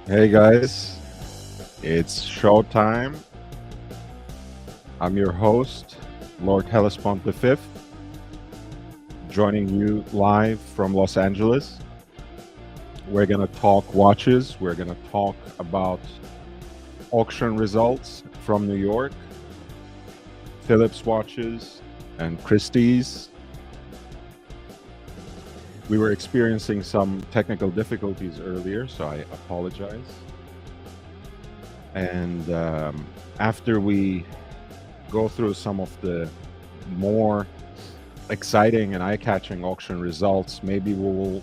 Hey guys, it's showtime. I'm your host, Lord Hellespont V, joining you live from Los Angeles. We're going to talk watches. We're going to talk about auction results from New York, Phillips watches, and Christie's. We were experiencing some technical difficulties earlier, so I apologize. And after we go through some of the more exciting and eye-catching auction results, maybe we will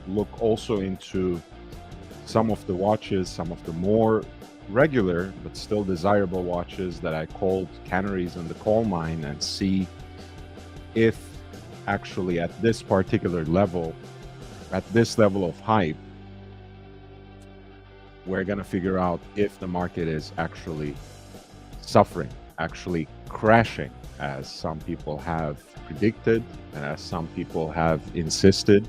look also into some of the watches, some of the more regular but still desirable watches that I called canaries in the coal mine, and see if actually at this particular level, at this level of hype, we're going to figure out if the market is actually suffering, actually crashing, as some people have predicted and as some people have insisted.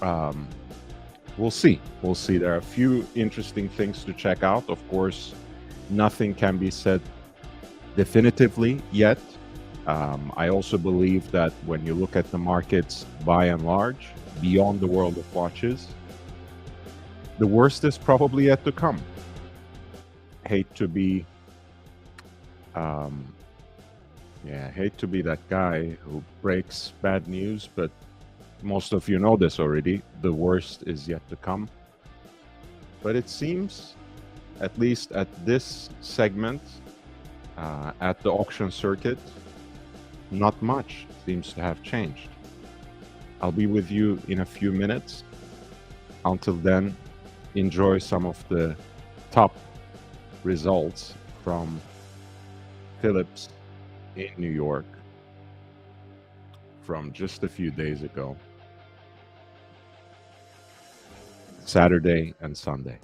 We'll see. We'll see. There are a few interesting things to check out. Of course, nothing can be said definitively yet. I also believe that when you look at the markets by and large, beyond the world of watches, the worst is probably yet to come. Hate to be hate to be that guy who breaks bad news, but most of you know this already. The worst is yet to come. But it seems, at least at this segment, at the auction circuit, not much seems to have changed. I'll be with you in a few minutes. Until then, enjoy some of the top results from Phillips in New York from just a few days ago, Saturday and Sunday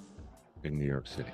in New York City.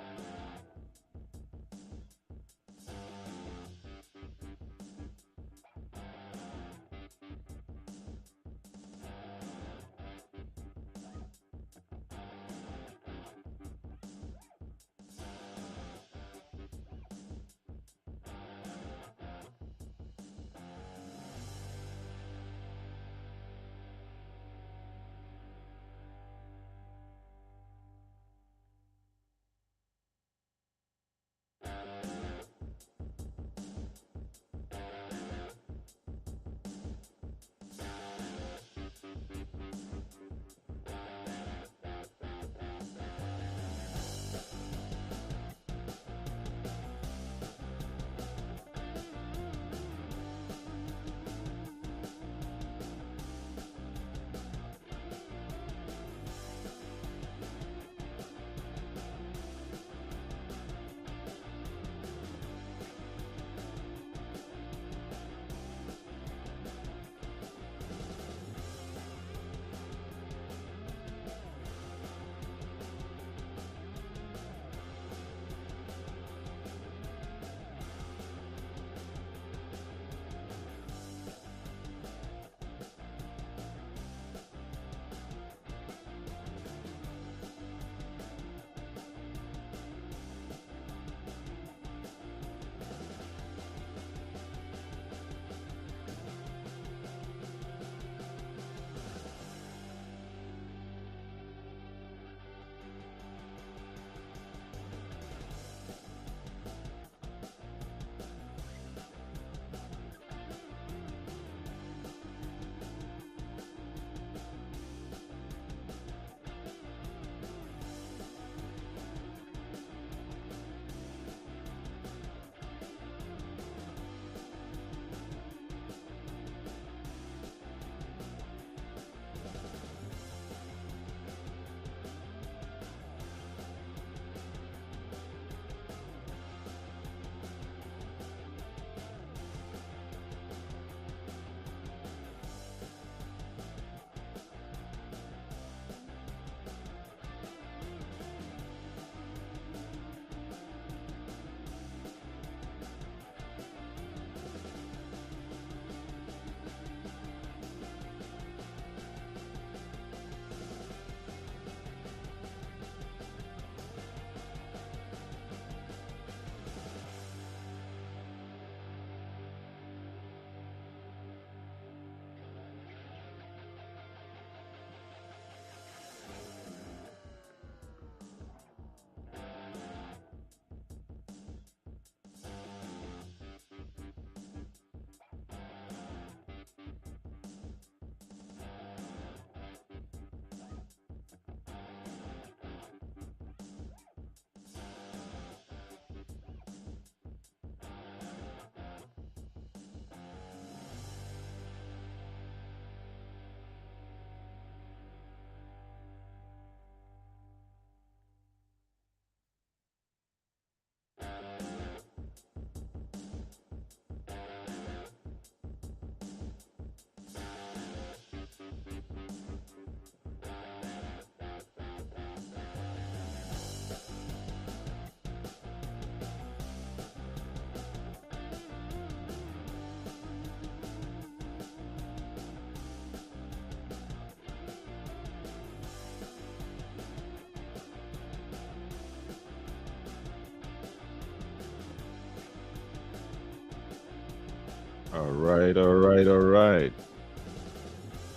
All right, all right, all right.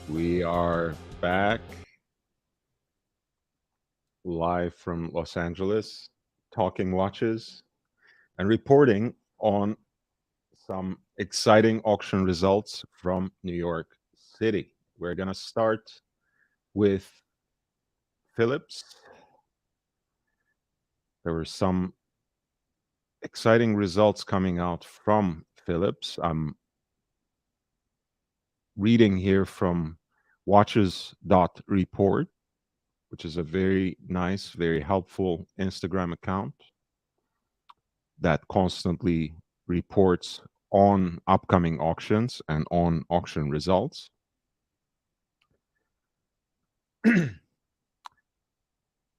We are back live from Los Angeles, talking watches and reporting on some exciting auction results from New York City. We're going to start with Phillips. There were some exciting results coming out from Phillips. I'm reading here from watches.report, which is a very nice, very helpful Instagram account that constantly reports on upcoming auctions and on auction results.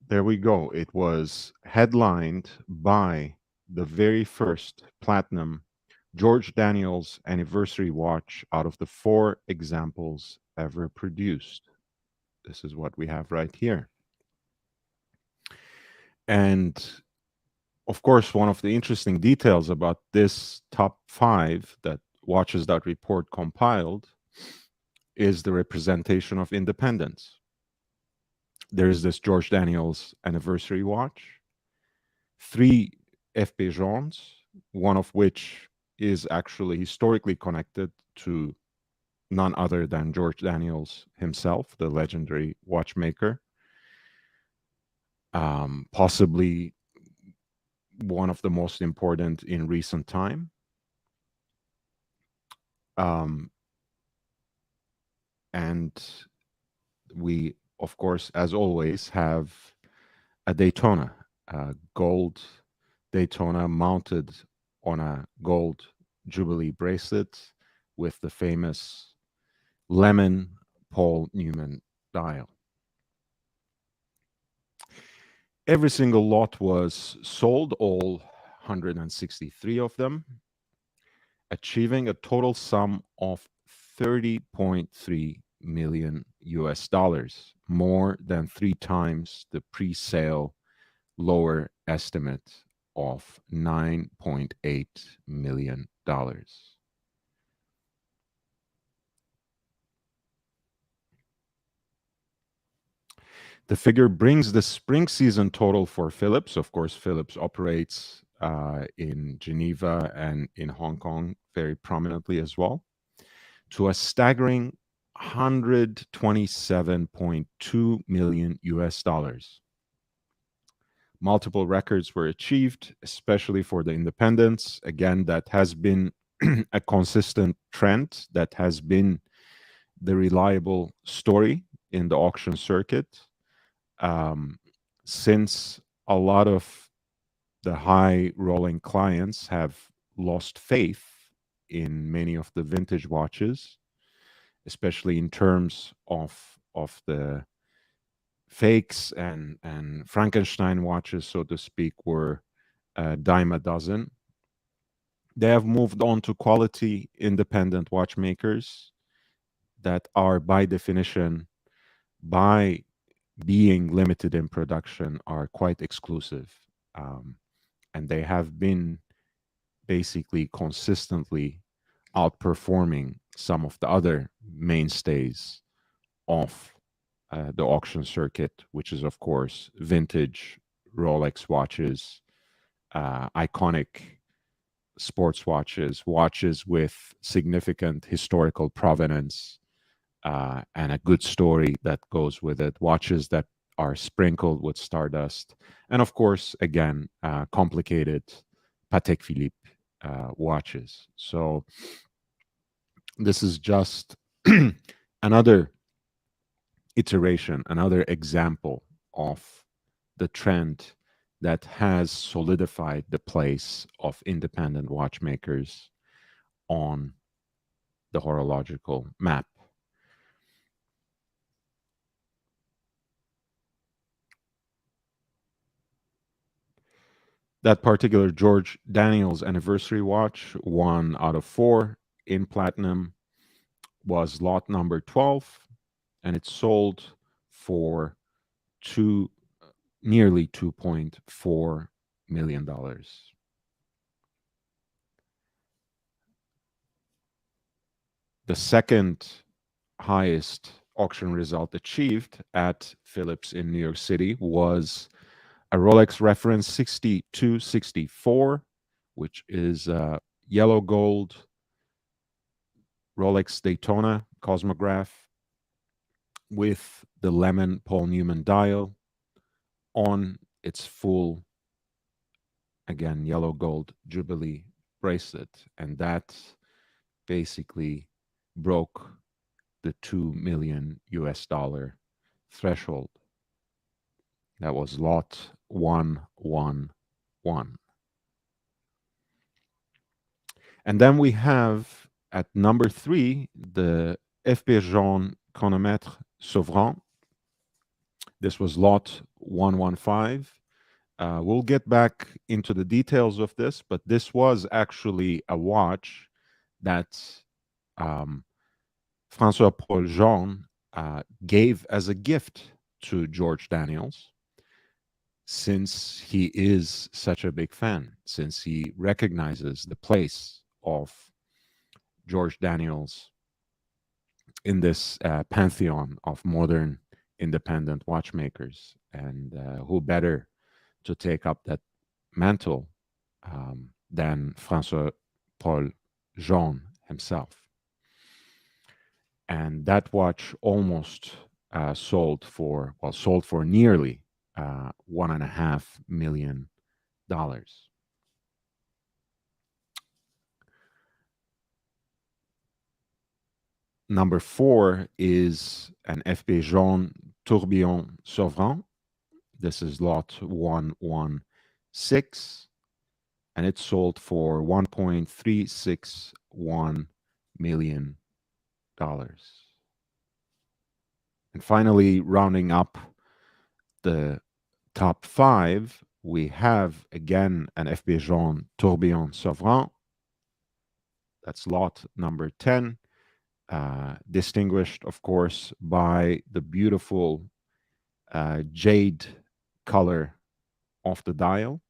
There we go. It was headlined by the very first platinum George Daniels anniversary watch out of the 4 examples ever produced. This is what we have right here. And of course, one of the interesting details about this top 5 that Watches.report compiled is the representation of independence. There is this George Daniels anniversary watch, 3 F.P. Jones, one of which is actually historically connected to none other than George Daniels himself, the legendary watchmaker. Possibly one of the most important in recent time. And we, of course, as always, have a Daytona, a gold Daytona mounted on a gold Jubilee bracelet with the famous lemon Paul Newman dial. Every single lot was sold, all 163 of them, achieving a total sum of 30.3 million US dollars, more than 3 times the pre-sale lower estimate of $9.8 million. The figure brings the spring season total for Phillips. Of course, Phillips operates in Geneva and in Hong Kong very prominently as well, to a staggering 127.2 million US dollars. Multiple records were achieved, especially for the independents. Again, that has been a consistent trend, that has been the reliable story in the auction circuit. Since a lot of the high rolling clients have lost faith in many of the vintage watches, especially in terms of the fakes and Frankenstein watches, so to speak, were a dime a dozen. They have moved on to quality independent watchmakers that are, by definition, by being limited in production, are quite exclusive. And they have been basically consistently outperforming some of the other mainstays of the auction circuit, which is, of course, vintage Rolex watches, iconic sports watches, watches with significant historical provenance, and a good story that goes with it, watches that are sprinkled with stardust, and of course, again, complicated Patek Philippe watches. So this is just another iteration, another example of the trend that has solidified the place of independent watchmakers on the horological map. That particular George Daniels anniversary watch, 1 out of 4 in platinum, was lot number 12, and it sold for nearly $2.4 million. The second highest auction result achieved at Phillips in New York City was a Rolex reference 6264, which is yellow gold Rolex Daytona Cosmograph with the lemon Paul Newman dial on its full, again, yellow gold Jubilee bracelet. And that basically broke the 2 million US dollar threshold. That was lot 111. And then we have at number 3 the FP Jaune Chronomètre Souverain. This was lot 115. We'll get back into the details of this, but this was actually a watch that François Paul Jean gave as a gift to George Daniels, since he is such a big fan, since he recognizes the place of George Daniels in this pantheon of modern independent watchmakers. And who better to take up that mantle than François Paul Jean himself. And that watch almost sold for nearly $1.5 million. Number 4 is an FP Jaune Tourbillon Souverain. This is lot 116, and it sold for $1.361 million. And finally, rounding up the top 5, we have again an FP Jaune Tourbillon Souverain. That's lot number 10, distinguished, of course, by the beautiful jade color of the dial.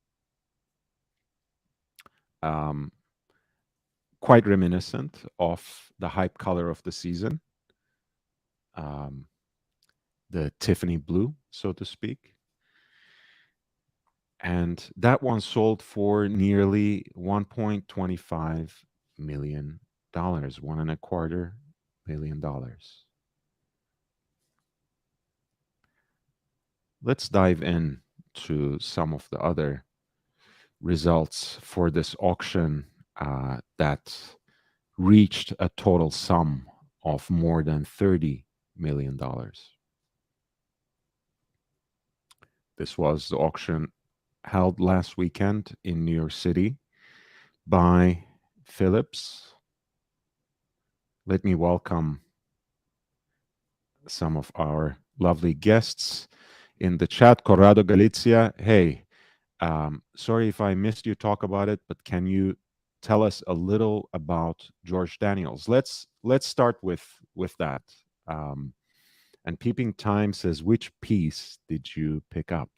Quite reminiscent of the hype color of the season, the Tiffany blue, so to speak. And that one sold for nearly $1.25 million, $1.25 million. Let's dive in to some of the other results for this auction that reached a total sum of more than $30 million. This was the auction held last weekend in New York City by Phillips. Let me welcome some of our lovely guests in the chat. Corrado Galizia, hey, sorry if I missed you talk about it, but can you tell us a little about George Daniels? Let's start with that. And Peeping Time says, which piece did you pick up?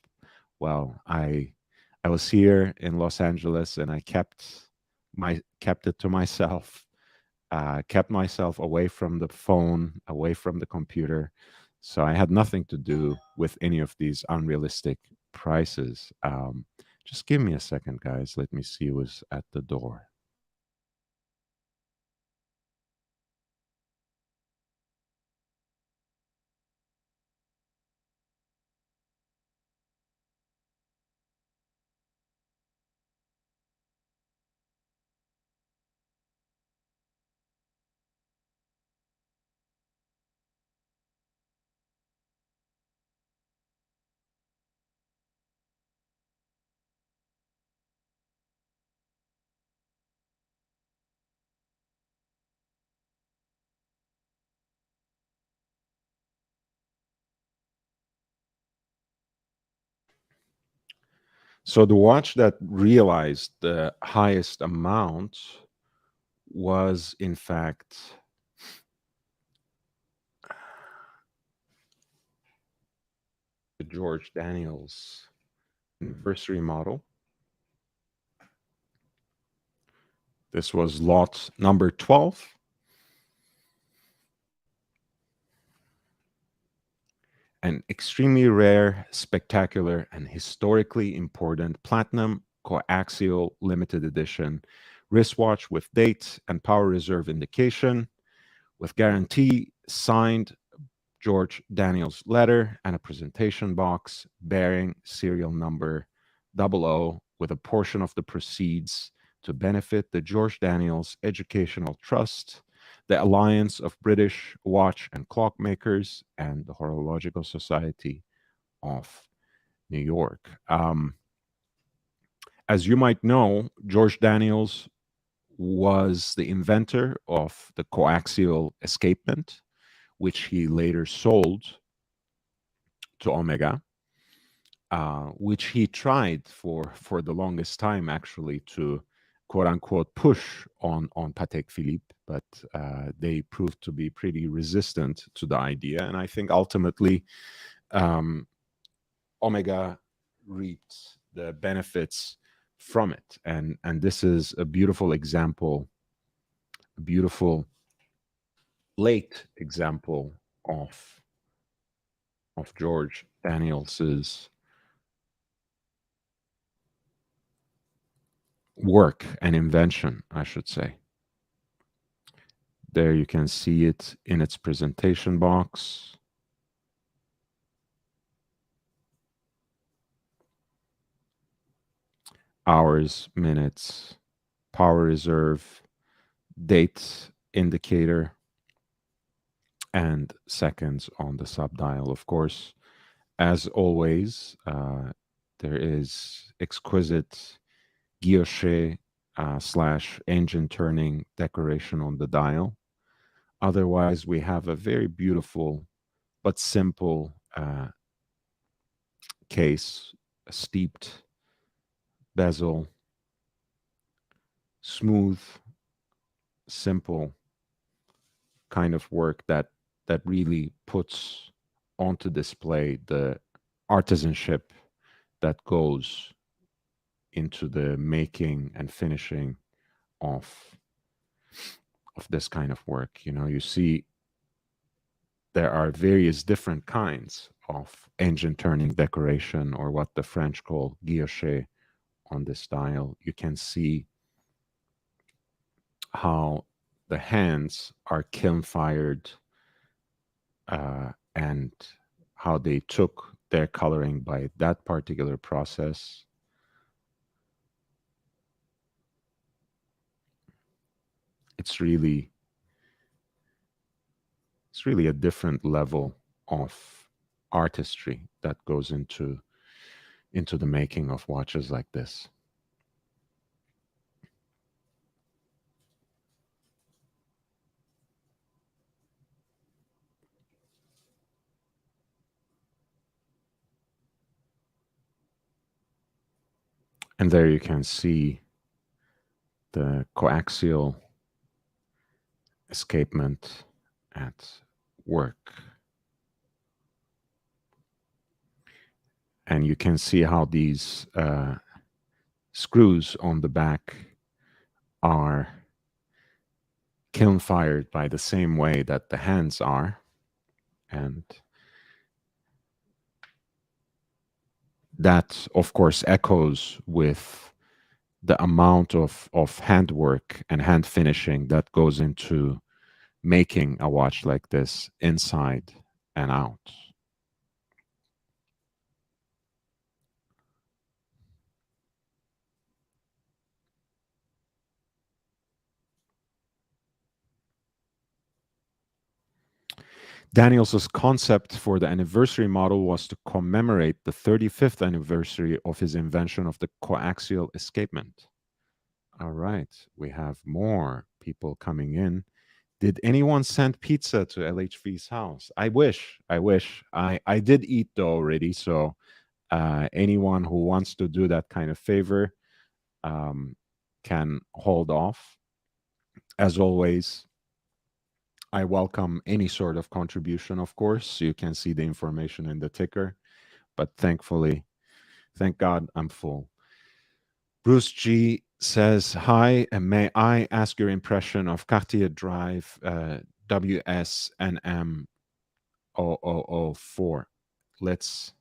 Well, I was here in Los Angeles and I kept it to myself. Kept myself away from the phone, away from the computer. So I had nothing to do with any of these unrealistic prices. Just give me a second, guys. Let me see who's at the door. So the watch that realized the highest amount was, in fact, the George Daniels anniversary model. This was lot number 12. An extremely rare, spectacular, and historically important platinum coaxial limited edition wristwatch with date and power reserve indication, with guarantee, signed George Daniels letter, and a presentation box bearing serial number 00, with a portion of the proceeds to benefit the George Daniels Educational Trust, the Alliance of British Watch and Clock Makers, and the Horological Society of New York. As you might know, George Daniels was the inventor of the coaxial escapement, which he later sold to Omega, which he tried for the longest time actually to quote unquote push on Patek Philippe, but they proved to be pretty resistant to the idea. And I think ultimately Omega reaped the benefits from it. And this is a beautiful example, a beautiful late example of George Daniels's work and invention, I should say. There you can see it in its presentation box. Hours, minutes, power reserve, date indicator, and seconds on the subdial. Of course, as always, there is exquisite guilloche / engine turning decoration on the dial. Otherwise, we have a very beautiful but simple case, a steeped bezel, smooth, simple kind of work that really puts onto display the artisanship that goes into the making and finishing of this kind of work. You know, you see there are various different kinds of engine turning decoration, or what the French call guilloche, on this dial. You can see how the hands are kiln fired and how they took their coloring by that particular process. It's really a different level of artistry that goes into the making of watches like this. And there you can see the coaxial escapement at work. And you can see how these screws on the back are kiln fired by the same way that the hands are. And that, of course, echoes with the amount of handwork and hand finishing that goes into making a watch like this inside and out. Daniels's concept for the anniversary model was to commemorate the 35th anniversary of his invention of the coaxial escapement. All right, we have more people coming in. Did anyone send pizza to LHV's house? I wish. I did eat though already, so anyone who wants to do that kind of favor can hold off. As always, I welcome any sort of contribution, of course. You can see the information in the ticker, but thankfully, thank God, I'm full. Bruce G says, hi, and may I ask your impression of Cartier Drive WSNM 0004? let's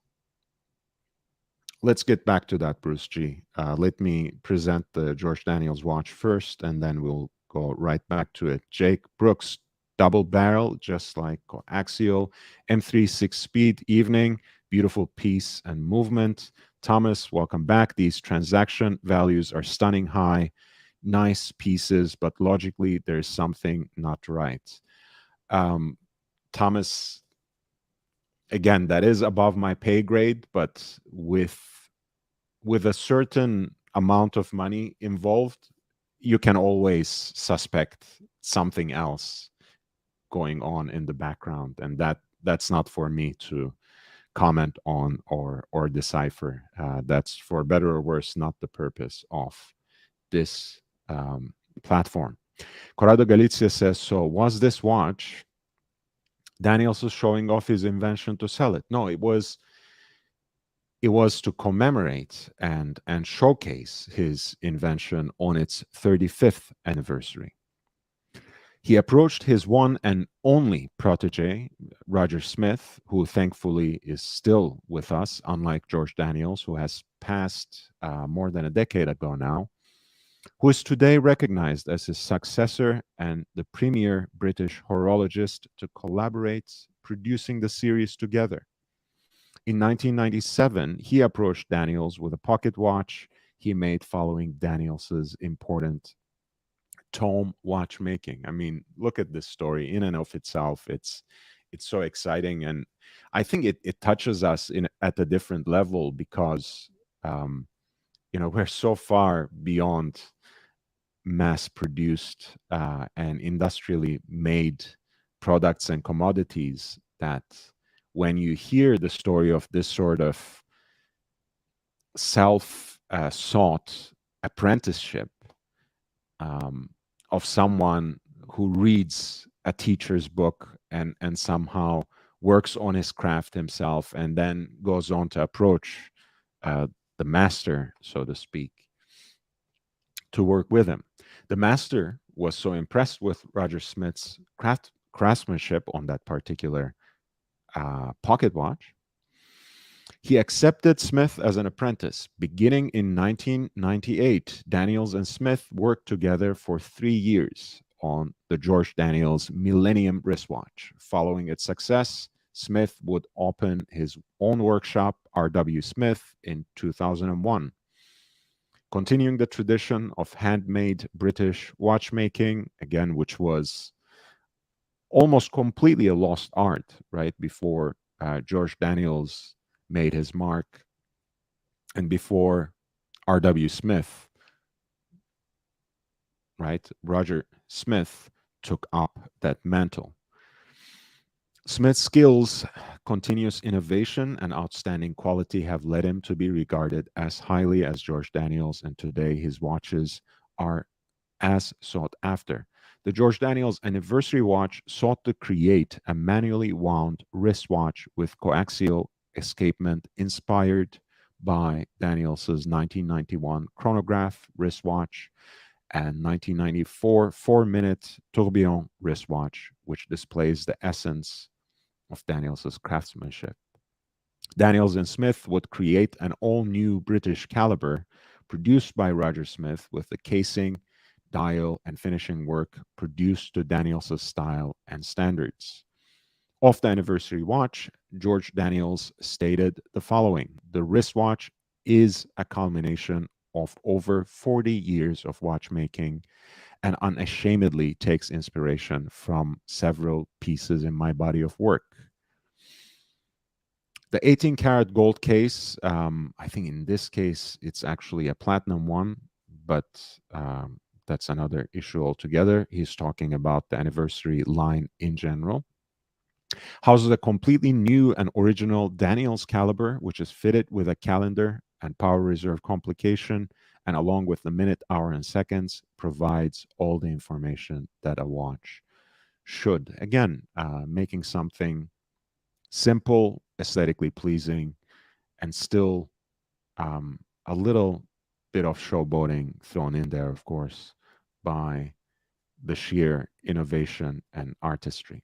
get back to that, Bruce G. Let me present the George Daniels watch first, and then we'll go right back to it. Jake Brooks, double barrel, just like coaxial, M3 6-speed, evening, beautiful piece and movement. Thomas, welcome back. These transaction values are stunning high, nice pieces, but logically there's something not right. Thomas, again, that is above my pay grade, but with a certain amount of money involved, you can always suspect something else going on in the background, and that's not for me to comment on or decipher. That's, for better or worse, not the purpose of this platform. Corrado Galizia says, so was this watch Daniels was showing off his invention to sell it? No, it was to commemorate and showcase his invention on its 35th anniversary. He approached his one and only protege, Roger Smith, who thankfully is still with us, unlike George Daniels, who has passed more than a decade ago now, who is today recognized as his successor and the premier British horologist to collaborate producing the series together. In 1997, he approached Daniels with a pocket watch he made following Daniels's important tome Watchmaking. I mean, look at this story in and of itself. It's so exciting, and I think it touches us at a different level because we're so far beyond mass-produced and industrially made products and commodities that when you hear the story of this sort of self-sought apprenticeship of someone who reads a teacher's book and somehow works on his craft himself and then goes on to approach the master, so to speak, to work with him. The master was so impressed with Roger Smith's craftsmanship on that particular pocket watch, he accepted Smith as an apprentice. Beginning in 1998, Daniels and Smith worked together for 3 years on the George Daniels Millennium wristwatch. Following its success, Smith would open his own workshop, R.W. Smith, in 2001. Continuing the tradition of handmade British watchmaking, again, which was almost completely a lost art, right, before George Daniels made his mark and before R.W. Smith, right, Roger Smith took up that mantle. Smith's skills, continuous innovation, and outstanding quality have led him to be regarded as highly as George Daniels, and today his watches are as sought after. The George Daniels anniversary watch sought to create a manually wound wristwatch with coaxial escapement inspired by Daniels's 1991 chronograph wristwatch and 1994 4-minute tourbillon wristwatch, which displays the essence of Daniels's craftsmanship. Daniels and Smith would create an all-new British caliber produced by Roger Smith with the casing, dial, and finishing work produced to Daniels's style and standards. Of the anniversary watch, George Daniels stated the following: the wristwatch is a culmination of over 40 years of watchmaking and unashamedly takes inspiration from several pieces in my body of work. The 18-karat gold case, I think in this case, it's actually a platinum one, but that's another issue altogether. He's talking about the anniversary line in general. Houses a completely new and original Daniels caliber, which is fitted with a calendar and power reserve complication, and along with the minute, hour, and seconds, provides all the information that a watch should. Again, making something simple, aesthetically pleasing, and still a little bit of showboating thrown in there, of course, by the sheer innovation and artistry.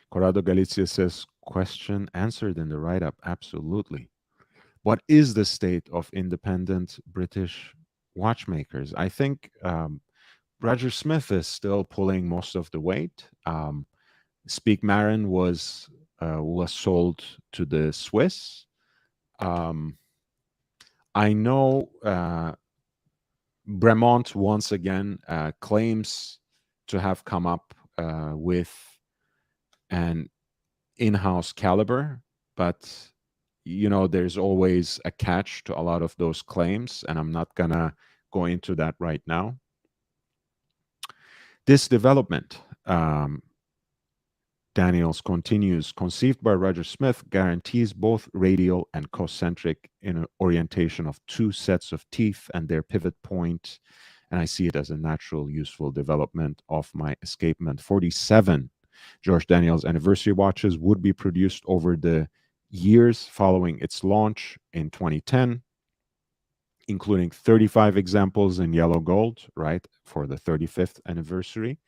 Corrado Galizia says, question answered in the write-up. Absolutely. What is the state of independent British watchmakers? I think Roger Smith is still pulling most of the weight. Speak Marin was sold to the Swiss. I know Bremont once again claims to have come up with an in-house caliber, but there's always a catch to a lot of those claims, and I'm not gonna go into that right now. This development, Daniels continues, conceived by Roger Smith, guarantees both radial and concentric in orientation of two sets of teeth and their pivot point, and I see it as a natural, useful development of my escapement. 47 George Daniels anniversary watches would be produced over the years following its launch in 2010, including 35 examples in yellow gold, right, for the 35th anniversary,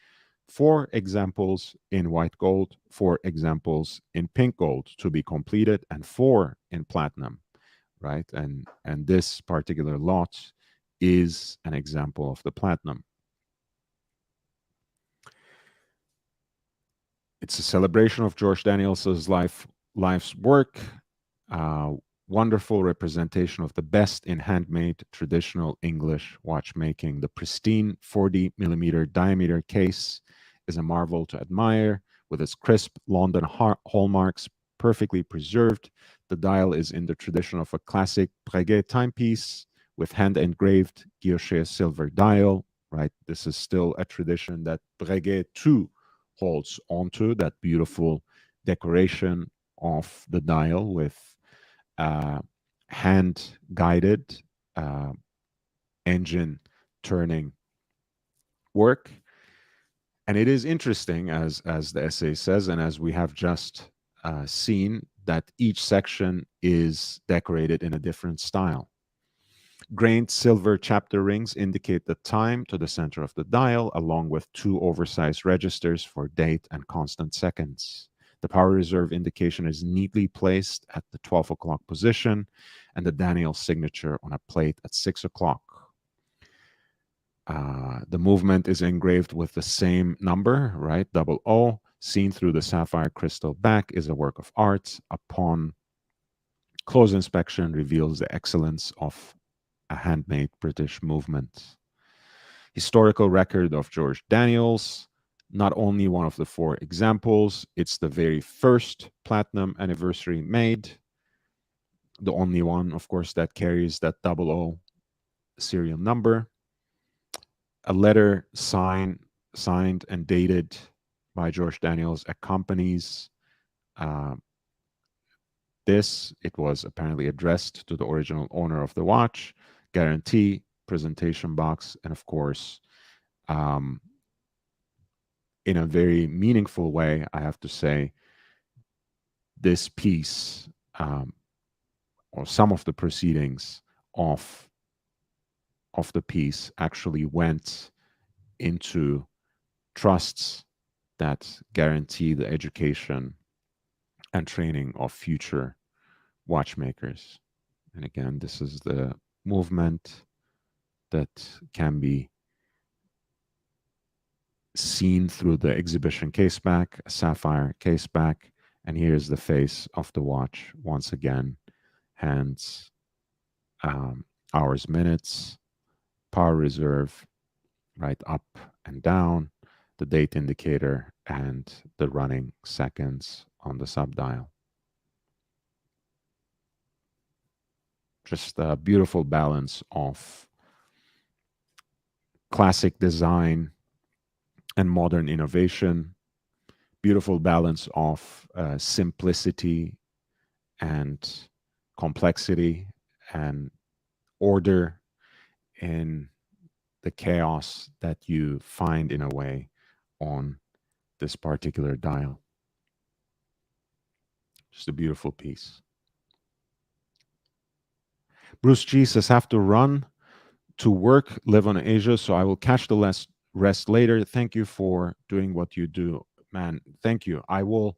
4 examples in white gold, 4 examples in pink gold to be completed, and 4 in platinum, right? And this particular lot is an example of the platinum. It's a celebration of George Daniels's life's work. Wonderful representation of the best in handmade traditional English watchmaking. The pristine 40 millimeter diameter case is a marvel to admire, with its crisp London hallmarks perfectly preserved. The dial is in the tradition of a classic Breguet timepiece with hand-engraved guilloche silver dial, right? This is still a tradition that Breguet too holds onto, that beautiful decoration of the dial with hand-guided engine turning work. And it is interesting, as the essay says, and as we have just seen, that each section is decorated in a different style. Grained silver chapter rings indicate the time to the center of the dial, along with 2 oversized registers for date and constant seconds. The power reserve indication is neatly placed at the 12 o'clock position, and the Daniels signature on a plate at 6 o'clock. The movement is engraved with the same number, right? 00, seen through the sapphire crystal back, is a work of art. Upon close inspection, reveals the excellence of a handmade British movement. Historical record of George Daniels, not only one of the 4 examples, it's the very first platinum anniversary made. The only one, of course, that carries that 00 serial number. A letter signed and dated by George Daniels accompanies this. It was apparently addressed to the original owner of the watch. Guarantee, presentation box, and of course, in a very meaningful way, I have to say, this piece, or some of the proceedings of the piece, actually went into trusts that guarantee the education and training of future watchmakers. And again, this is the movement that can be seen through the exhibition caseback, a sapphire caseback, and here's the face of the watch once again. Hands, hours, minutes, power reserve, right, up and down, the date indicator, and the running seconds on the subdial. Just a beautiful balance of classic design and modern innovation, beautiful balance of simplicity and complexity and order in the chaos that you find in a way on this particular dial. Just a beautiful piece. Bruce G says, have to run to work, live on Asia, so I will catch the rest later. Thank you for doing what you do, man. Thank you. I will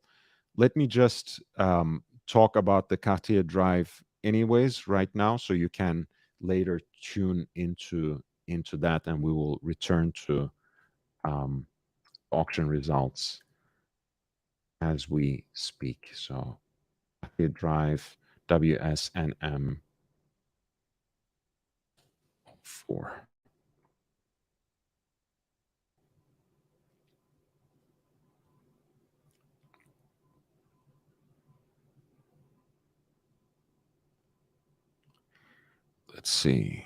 let me just talk about the Cartier Drive anyways right now, so you can later tune into that, and we will return to um, auction results as we speak. So Cartier Drive WSNM 4. Let's see.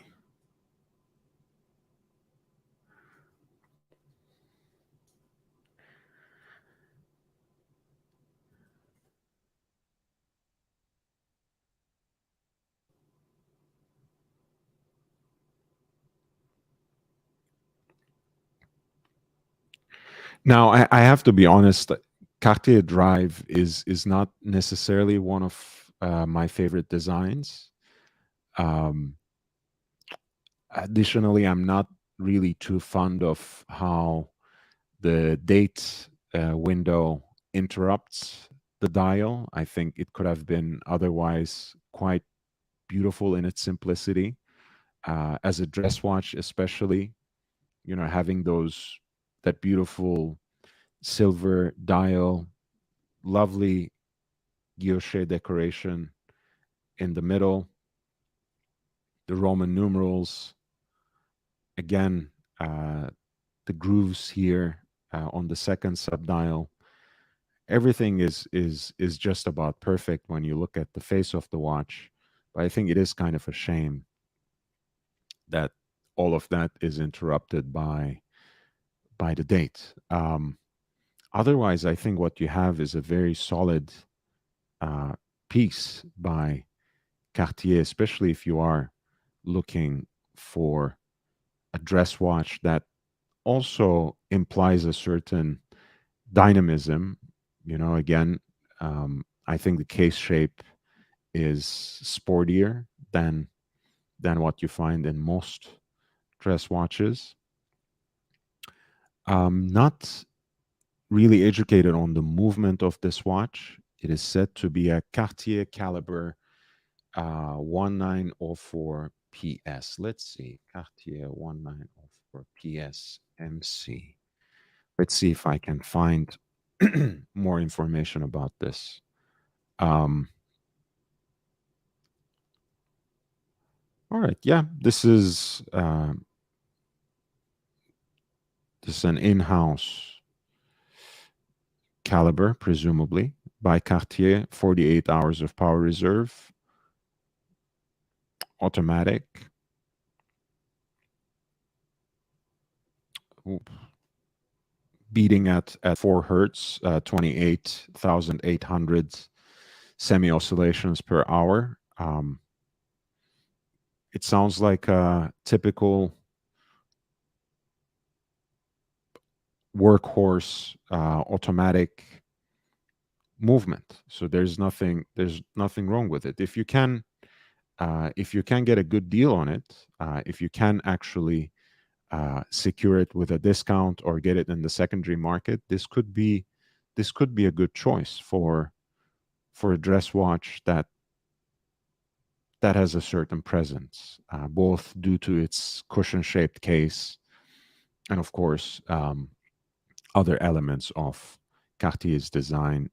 Now, I have to be honest. Cartier Drive is not necessarily one of my favorite designs. Um, Additionally, I'm not really too fond of how the date window interrupts the dial. I think it could have been otherwise quite beautiful in its simplicity. As a dress watch, especially, having that beautiful silver dial, lovely guilloche decoration in the middle, the Roman numerals, again, the grooves here on the second subdial. Everything is just about perfect when you look at the face of the watch. But I think it is kind of a shame that all of that is interrupted by the date. Otherwise, I think what you have is a very solid uh, piece by Cartier, especially if you are looking for a dress watch that also implies a certain dynamism. Again, I think the case shape is sportier than what you find in most dress watches. Not really educated on the movement of this watch. It is said to be a Cartier caliber 1904 PS. Let's see, Cartier 1904 PS MC. Let's see if I can find more information about this. Um, all right, yeah, this is an in-house caliber, presumably by Cartier. 48 hours of power reserve, automatic. Oop. Beating at 4 hertz, 28,800 semi oscillations per hour. It sounds like a typical workhorse automatic movement. So there's nothing wrong with it. If you can get a good deal on it, if you can actually secure it with a discount or get it in the secondary market, this could be a good choice for a dress watch that has a certain presence, both due to its cushion-shaped case and, of course, other elements of Cartier's design,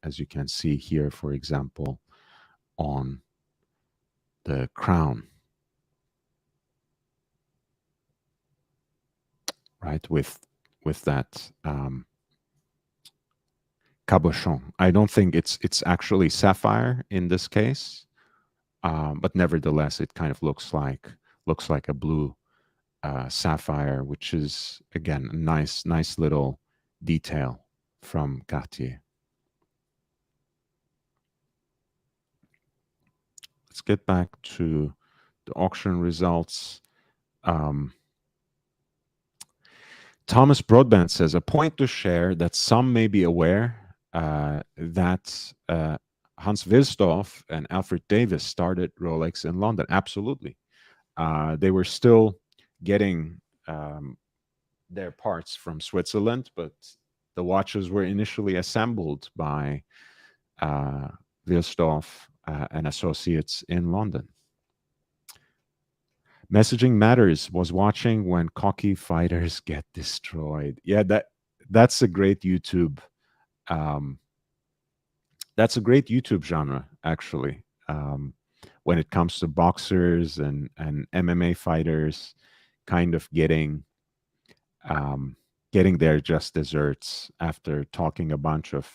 as you can see here, for example, on the crown, right, with that cabochon. I don't think it's actually sapphire in this case, but nevertheless, it kind of looks like a blue sapphire, which is again a nice little detail from Cartier. Let's get back to the auction results. Thomas Broadbent says, a point to share that some may be aware that Hans Wilsdorf and Alfred Davis started Rolex in London. Absolutely. They were still getting their parts from Switzerland, but the watches were initially assembled by uh, Wilsdorf and Associates in London. Messaging Matters was watching when cocky fighters get destroyed. Yeah, that's a great YouTube. Um, that's a great YouTube genre, actually. When it comes to boxers and MMA fighters, kind of um, getting their just desserts after talking a bunch of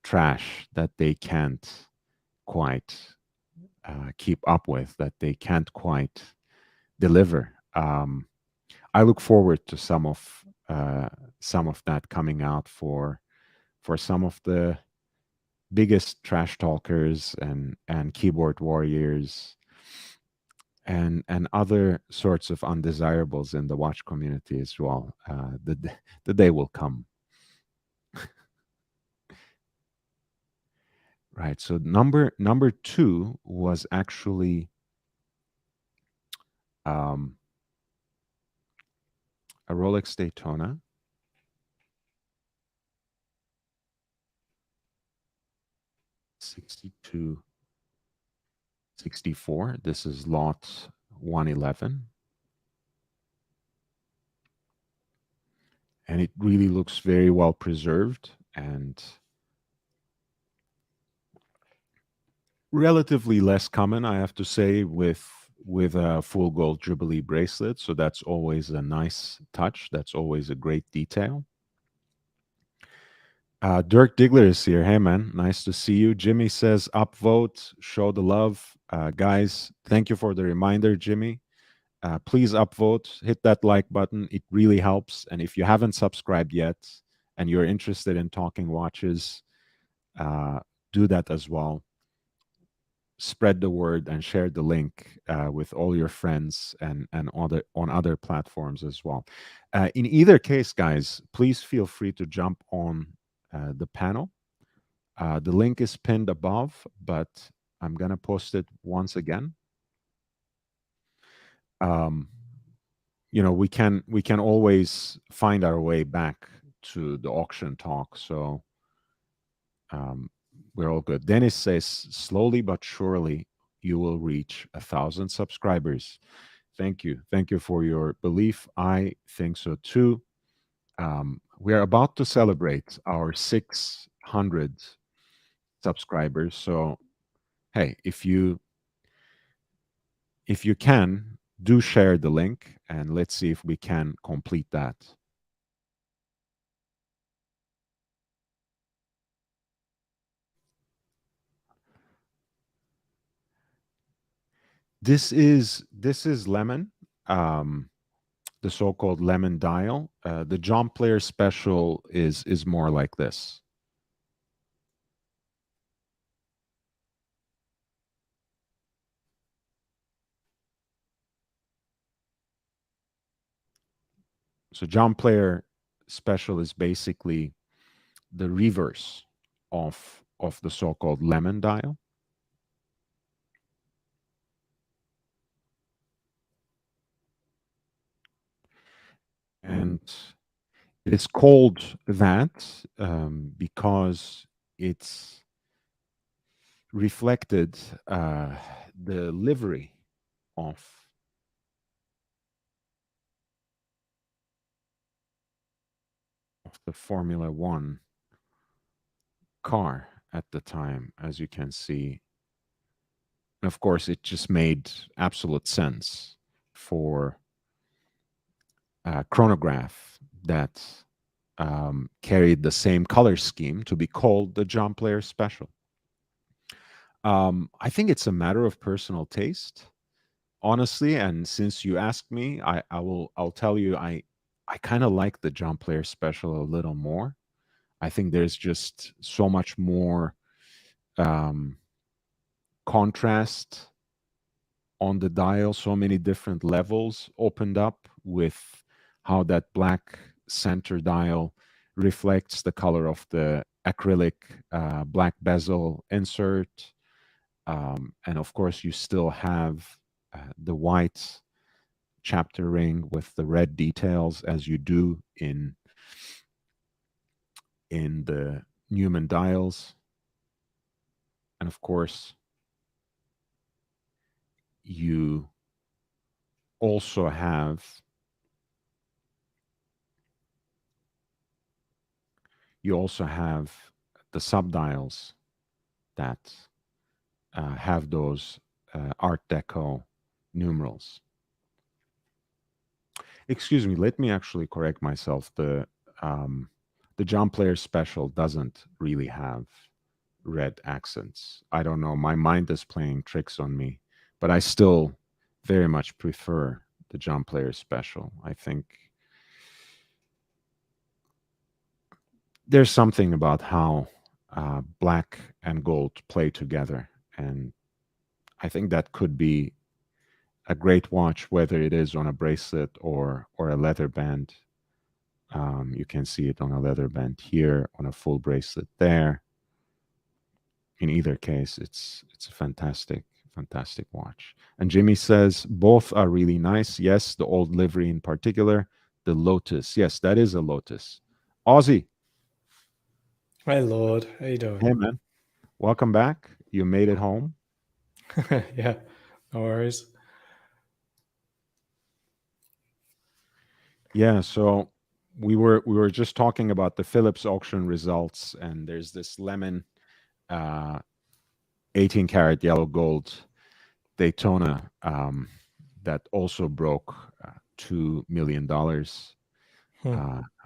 trash that they can't quite keep up with, that they can't quite deliver. I look forward to some of that coming out for some of the biggest trash talkers and keyboard warriors and other sorts of undesirables in the watch community as well. The day will come. Right. So number two was actually um, a Rolex Daytona 62 64. This is lot 111. And it really looks very well preserved and relatively less common, I have to say, with a full gold Jubilee bracelet. So that's always a nice touch. That's always a great detail. Dirk Diggler is here. Hey, man, nice to see you. Jimmy says, upvote, show the love. Guys, thank you for the reminder, Jimmy. Please upvote, hit that like button. It really helps. And if you haven't subscribed yet and you're interested in talking watches, uh, do that as well. Spread the word and share the link with all your friends and on other platforms as well. In either case, guys, please feel free to jump on the panel. The link is pinned above, but I'm gonna post it once again. Um, we can always find our way back to the auction talk. So um, we're all good. Dennis says, slowly but surely, you will reach 1,000 subscribers. Thank you for your belief. I think so too. We are about to celebrate our 600 subscribers. So hey, if you can, do share the link and let's see if we can complete that. This is lemon, um, the so-called lemon dial. The John Player Special is more like this. So John Player Special is basically the reverse of the so-called lemon dial. And it's called that because it's reflected the livery of the Formula One car at the time, as you can see. And of course, it just made absolute sense for a chronograph that carried the same color scheme to be called the John Player Special. I think it's a matter of personal taste, honestly. And since you asked me, I'll tell you I kind of like the John Player Special a little more. I think there's just so much more um, contrast on the dial, so many different levels opened up with how that black center dial reflects the color of the acrylic black bezel insert. And of course, you still have the white chapter ring with the red details as you do in the Newman dials. And of course, you also have the subdials that have those Art Deco numerals. Excuse me, let me actually correct myself. The John Player Special doesn't really have red accents. I don't know. My mind is playing tricks on me, but I still very much prefer the John Player Special. I think there's something about how black and gold play together, and I think that could be a great watch, whether it is on a bracelet or a leather band. You can see it on a leather band here, on a full bracelet there. In either case, it's a fantastic watch. And Jimmy says both are really nice. Yes, the old livery in particular, the Lotus. Yes, that is a Lotus. Aussie. Hey, Lord. How you doing? Hey, man. Welcome back. You made it home. Yeah, no worries. Yeah, so we were just talking about the Phillips auction results, and there's this lemon 18 karat yellow gold Daytona that also broke $2 million.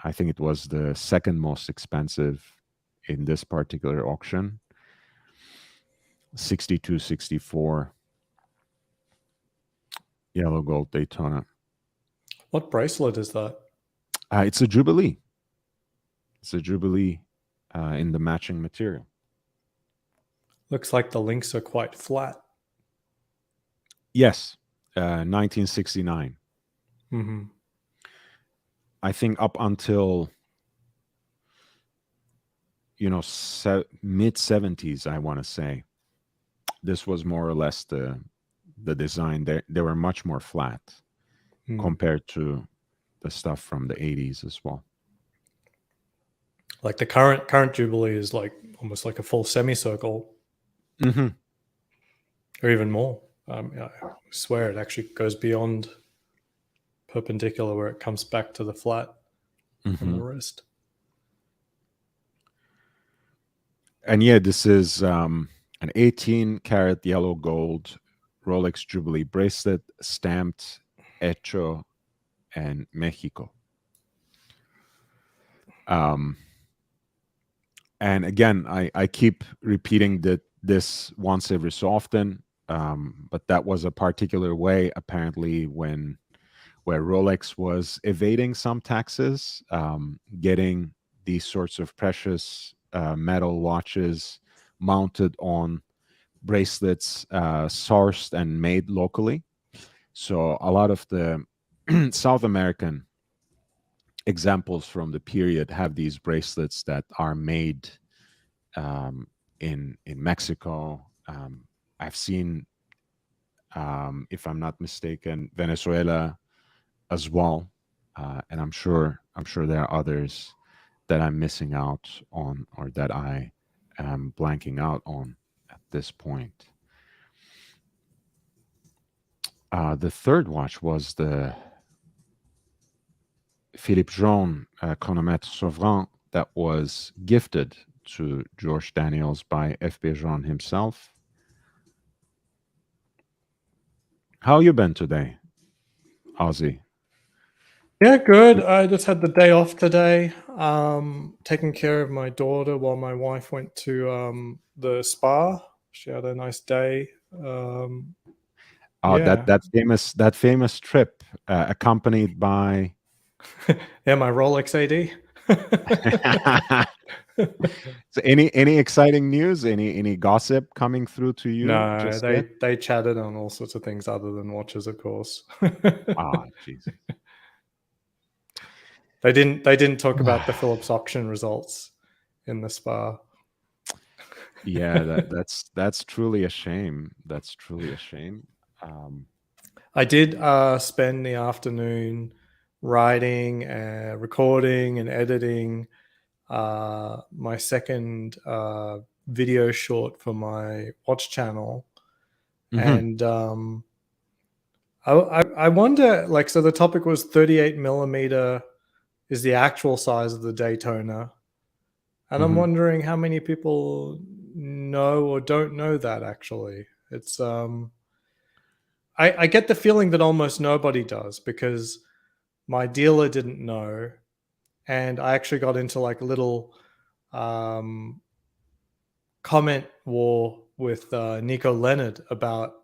I think it was the second most expensive in this particular auction. 6264 yellow gold Daytona. What bracelet is that? It's a Jubilee. It's a Jubilee in the matching material. Looks like the links are quite flat. Yes, 1969. Mm-hmm. I think up until mid 70s, I want to say, this was more or less the design. They were much more flat compared to the stuff from the 80s as well. Like the current Jubilee is like almost like a full semicircle, Mm-hmm. or even more. I swear it actually goes beyond perpendicular, where it comes back to the flat on the wrist. And yeah, this is an 18 karat yellow gold Rolex Jubilee bracelet stamped Hecho en Mexico. And again, I keep repeating that this once every so often, but that was a particular way apparently where Rolex was evading some taxes, getting these sorts of precious metal watches mounted on bracelets sourced and made locally. So a lot of the South American examples from the period have these bracelets that are made in Mexico. I've seen, if I'm not mistaken, Venezuela as well, and I'm sure there are others that I'm missing out on, or that I am blanking out on at this point. The third watch was the Philippe Jaune Chronomètre Souverain that was gifted to George Daniels by F.B. Jaune himself. How you been today, Ozzy? Yeah, good. I just had the day off today, taking care of my daughter while my wife went to the spa. She had a nice day. Oh, Yeah. that famous trip accompanied by Yeah, my Rolex AD. So any exciting news? Any gossip coming through to you No, just yet? they chatted on all sorts of things other than watches, of course. Ah, Jesus. They didn't talk about the Phillips auction results in the spa. Yeah, that's truly a shame. That's truly a shame. I did spend the afternoon writing, recording, and editing my second video short for my watch channel, Mhm. and I wonder, like, so the topic was 38 millimeter is the actual size of the Daytona, and I'm Mhm. wondering how many people know or don't know that actually. It's I get the feeling that almost nobody does because my dealer didn't know, and I actually got into like a little um, comment war with Nico Leonard about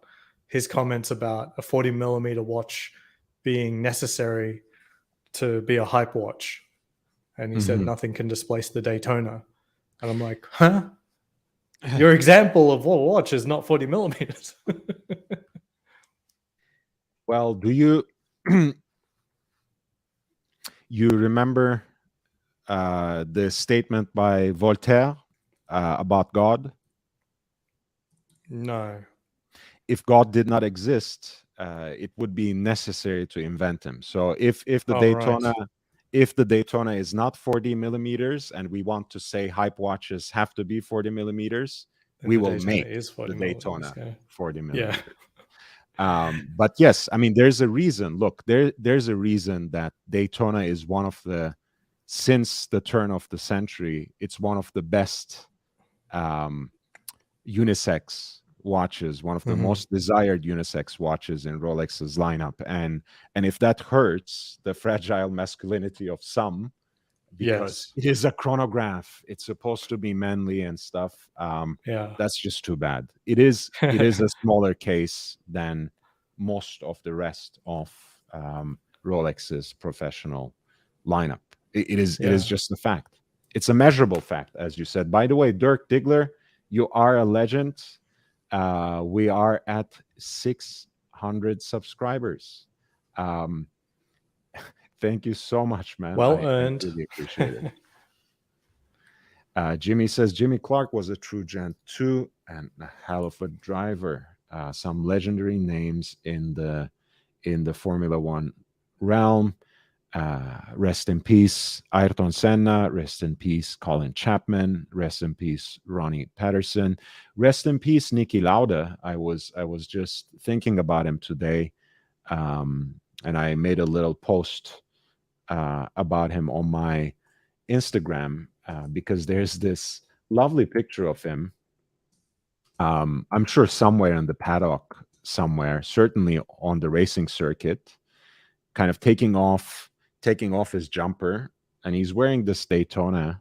his comments about a 40 millimeter watch being necessary to be a hype watch. And he said Mhm. nothing can displace the Daytona. And I'm like, huh? Your example of what watch is not 40 millimeters. Well, do you you remember the statement by Voltaire about God? No. If God did not exist, it would be necessary to invent him. So if the Oh, right. Daytona is not 40 millimeters, and we want to say hype watches have to be 40 millimeters, Then we the will Daytona make is the 40 millimeters. Daytona Yeah. 40 Yeah. millimeters. But yes, I mean, there's a reason. Look, there's a reason that Daytona is one of the, since the turn of the century, it's one of the best um, unisex watches, one of the Hmm. most desired unisex watches in Rolex's lineup. And if that hurts the fragile masculinity of some, because Yes. it is a chronograph, it's supposed to be manly and stuff. Yeah. That's just too bad. It is a smaller case than most of the rest of Rolex's professional lineup. It is Yeah. just a fact. It's a measurable fact, as you said. By the way, Dirk Diggler, you are a legend. We are at 600 subscribers. Um, Thank you so much, man. Well I earned. really appreciate it. Jimmy says Jimmy Clark was a true gent too, and a hell of a driver. Some legendary names in the Formula One realm. Rest in peace, Ayrton Senna. Rest in peace, Colin Chapman. Rest in peace, Ronnie Patterson. Rest in peace, Niki Lauda. I was just thinking about him today, and I made a little post about him on my Instagram because there's this lovely picture of him. I'm sure somewhere in the paddock, somewhere, certainly on the racing circuit, kind of taking off his jumper, and he's wearing this Daytona,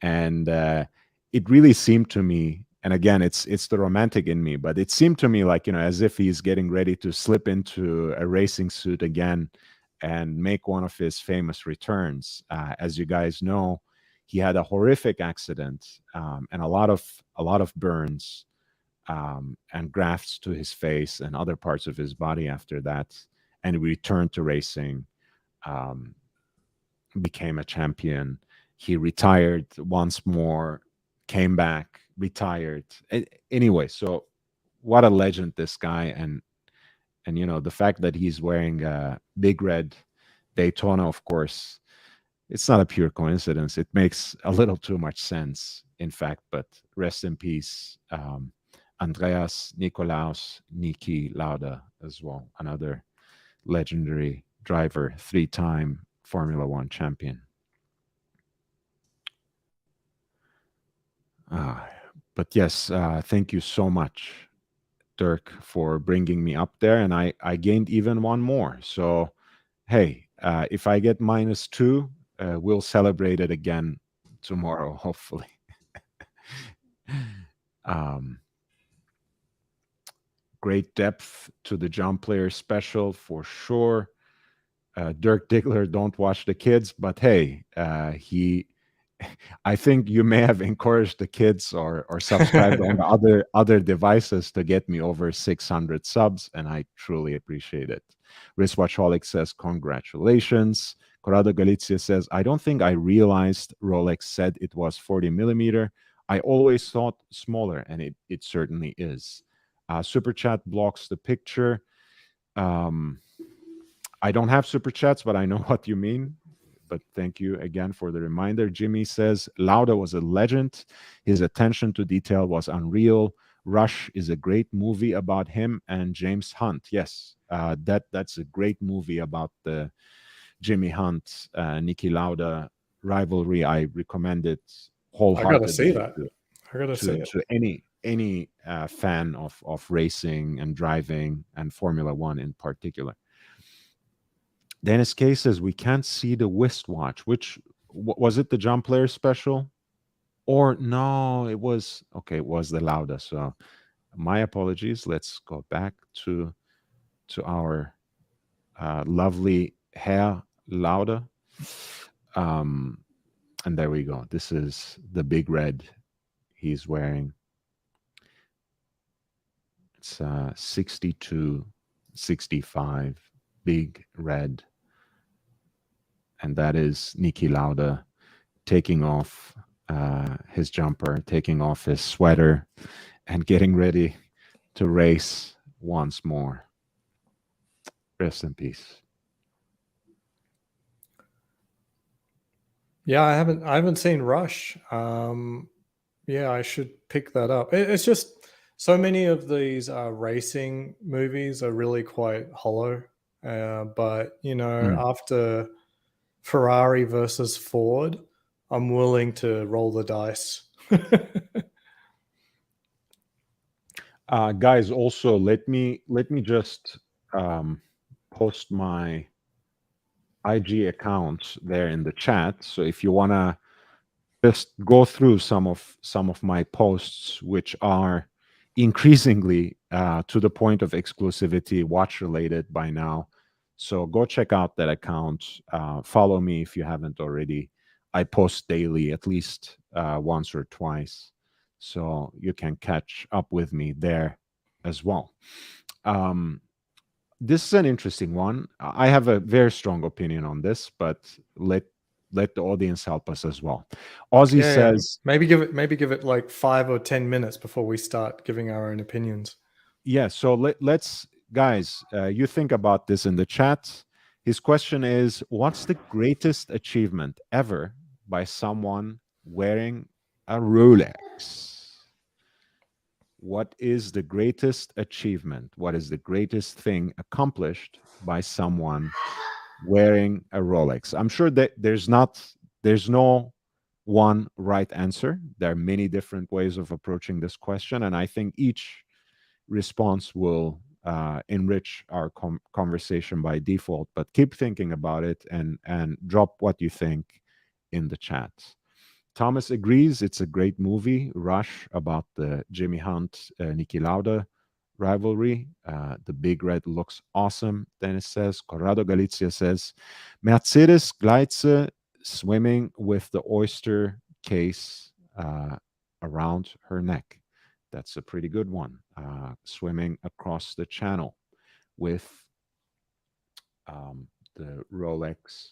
and it really seemed to me, and again, it's the romantic in me, but it seemed to me like, as if he's getting ready to slip into a racing suit again and make one of his famous returns. As you guys know, he had a horrific accident, and a lot of burns, and grafts to his face and other parts of his body after that, and he returned to racing, um, became a champion. He retired once more, came back, retired. Anyway, so what a legend this guy, and the fact that he's wearing a big red Daytona, of course, it's not a pure coincidence. It makes a little too much sense, in fact. But rest in peace, Andreas Nikolaus Niki Lauda as well, another legendary driver, three-time Formula One champion. Uh, but yes, thank you so much, Dirk, for bringing me up there, and I gained even one more. So hey, if I get -2, we'll celebrate it again tomorrow, hopefully. um, Great depth to the John Player special for sure. Dirk Diggler, don't watch the kids, but hey, I think you may have encouraged the kids or subscribed on the other devices to get me over 600 subs, and I truly appreciate it. Wristwatchholic says congratulations. Corrado Galizia says, I don't think I realized Rolex said it was 40 millimeter. I always thought smaller, and it certainly is. Super chat blocks the picture. Um, I don't have super chats, but I know what you mean. but thank you again for the reminder. Jimmy says Lauda was a legend. His attention to detail was unreal. Rush is a great movie about him and James Hunt. Yes, that's a great movie about the Jimmy Hunt, Niki Lauda rivalry. I recommend it I gotta see wholeheartedly that. I gotta see it. to any fan of racing and driving and Formula One in particular. Dennis K says we can't see the wristwatch. Which was it? The John Player special, or no? It was okay. It was the Lauda. So my apologies. Let's go back to our lovely Herr Lauda. And there we go. This is the big red he's wearing. It's 62, 65, big red. And that is Niki Lauda taking off his jumper, taking off his sweater, and getting ready to race once more. Rest in peace. Yeah, I haven't seen Rush. Yeah, I should pick that up. It's just so many of these racing movies are really quite hollow. But after Ferrari versus Ford, I'm willing to roll the dice. Guys, also let me just post my IG account there in the chat. So if you wanna just go through some of my posts, which are increasingly to the point of exclusivity watch related by now. So go check out that account. Follow me if you haven't already. I post daily, at least once or twice, so you can catch up with me there as well. This is an interesting one. I have a very strong opinion on this, but let the audience help us as well. Ozzy says, maybe give it like 5 or 10 minutes before we start giving our own opinions. yeah. So let's guys, you think about this in the chat. His question is, what's the greatest achievement ever by someone wearing a Rolex? What is the greatest achievement? What is the greatest thing accomplished by someone wearing a Rolex? I'm sure that there's no one right answer. There are many different ways of approaching this question, and I think each response will enrich our conversation by default. But keep thinking about it and drop what you think in the chat. Thomas agrees. It's a great movie, Rush, about the Jimmy Hunt, Niki Lauda rivalry. The Big Red looks awesome, Dennis says. Corrado Galizia says, Mercedes Gleitze swimming with the oyster case around her neck. That's a pretty good one. Swimming across the channel with the Rolex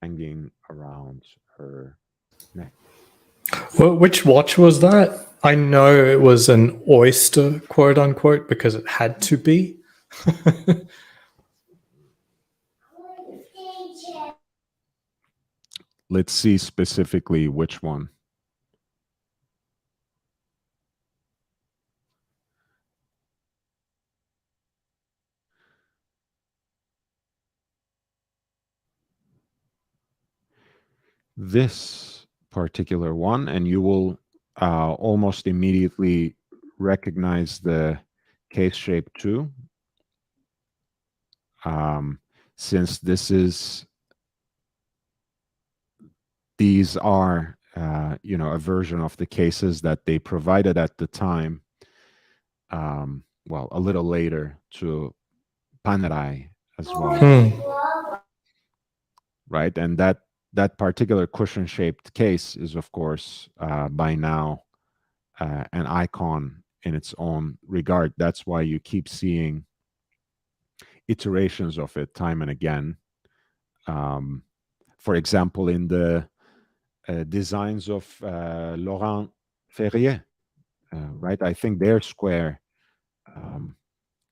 hanging around her neck. Well, which watch was that? I know it was an oyster, quote unquote, because it had to be. Let's see specifically which one. This particular one, and you will almost immediately recognize the case shape too, since these are a version of the cases that they provided at the time, well, a little later to Panerai as well. Right, and that particular cushion shaped case is of course by now an icon in its own regard. That's why you keep seeing iterations of it time and again. For example, in the designs of Laurent Ferrier, right? I think their square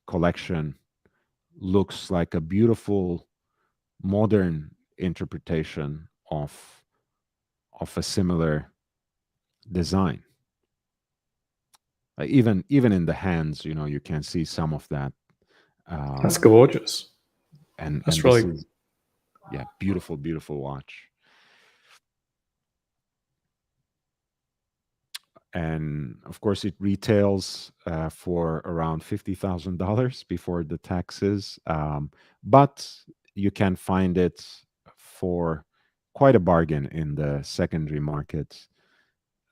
collection looks like a beautiful modern interpretation of a similar design. Even in the hands, you can see some of that. That's gorgeous. And That's this really is, yeah, beautiful, beautiful watch. And of course, it retails for around $50,000 before the taxes, but you can find it for quite a bargain in the secondary market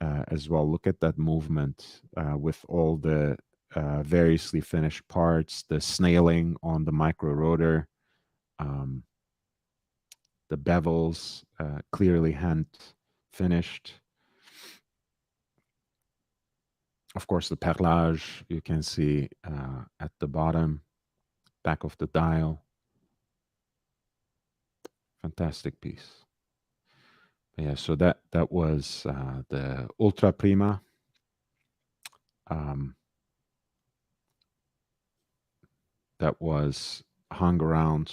as well. Look at that movement with all the variously finished parts, the snailing on the micro rotor, um, the bevels clearly hand finished. Of course, the perlage you can see at the bottom, back of the dial. Fantastic piece. But yeah, so that was the Ultra Prima. Um, that was hung around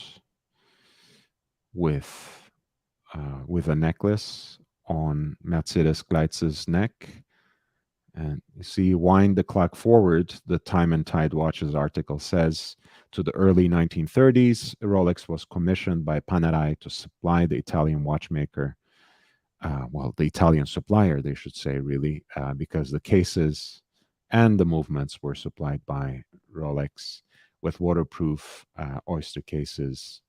with a necklace on Mercedes Gleitz's neck. And you see, wind the clock forward, the Time and Tide Watches article says, to the early 1930s, Rolex was commissioned by Panerai to supply the Italian watchmaker, the Italian supplier, they should say, really, because the cases and the movements were supplied by Rolex with waterproof oyster cases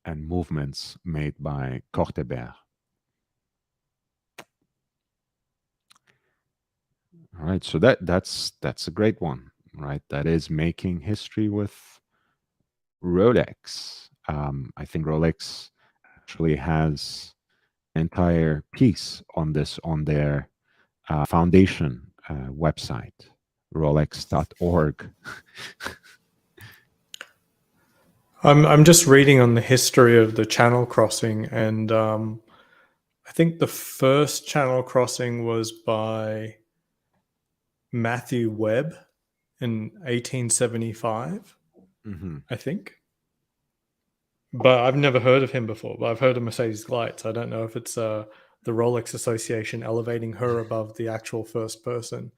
and movements made by Cortebert. All right, so that's a great one, right? That is making history with Rolex. I think Rolex actually has an entire piece on this on their foundation website, rolex.org. I'm just reading on the history of the channel crossing, and I think the first channel crossing was by Matthew Webb in 1875, I think. But I've never heard of him before. But I've heard of Mercedes Gleitz. I don't know if it's the Rolex Association elevating her above the actual first person.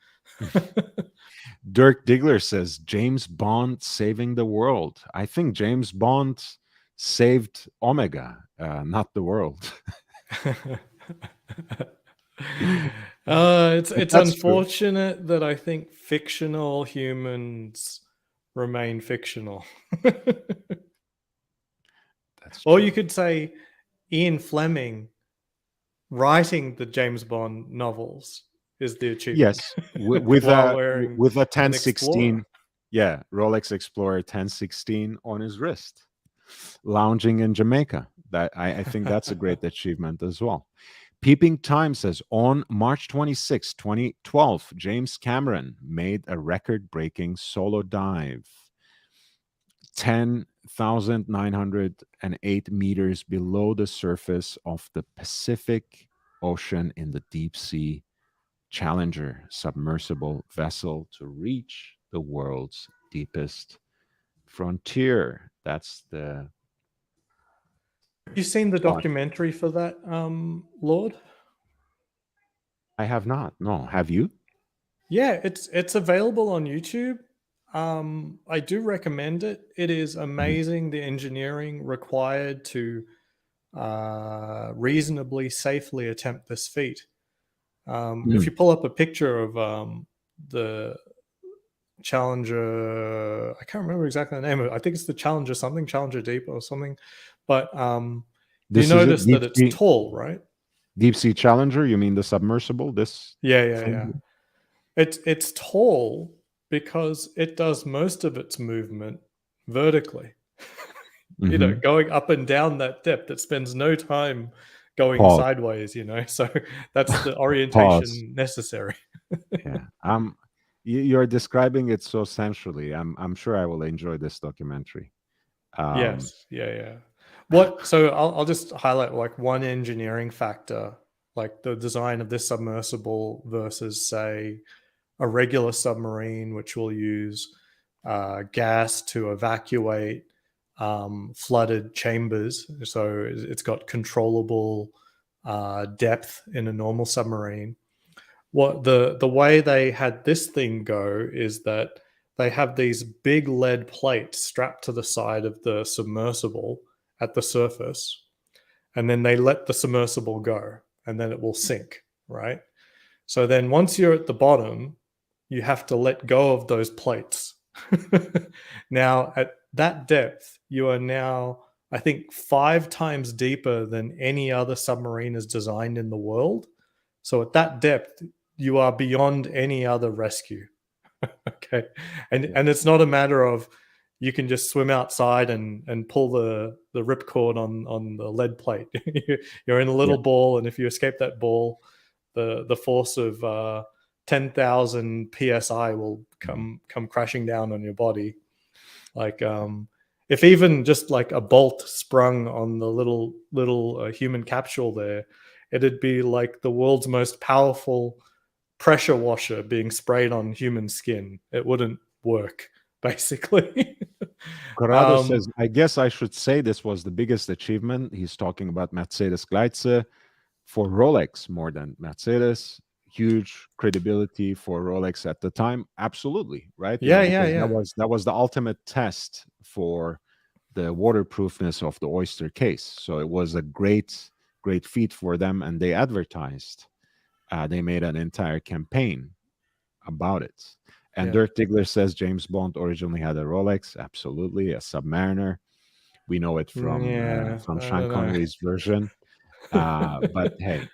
Dirk Diggler says James Bond saving the world. I think James Bond saved Omega, not the world. It's That's true. unfortunate that I think fictional humans remain fictional. That's Or you true. could say Ian Fleming writing the James Bond novels is the achievement Yes, while wearing with a an Explorer. 1016, yeah, Rolex Explorer 1016 on his wrist, lounging in Jamaica. That I think that's a great achievement as well. Peeping Time says on March 26, 2012, James Cameron made a record-breaking solo dive, 10,908 meters below the surface of the Pacific Ocean in the deep sea. Challenger submersible vessel to reach the world's deepest frontier. That's the Have you seen the spot. documentary for that, Lord? I have not. No, have you? Yeah, it's available on YouTube. I do recommend it. It is Mhm. amazing the engineering required to reasonably safely attempt this feat. If Mm. you pull up a picture of the Challenger, I can't remember exactly the name of it. I think it's the Challenger something, Challenger Deep or something. But you This is it. notice that it's tall, right? Deep Sea Challenger. You mean the submersible? This Yeah. thing? It's tall because it does most of its movement vertically. Hmm. Going up and down that depth. It spends no time going Pause. sideways. So that's the Pause. orientation necessary. Yeah. You're describing it so sensually. I'm sure I will enjoy this documentary. Um, Yes. Yeah. What? So I'll just highlight like one engineering factor, like the design of this submersible versus, say, a regular submarine, which will use gas to evacuate flooded chambers, so it's got controllable depth in a normal submarine. What the way they had this thing go is that they have these big lead plates strapped to the side of the submersible at the surface, and then they let the submersible go, and then it will sink, right? So then once you're at the bottom, you have to let go of those plates. Now, at that depth, you are now, I think, 5 times deeper than any other submarine is designed in the world. So at that depth, you are beyond any other rescue. Okay. And it's not a matter of you can just swim outside and pull the ripcord on the lead plate. You're in a little ball, and if you escape that ball, the force of 10,000 psi will come crashing down on your body. Like if even just like a bolt sprung on the little human capsule there, it'd be like the world's most powerful pressure washer being sprayed on human skin. It wouldn't work, basically. Corrado says, I guess I should say this was the biggest achievement. He's talking about Mercedes Gleitze for Rolex more than Mercedes. Huge credibility for Rolex at the time. Absolutely, right? Yeah, That was the ultimate test for the waterproofness of the Oyster case. So it was a great feat for them, and they advertised. They made an entire campaign about it. And Dirk Diggler says James Bond originally had a Rolex. Absolutely, a Submariner. We know it from Sean Connery's version. But hey,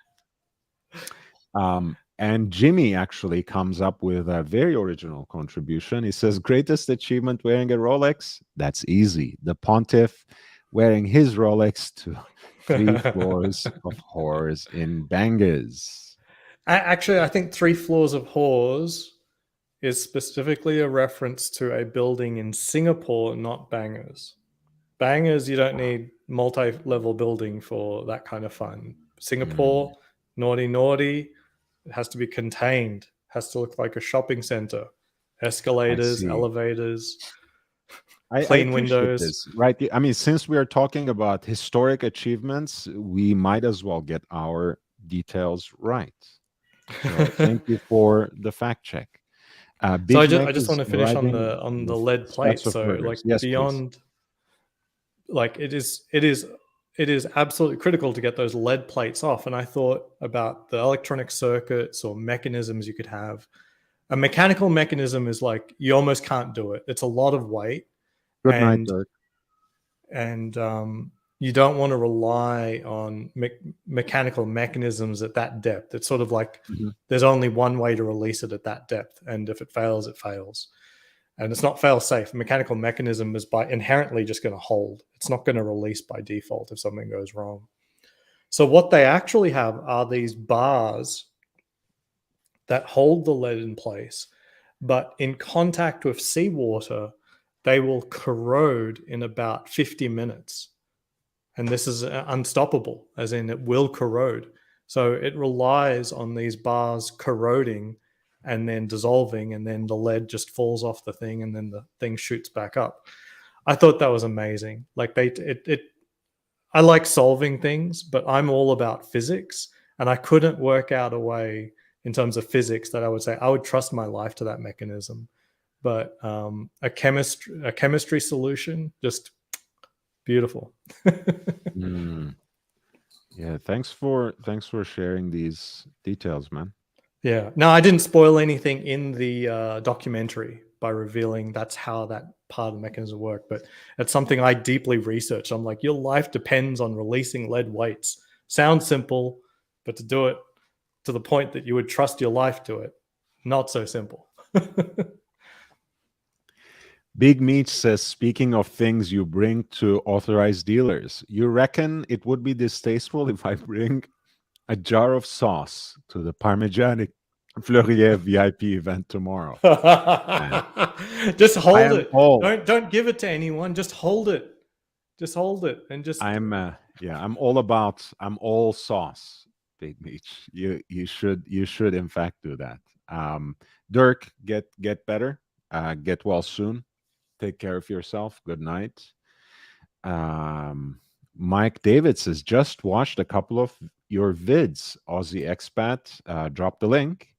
and Jimmy actually comes up with a very original contribution. He says, greatest achievement wearing a Rolex? That's easy. The Pontiff wearing his Rolex to 3 floors of whores in Bangers. Actually, I think 3 floors of whores is specifically a reference to a building in Singapore, not Bangers. Bangers, you don't need multi-level building for that kind of fun. Singapore, naughty, it has to be contained, has to look like a shopping center. Escalators, elevators, clean windows. This, right? I mean, since we are talking about historic achievements, we might as well get our details right. So thank you for the fact check. So I just want to finish on the lead plate. So like beyond, please. Like it is absolutely critical to get those lead plates off. And I thought about the electronic circuits or mechanisms you could have. A mechanical mechanism is like you almost can't do it. It's a lot of weight. Good night, Dirk. And you don't want to rely on mechanical mechanisms at that depth. It's sort of like there's only one way to release it at that depth, and if it fails, it fails. And it's not fail safe. Mechanical mechanism is by inherently just going to hold. It's not going to release by default if something goes wrong. So what they actually have are these bars that hold the lead in place, but in contact with seawater, they will corrode in about 50 minutes. And this is unstoppable, as in it will corrode. So it relies on these bars corroding and then dissolving, and then the lead just falls off the thing, and then the thing shoots back up. I thought that was amazing. Like I like solving things, but I'm all about physics, and I couldn't work out a way in terms of physics that I would say I would trust my life to that mechanism. But a chemistry solution, just beautiful. Yeah, thanks for sharing these details, man. Yeah. No, I didn't spoil anything in the documentary by revealing that's how that part of the mechanism worked, but it's something I deeply researched. I'm like, your life depends on releasing lead weights. Sounds simple, but to do it to the point that you would trust your life to it, not so simple. Big Meat says, speaking of things you bring to authorized dealers, you reckon it would be distasteful if I bring a jar of sauce to the Parmigiani Fleurier VIP event tomorrow? Just hold it. Don't give it to anyone. Just hold it. Just hold it. And just I'm all sauce, Big Meat. You should in fact do that. Dirk, get better. Get well soon. Take care of yourself. Good night. Mike David says, just watched a couple of your vids, Aussie expat. Drop the link.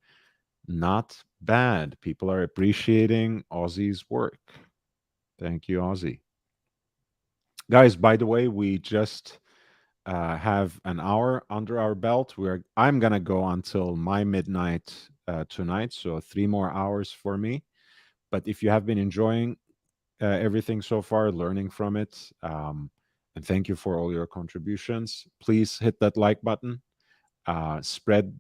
Not bad. People are appreciating Aussie's work. Thank you, Aussie. Guys, by the way, we just have an hour under our belt. I'm gonna go until my midnight tonight, so 3 more hours for me. But if you have been enjoying everything so far, learning from it, and thank you for all your contributions, please hit that like button. Spread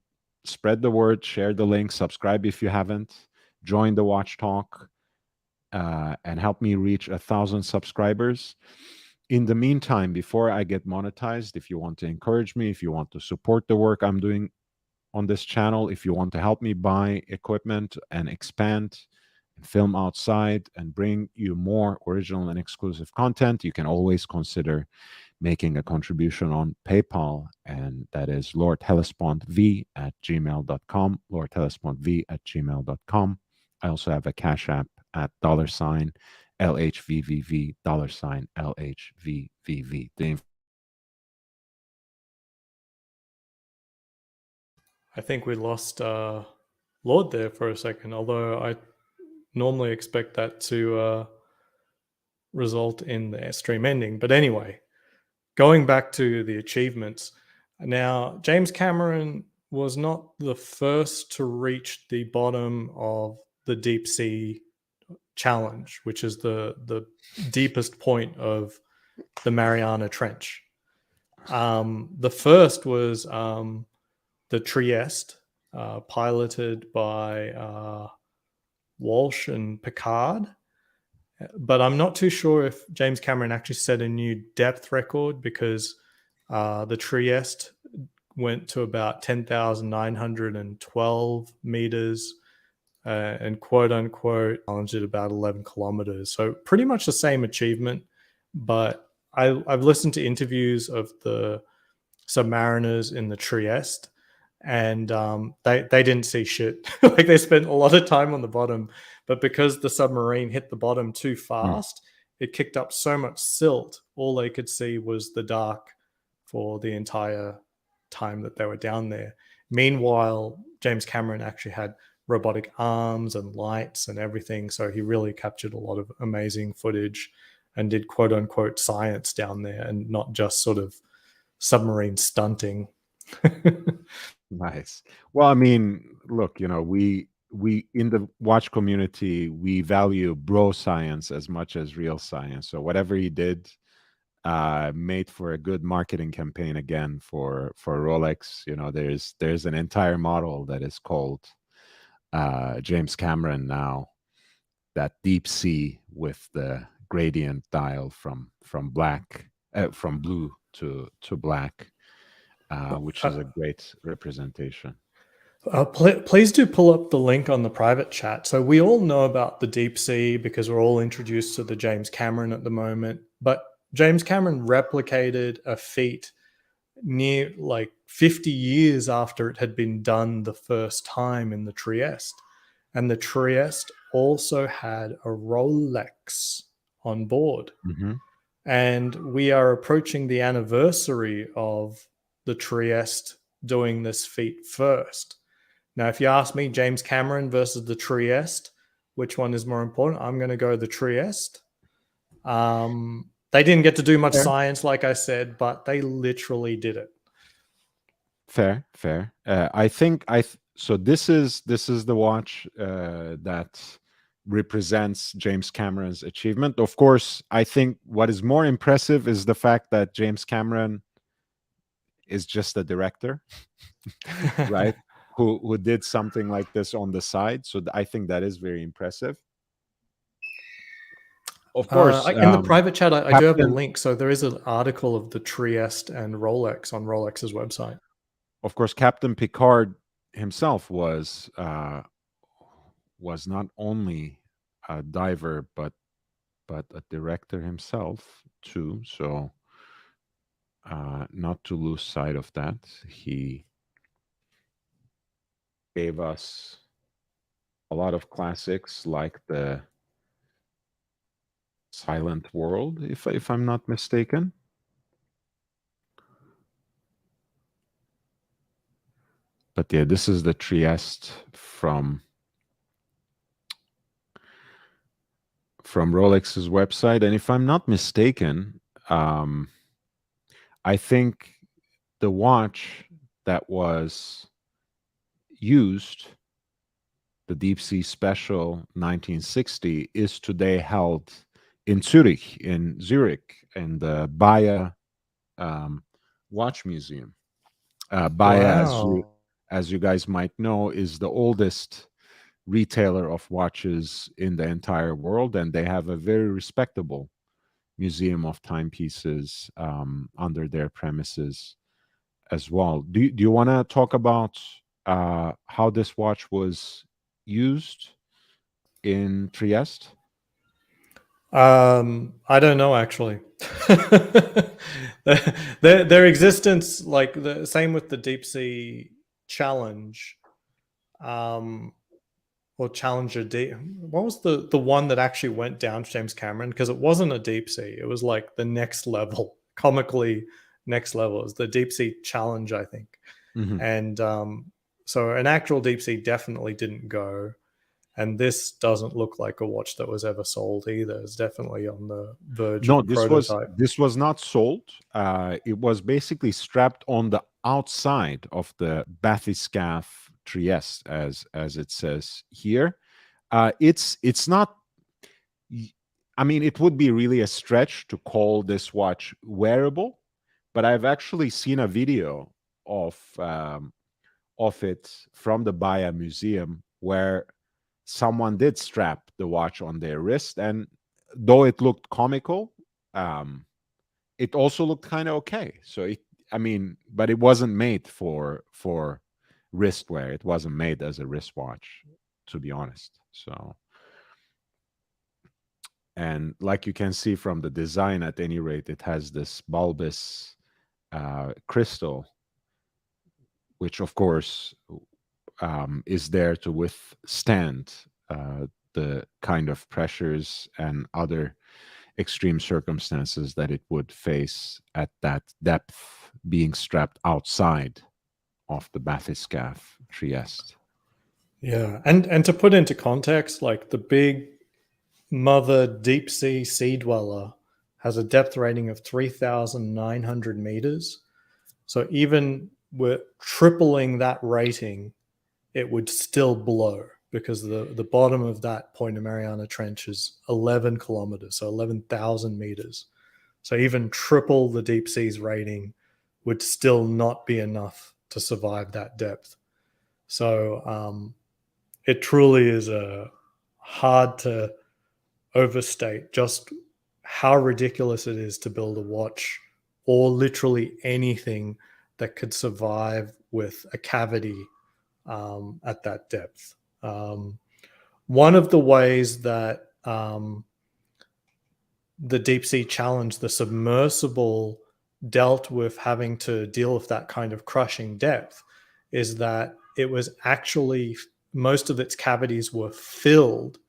the word, share the link, subscribe if you haven't, join the Watch Talk, and help me reach 1,000 subscribers. In the meantime, before I get monetized, if you want to encourage me, if you want to support the work I'm doing on this channel, if you want to help me buy equipment and expand and film outside and bring you more original and exclusive content, you can always consider making a contribution on PayPal, and that is lordhellespontv@gmail.com, lordhellespontv@gmail.com. I also have a Cash App at $LHVVV, $LHVVV. I think we lost Lord there for a second, although I normally expect that to result in the stream ending. But anyway, going back to the achievements, now James Cameron was not the first to reach the bottom of the deep sea challenge, which is the deepest point of the Mariana Trench. The first was the Trieste, piloted by Walsh and Picard. But I'm not too sure if James Cameron actually set a new depth record, because the Trieste went to about 10,912 meters and quote unquote challenged at about 11 kilometers. So pretty much the same achievement. But I've listened to interviews of the submariners in the Trieste, and they didn't see shit. Like, they spent a lot of time on the bottom, but because the submarine hit the bottom too fast, it kicked up so much silt, all they could see was the dark for the entire time that they were down there. Meanwhile, James Cameron actually had robotic arms and lights and everything, so he really captured a lot of amazing footage and did quote unquote science down there, and not just sort of submarine stunting. Nice. Well, I mean, look, we in the watch community, we value bro science as much as real science. So whatever he did made for a good marketing campaign again for Rolex. There's an entire model that is called James Cameron now, that deep sea with the gradient dial from blue to black, which is a great representation. Please do pull up the link on the private chat. So we all know about the deep sea because we're all introduced to the James Cameron at the moment. But James Cameron replicated a feat near like 50 years after it had been done the first time in the Trieste. And the Trieste also had a Rolex on board. Mm-hmm. And we are approaching the anniversary of the Trieste doing this feat first. Now, if you ask me, James Cameron versus the Trieste, which one is more important? I'm going to go the Trieste. They didn't get to do much science, like I said, but they literally did it. Fair. I think so. This is the watch that represents James Cameron's achievement. Of course, I think what is more impressive is the fact that James Cameron is just a director, right? Who did something like this on the side. So I think that is very impressive. Of course, in the private chat, I do have a link. So there is an article of the Trieste and Rolex on Rolex's website. Of course, Captain Picard himself was not only a diver but a director himself too. So not to lose sight of that, he gave us a lot of classics like the Silent World, if I'm not mistaken. But yeah, this is the Trieste from Rolex's website, and if I'm not mistaken, um, I think the watch that was used, the Deep Sea Special 1960, is today held in Zurich, in the Bayer Watch Museum. Bayer, Wow. as you guys might know, is the oldest retailer of watches in the entire world, and they have a very respectable museum of timepieces under their premises as well. Do you want to talk about how this watch was used in Trieste? I don't know actually. Their existence, like the same with the deep sea challenge, um, or Challenger Deep. What was the one that actually went down to James Cameron? Because it wasn't a deep sea; it was like the next level, comically next level. It was the Deep Sea Challenge, I think, Hmm. and so an actual deep sea definitely didn't go. And this doesn't look like a watch that was ever sold either. It's definitely on the verge No, of prototype. this was not sold. It was basically strapped on the outside of the bathyscaphe Trieste, as it says here. It's not. I mean, it would be really a stretch to call this watch wearable, but I've actually seen a video of it from the Bayer Museum where someone did strap the watch on their wrist, and though it looked comical, um, it also looked kind of okay. So I mean, but it wasn't made for wrist wear. It wasn't made as a wristwatch, to be honest. So, and like you can see from the design, at any rate, it has this bulbous crystal, which of course is there to withstand the kind of pressures and other extreme circumstances that it would face at that depth, being strapped outside of the bathyscaphe Trieste. Yeah, and to put into context, like the big mother deep sea dweller has a depth rating of 3,900 meters. So even with tripling that rating, it would still blow because the bottom of that Point of Mariana Trench is 11 kilometers, so 11,000 meters. So even triple the deep seas rating would still not be enough to survive that depth. So it truly is a hard to overstate just how ridiculous it is to build a watch or literally anything that could survive with a cavity at that depth. One of the ways that the deep sea challenge, the submersible, dealt with having to deal with that kind of crushing depth is that it was actually, most of its cavities were filled.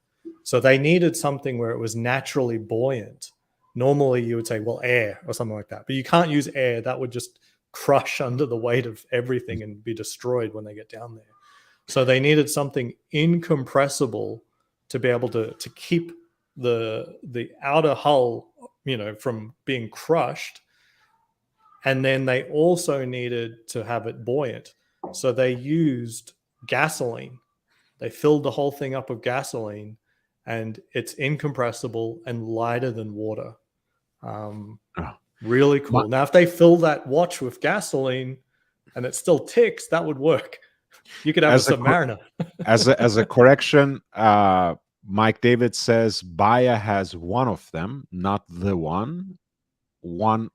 So they needed something where it was naturally buoyant. Normally you would say, well, air or something like that, but you can't use air. That would just crush under the weight of everything and be destroyed when they get down there. So they needed something incompressible to be able to keep the outer hull, from being crushed. And then they also needed to have it buoyant. So they used gasoline. They filled the whole thing up with gasoline, and it's incompressible and lighter than water. Um, Oh, really my, cool. Now, if they fill that watch with gasoline and it still ticks, that would work. You could have a as a Submariner. as a correction, Mike David says Bayer has one of them, not the one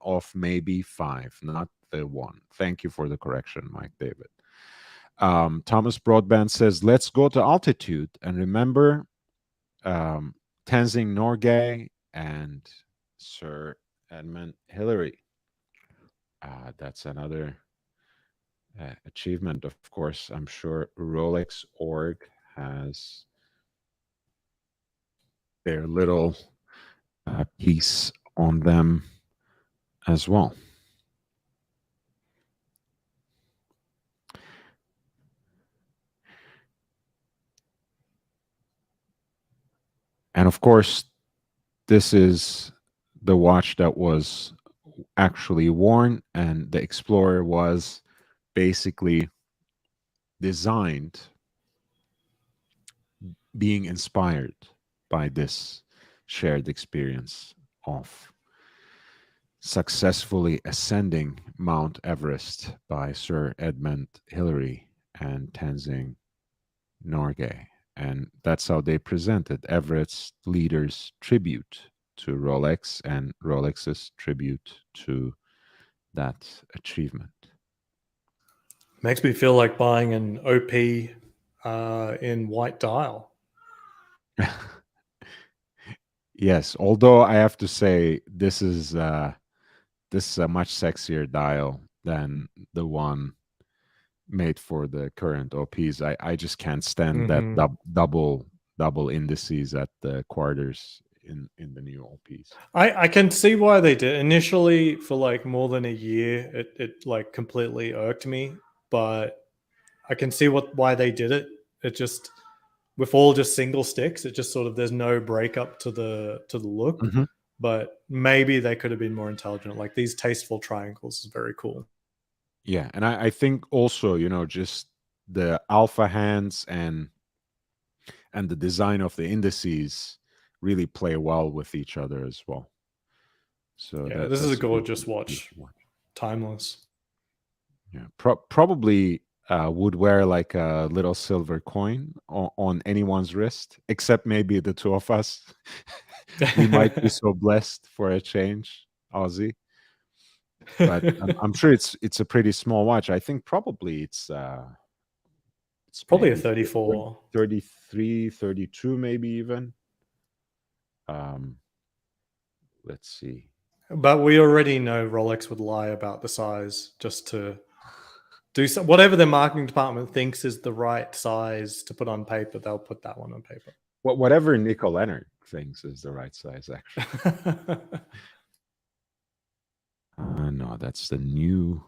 of maybe five, not the one. Thank you for the correction, Mike David. Thomas Broadband says, let's go to altitude and remember um, Tenzing Norgay and Sir Edmund Hillary. That's another achievement. Of course, I'm sure Rolex org has their little piece on them as well. And of course, this is the watch that was actually worn, and the Explorer was basically designed being inspired by this shared experience of successfully ascending Mount Everest by Sir Edmund Hillary and Tenzing Norgay. And that's how they presented Everest leaders' tribute to Rolex and Rolex's tribute to that achievement. Makes me feel like buying an OP in white dial. Yes, although I have to say this is a much sexier dial than the one made for the current OPs. I just can't stand that double indices at the quarters in the new OPs. I can see why they did. Initially, for like more than a year, it like completely irked me, but I can see why they did it. It just, with all just single sticks, it just sort of, there's no breakup to the look. Mhm. But maybe they could have been more intelligent. Like these tasteful triangles is very cool. Yeah, and I think also, just the alpha hands and the design of the indices really play well with each other as well. So Yeah, this is a that's a gorgeous beautiful watch. watch. Timeless. Yeah, probably would wear like a little silver coin on anyone's wrist, except maybe the two of us. We might be so blessed for a change, Aussie. But I'm sure it's a pretty small watch. I think probably it's Probably a maybe 34. 33, 32, maybe even. Um, let's see. But we already know Rolex would lie about the size just to do some, whatever their marketing department thinks is the right size to put on paper, they'll put that one on paper. Whatever Nico Leonard thinks is the right size, actually. No, that's the new.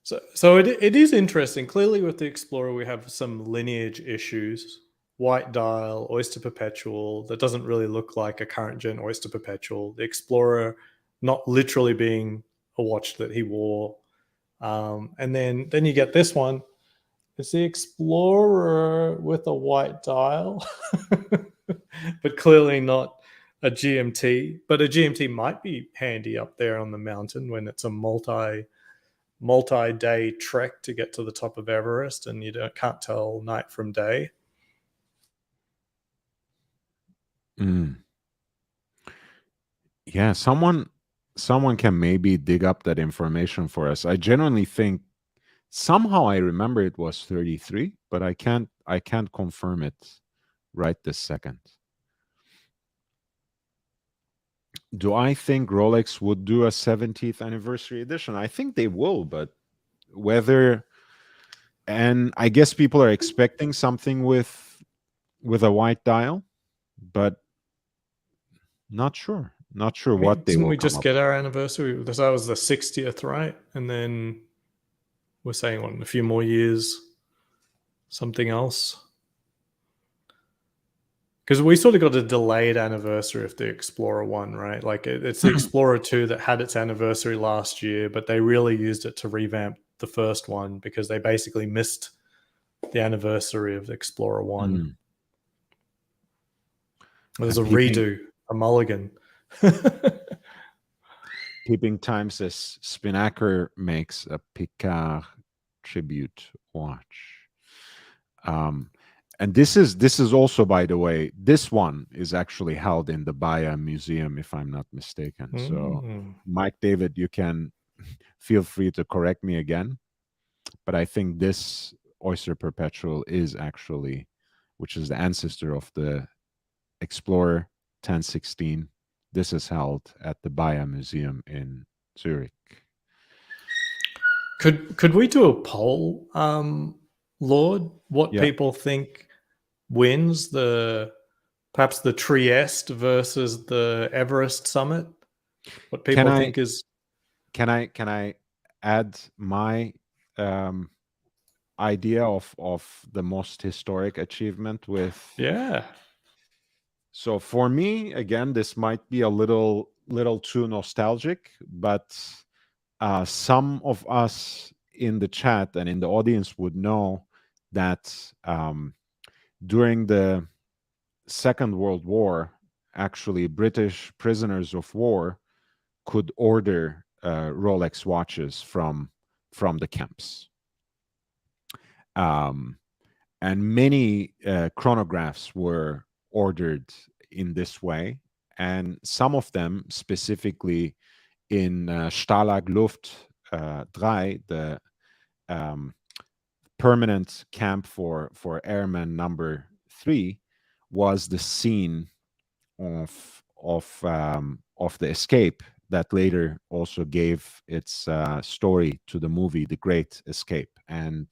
So it is interesting. Clearly, with the Explorer, we have some lineage issues. White dial, Oyster Perpetual, that doesn't really look like a current gen Oyster Perpetual. The Explorer not literally being a watch that he wore. And then you get this one. It's the Explorer with a white dial, but clearly not a GMT. But a GMT might be handy up there on the mountain when it's a multi-day trek to get to the top of Everest and you can't tell night from day. Yeah, someone can maybe dig up that information for us. I genuinely think somehow I remember it was 33, but I can't confirm it right this second. Do I think Rolex would do a 70th anniversary edition? I think they will, but whether, and I guess people are expecting something with a white dial, but not sure. Not sure I mean, what they didn't will we come just up get with. our anniversary? That was the 60th, right? And then we're saying, what, in a few more years, something else? Because we sort of got a delayed anniversary of the Explorer 1, right? Like it's the Explorer 2 that had its anniversary last year, but they really used it to revamp the first one because they basically missed the anniversary of the Explorer 1. There's a Peeping redo, a mulligan. Peeping Time says Spinnaker makes a Picard tribute watch. And this is also, by the way, this one is actually held in the Baia Museum, if I'm not mistaken. So, Mike David, you can feel free to correct me again, but I think this Oyster Perpetual is actually, which is the ancestor of the Explorer 1016. This is held at the Baia Museum in Zurich. Could we do a poll, Lord? What Yeah. people think wins perhaps the Trieste versus the Everest summit? What people think is Can I add my idea of the most historic achievement with? yeah. So for me, again, this might be a little too nostalgic, but some of us in the chat and in the audience would know that during the Second World War, actually British prisoners of war could order Rolex watches from the camps. And many chronographs were ordered in this way, and some of them specifically in Stalag Luft 3, the permanent camp for airmen number 3, was the scene of the escape that later also gave its story to the movie The Great Escape. And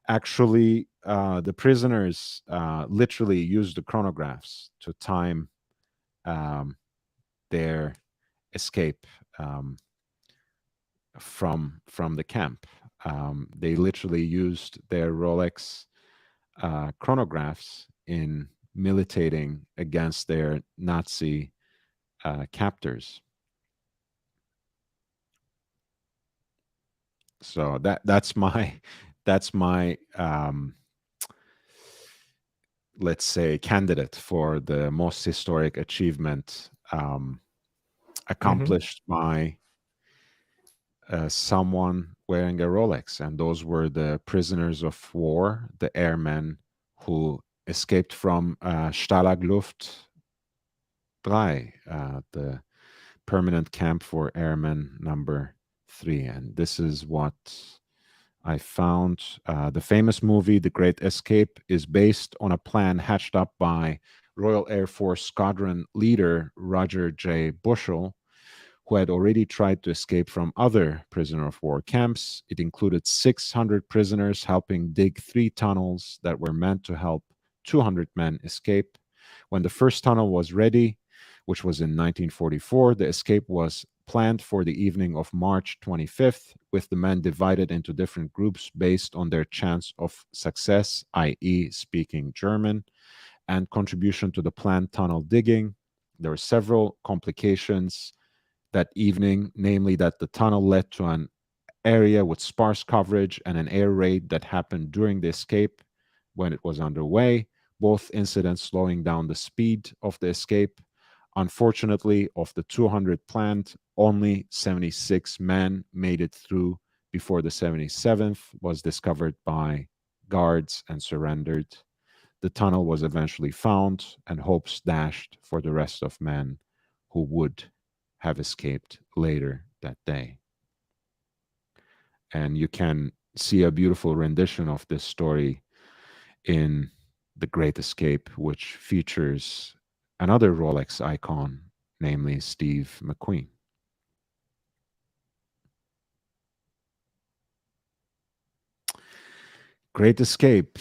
actually, the prisoners literally used the chronographs to time their escape from the camp. They literally used their Rolex chronographs in militating against their Nazi captors. So that's my let's say candidate for the most historic achievement accomplished by someone wearing a Rolex, and those were the prisoners of war, the airmen who escaped from Stalag Luft 3, the permanent camp for airmen number 3. And this is what I found. The famous movie The Great Escape is based on a plan hatched up by Royal Air Force Squadron leader Roger J. Bushell, who had already tried to escape from other prisoner of war camps. It included 600 prisoners helping dig 3 tunnels that were meant to help 200 men escape. When the first tunnel was ready, which was in 1944, the escape was planned for the evening of March 25th, with the men divided into different groups based on their chance of success, i.e. speaking German, and contribution to the planned tunnel digging. There were several complications that evening, namely that the tunnel led to an area with sparse coverage and an air raid that happened during the escape when it was underway, both incidents slowing down the speed of the escape. Unfortunately, of the 200 planned, only 76 men made it through before the 77th was discovered by guards and surrendered. The tunnel was eventually found, and hopes dashed for the rest of men who would have escaped later that day. And you can see a beautiful rendition of this story in The Great Escape, which features another Rolex icon, namely Steve McQueen. Great Escape.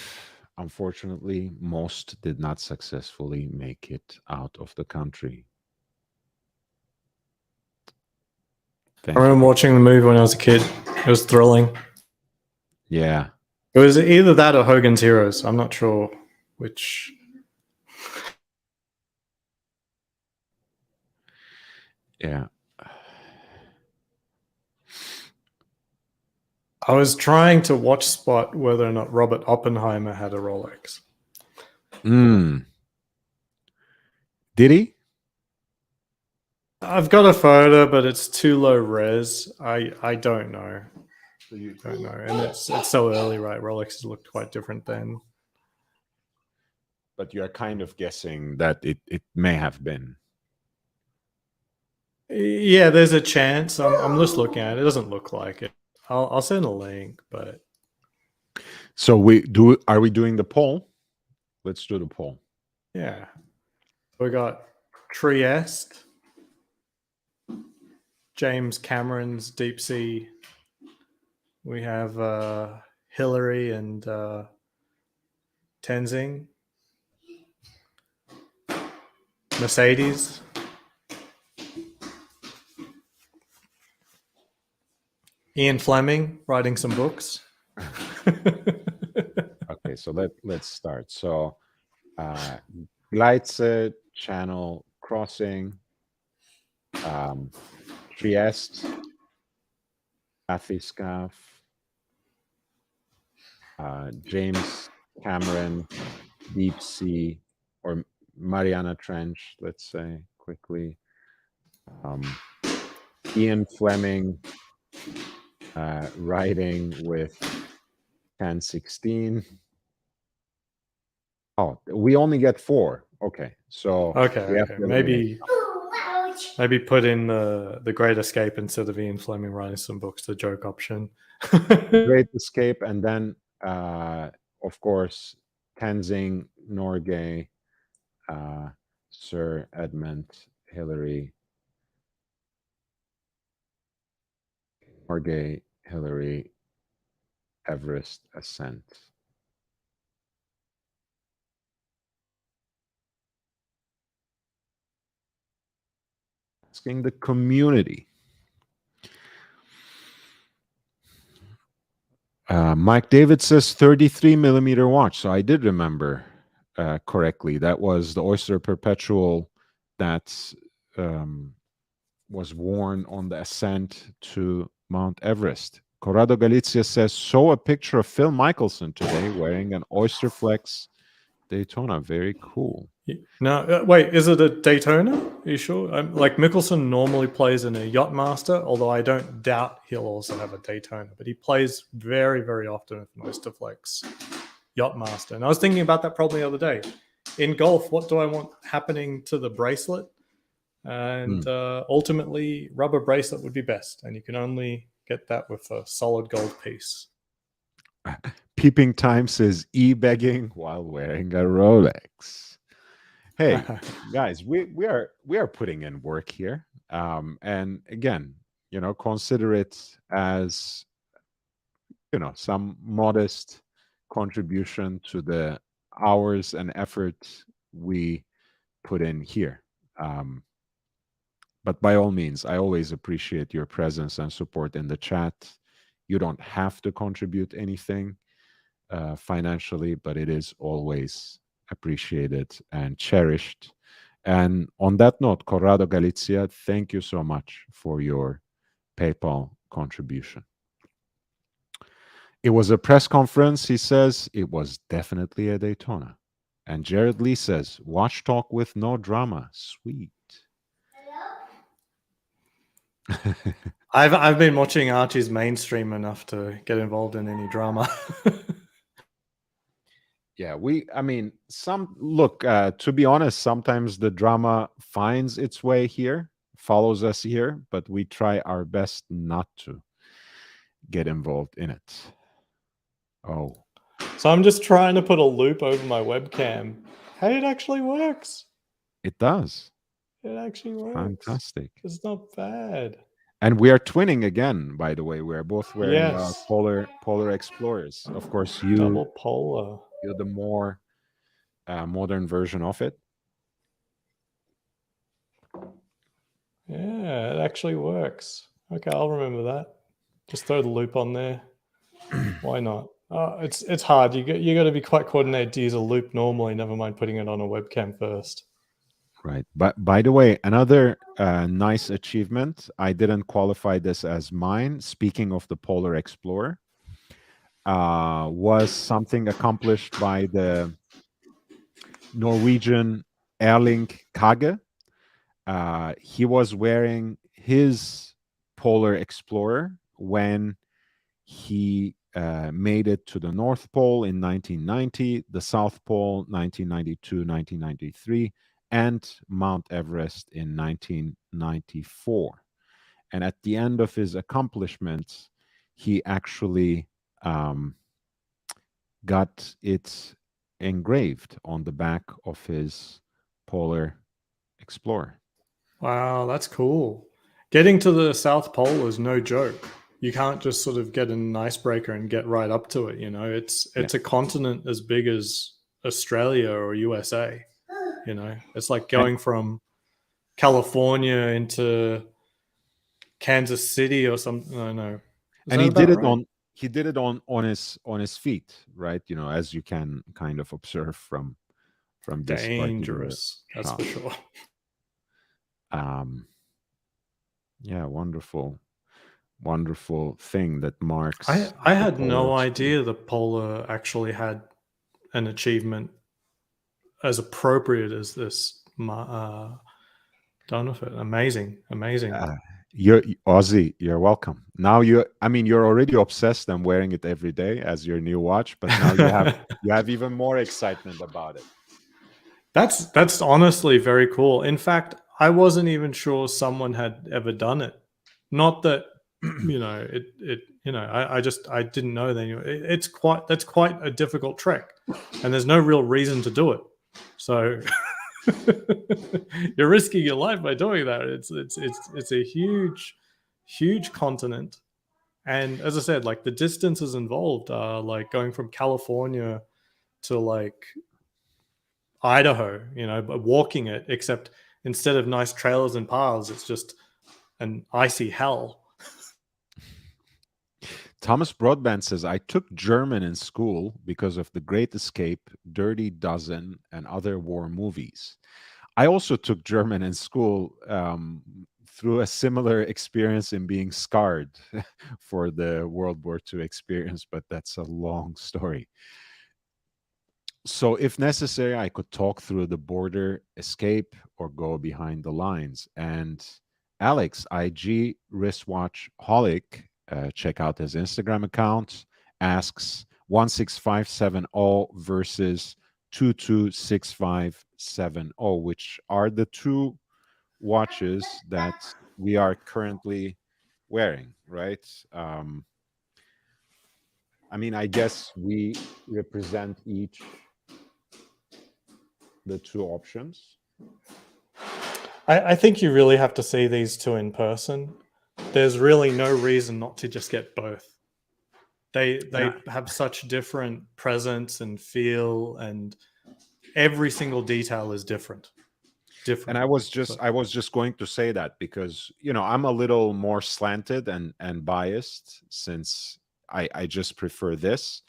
Unfortunately, most did not successfully make it out of the country. I remember watching the movie when I was a kid. It was thrilling. Yeah. It was either that or Hogan's Heroes. I'm not sure which. Yeah. I was trying to watch spot whether or not Robert Oppenheimer had a Rolex. Did he? I've got a photo, but it's too low res. I don't know. Don't know, and it's so early, right? Rolexes looked quite different then. But you are kind of guessing that it may have been. Yeah, there's a chance. I'm just looking at it. It doesn't look like it. I'll send a link, but So are we doing the poll? Let's do the poll. Yeah. We got Trieste, James Cameron's Deep Sea. We have Hillary and Tenzing. Mercedes. Ian Fleming writing some books. Okay, so let's start. So Gleitze Channel Crossing, Trieste, Bathyscaphe, James Cameron, Deep Sea, or Mariana Trench, let's say quickly. Ian Fleming riding with 1016. Oh, we only get 4. Okay, so we have Okay. to eliminate Maybe put in the Great Escape instead of Ian Fleming writing some books, the joke option. Great Escape, and then of course Tenzing Norgay, Sir Edmund Hillary, Norgay Hillary, Everest Ascent. Asking the community. Mike David says 33 millimeter watch. So I did remember correctly. That was the Oyster Perpetual that was worn on the ascent to Mount Everest. Corrado Galizia says, saw a picture of Phil Mickelson today wearing an Oyster Flex Daytona. Very cool. No, wait, is it a Daytona? Are you sure? Like Mickelson normally plays in a Yachtmaster, although I don't doubt he'll also have a Daytona. But he plays very, very often with an Oysterflex Yachtmaster. And I was thinking about that probably the other day. In golf, what do I want happening to the bracelet? And ultimately, rubber bracelet would be best. And you can only get that with a solid gold piece. Peeping Time says e-begging while wearing a Rolex. Hey guys, we are putting in work here, and again, consider it as some modest contribution to the hours and effort we put in here. But by all means, I always appreciate your presence and support in the chat. You don't have to contribute anything financially, but it is always appreciated and cherished. And on that note, Corrado Galizia, thank you so much for your PayPal contribution. It was a press conference, he says. It was definitely a Daytona. And Jared Lee says, watch talk with no drama. Sweet. I've been watching Archie's mainstream enough to get involved in any drama. Yeah, to be honest, sometimes the drama finds its way here, follows us here, but we try our best not to get involved in it. Oh. So I'm just trying to put a loop over my webcam. Hey, it actually works. It does. It actually works. Fantastic. It's not bad. And we are twinning again, by the way. We're both wearing Polar Explorers. Of course, double polar. You're the more modern version of it. Yeah, it actually works. Okay, I'll remember that. Just throw the loop on there. Why not? It's hard. You got to be quite coordinated to use a loop normally. Never mind putting it on a webcam first. Right. But by the way, another nice achievement. I didn't qualify this as mine. Speaking of the Polar Explorer, was something accomplished by the Norwegian Erling Kage. He was wearing his Polar Explorer when he made it to the North Pole in 1990, the South Pole 1992, 1993, and Mount Everest in 1994. And at the end of his accomplishments, he actually got it engraved on the back of his Polar Explorer. Wow, that's cool. Getting to the South Pole is no joke. You can't just sort of get an icebreaker and get right up to it. It's a continent as big as Australia or USA. You know, it's like going from California into Kansas City or something. I don't know. Is And that he did about it right? on his feet, right? You know, as you can kind of observe from this particular Dangerous, that's shot. for sure. Yeah, wonderful thing that marks I the had Polar no Explorer. idea the Polar actually had an achievement as appropriate as this done with it. Amazing, amazing. You're Aussie, you're welcome. Now I mean, you're already obsessed and wearing it every day as your new watch, but now you have even more excitement about it. That's honestly very cool. In fact, I wasn't even sure someone had ever done it. Not that I didn't know that. That's quite a difficult trick, and there's no real reason to do it. So you're risking your life by doing that. It's a huge continent, and as I said, like the distances involved are like going from California to like Idaho, but walking it, except instead of nice trails and paths, it's just an icy hell. Thomas Broadbent says, I took German in school because of The Great Escape, Dirty Dozen, and other war movies. I also took German in school through a similar experience in being scarred for the World War II experience, but that's a long story. So, if necessary, I could talk through the border, escape, or go behind the lines. And Alex, IG Wristwatch Holic, check out his Instagram account, asks 16570 versus 226570, which are the two watches that we are currently wearing, right? I mean, I guess we represent each the two options. I think you really have to see these two in person. There's really no reason not to just get both. They have such different presence and feel, and every single detail is different. And I was just going to say that because I'm a little more slanted and biased since I just prefer this,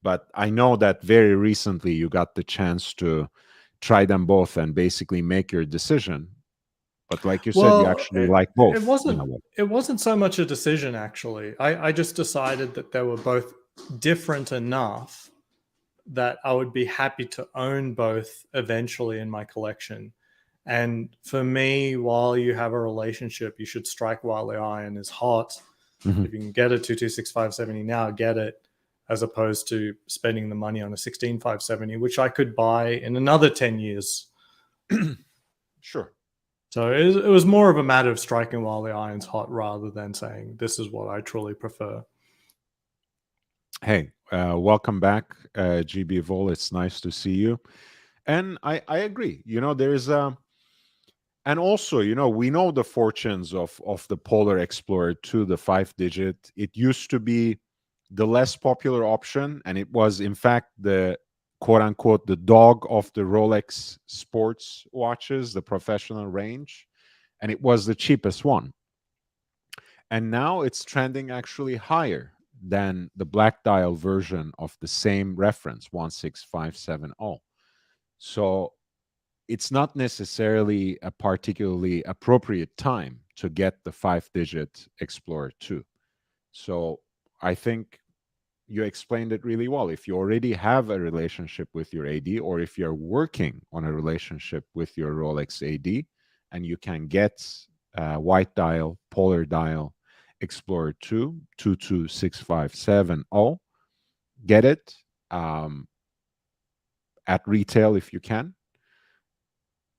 but I know that very recently you got the chance to try them both and basically make your decision. But like you said, you actually like it both. wasn't so much a decision actually. I just decided that they were both different enough that I would be happy to own both eventually in my collection. And for me, while you have a relationship, you should strike while the iron is hot. Mhm. If you can get a 226570 now, get it, as opposed to spending the money on a 16570, which I could buy in another 10 years. Sure. So it was more of a matter of striking while the iron's hot rather than saying, this is what I truly prefer. Hey, welcome back, GB Vol. It's nice to see you. And I agree. There's and also, we know the fortunes of the Polar Explorer 2, the 5-digit. It used to be the less popular option, and it was in fact the quote unquote the dog of the Rolex sports watches, the professional range, and it was the cheapest one. And now it's trending actually higher than the black dial version of the same reference 16570. So it's not necessarily a particularly appropriate time to get the 5-digit Explorer 2. So I think you explained it really well. If you already have a relationship with your AD, or if you're working on a relationship with your Rolex AD, and you can get white dial, polar dial, Explorer 2, 226570, get it at retail if you can.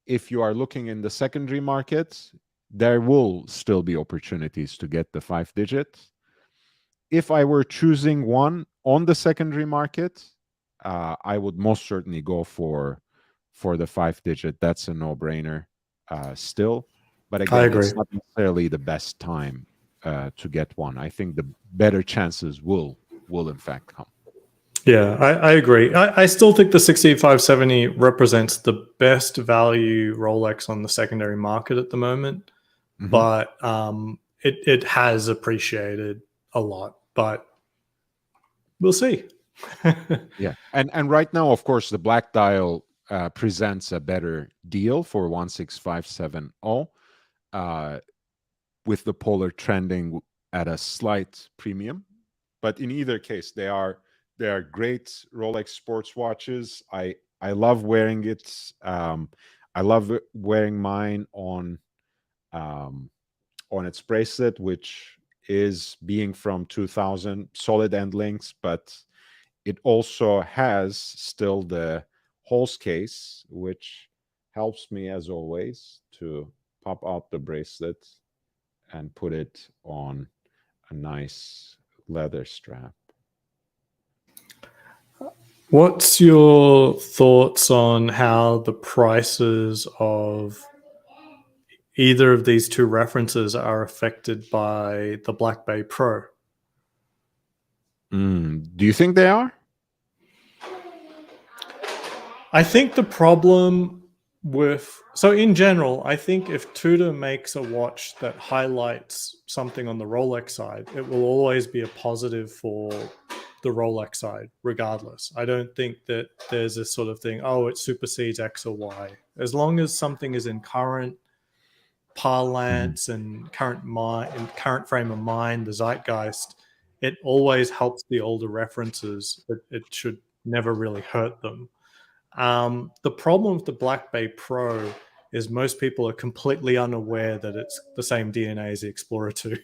If you are looking in the secondary market, there will still be opportunities to get the 5-digit. If I were choosing one on the secondary market, I would most certainly go for the 5-digit. That's a no-brainer still. But I again, agree. it's not necessarily the best time to get one. I think the better chances will in fact come. Yeah, I agree. I still think the 6570 represents the best value Rolex on the secondary market at the moment, Mhm. but it has appreciated a lot. But we'll see. Yeah, and right now, of course, the black dial presents a better deal for 16570, with the polar trending at a slight premium. But in either case, they are great Rolex sports watches. I love wearing it. I love wearing mine um, on its bracelet, which is being from 2000 solid end links, but it also has still the Hulse case, which helps me as always to pop out the bracelet and put it on a nice leather strap. What's your thoughts on how the prices of either of these two references are affected by the Black Bay Pro? Do you think they are? I think the problem so in general, I think if Tudor makes a watch that highlights something on the Rolex side, it will always be a positive for the Rolex side, regardless. I don't think that there's this sort of thing, oh, it supersedes X or Y. As long as something is in current Mhm. parlance and current frame of mind, the zeitgeist, it always helps the older references. It should never really hurt them. The problem with the Black Bay Pro is most people are completely unaware that it's the same DNA as the Explorer 2.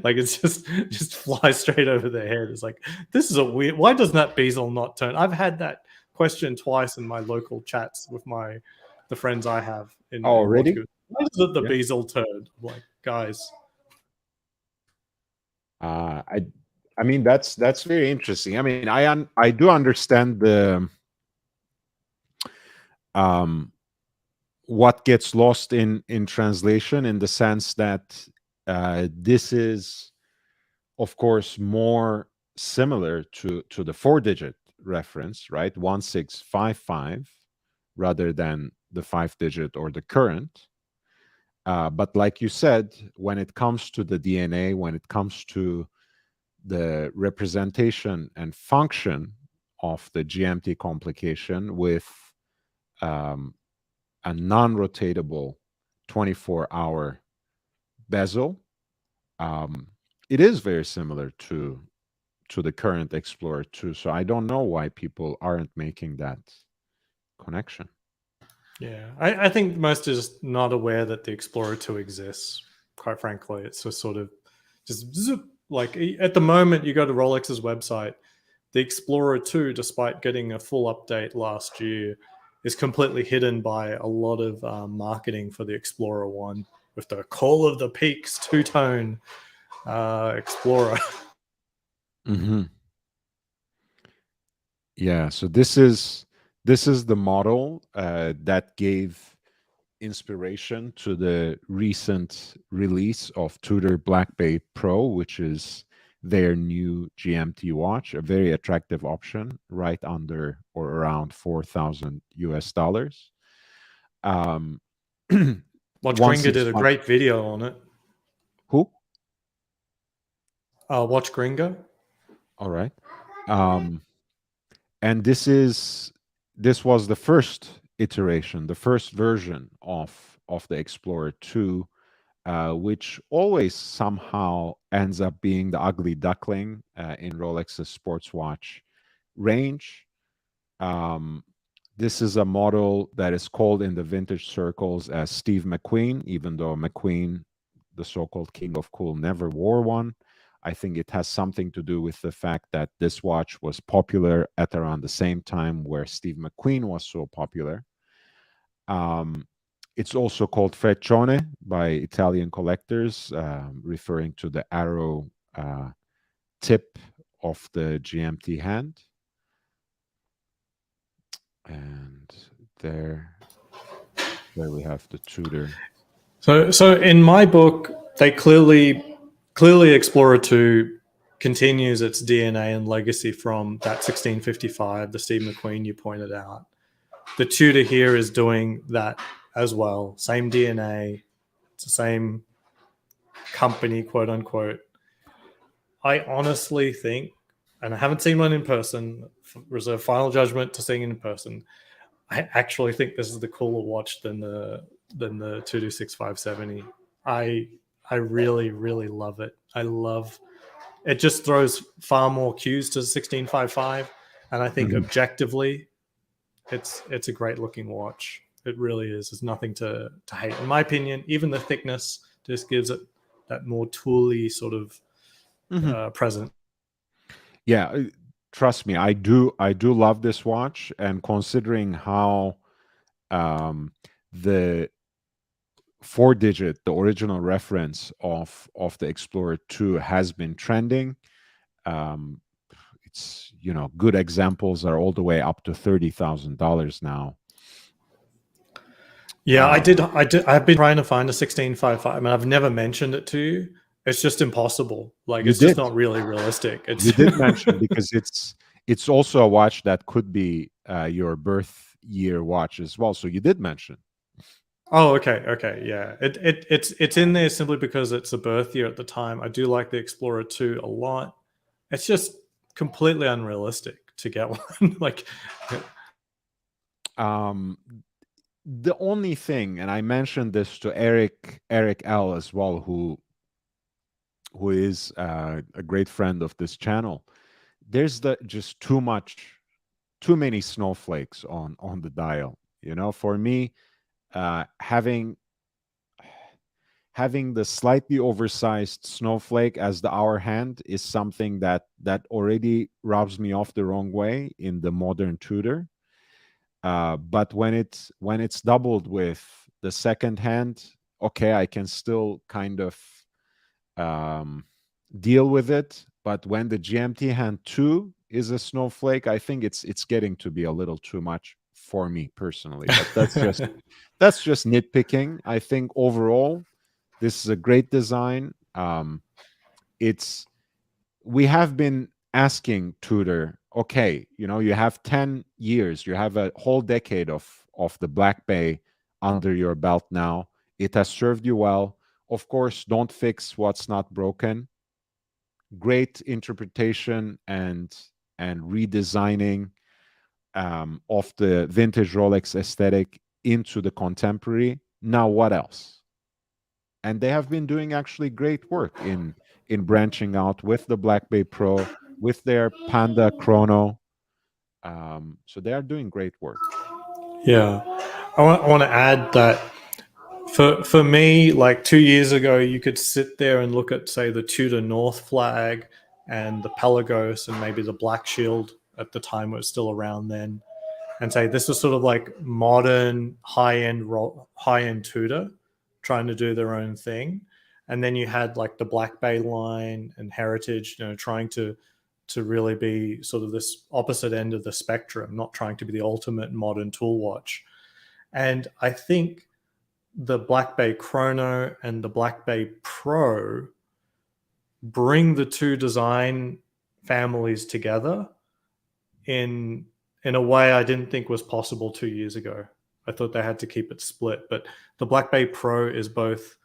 Like it's just flies straight over their head. It's like, this is a weird. Why doesn't that bezel not turn? I've had that question twice in my local chats with the friends I have Oh, in watch already? groups. Why does the Yeah. bezel turn? I'm like, guys, Uh, I I mean that's very interesting. I mean, I do understand the um what gets lost in translation, in the sense that this is, of course, more similar to the four digit reference, right? 1655, rather than the five digit or the current. But like you said, when it comes to the DNA, when it comes to the representation and function of the GMT complication with um, a non-rotatable 24-hour bezel, um, it is very similar to the current Explorer 2. So I don't know why people aren't making that connection. yeah, I think most are just not aware that the Explorer 2 exists. Quite frankly, it's just sort of just zip. Like at the moment, you go to Rolex's website, the Explorer 2, despite getting a full update last year, is completely hidden by a lot of marketing for the Explorer 1 with the Call of the Peaks two-tone Explorer. Hmm. Yeah. So this is the model that gave inspiration to the recent release of Tudor Black Bay Pro, which is their new GMT watch, a very attractive option, right under or around 4,000 US dollars. Um, Watch Gringa did a 165. great video on it. Who? Watch Gringa. All right. Um, and this was the first iteration, the first version of the Explorer 2, which always somehow ends up being the ugly duckling in Rolex's sports watch range. Um, this is a model that is called in the vintage circles as Steve McQueen, even though McQueen, the so-called king of cool, never wore one. I think it has something to do with the fact that this watch was popular at around the same time where Steve McQueen was so popular. Um, it's also called Freccione by Italian collectors, referring to the arrow tip of the GMT hand. And there we have the Tudor. So in my book, they clearly Explorer 2 continues its DNA and legacy from that 1655, the Steve McQueen you pointed out. The Tudor here is doing that as well. Same DNA, it's the same company, quote unquote. I honestly think, and I haven't seen one in person, reserve final judgment to seeing it in person. I actually think this is the cooler watch than the Tudor 6570. I really, really love it. I love it. Just throws far more cues to the 1655, and I think objectively, it's a great looking watch. It really is. There's nothing to hate, in my opinion. Even the thickness just gives it that more tooly sort of present. Yeah, trust me, I do love this watch, and considering how the 4-digit, the original reference of the Explorer 2 has been trending, it's, you know, good examples are all the way up to $30,000 now. Yeah, I've been trying to find a 1655. I mean, I've never mentioned it to you. It's just impossible. Like, it's just not really realistic. You did mention, because it's also a watch that could be your birth year watch as well. So you did mention. Oh, okay, yeah. It's in there simply because it's a birth year at the time. I do like the Explorer 2 a lot. It's just completely unrealistic to get one. Like, the only thing, and I mentioned this to Eric L as well, who is a great friend of this channel. There's just too many snowflakes on the dial. You know, for me, having the slightly oversized snowflake as the hour hand is something that already rubs me off the wrong way in the modern Tudor. But when it's doubled with the second hand, okay, I can still kind of deal with it. But when the GMT hand 2 is a snowflake, I think it's getting to be a little too much for me personally. But that's just nitpicking. I think overall, this is a great design. We have been asking Tudor, okay, you know, you have 10 years, you have a whole decade of the Black Bay under your belt now. It has served you well. Of course, don't fix what's not broken. Great interpretation and redesigning of the vintage Rolex aesthetic into the contemporary. Now, what else? And they have been doing actually great work in branching out with the Black Bay Pro, with their Panda Chrono. So they are doing great work. yeah, I want to add that for me, like 2 years ago, you could sit there and look at, say, the Tudor North flag and the Pelagos and maybe the Black Shield at the time, it was still around then, and say this was sort of like modern high-end Tudor trying to do their own thing. And then you had like the Black Bay line and Heritage, you know, trying to really be sort of this opposite end of the spectrum, not trying to be the ultimate modern tool watch. And I think the Black Bay Chrono and the Black Bay Pro bring the two design families together in a way I didn't think was possible 2 years ago. I thought they had to keep it split, but the Black Bay Pro is both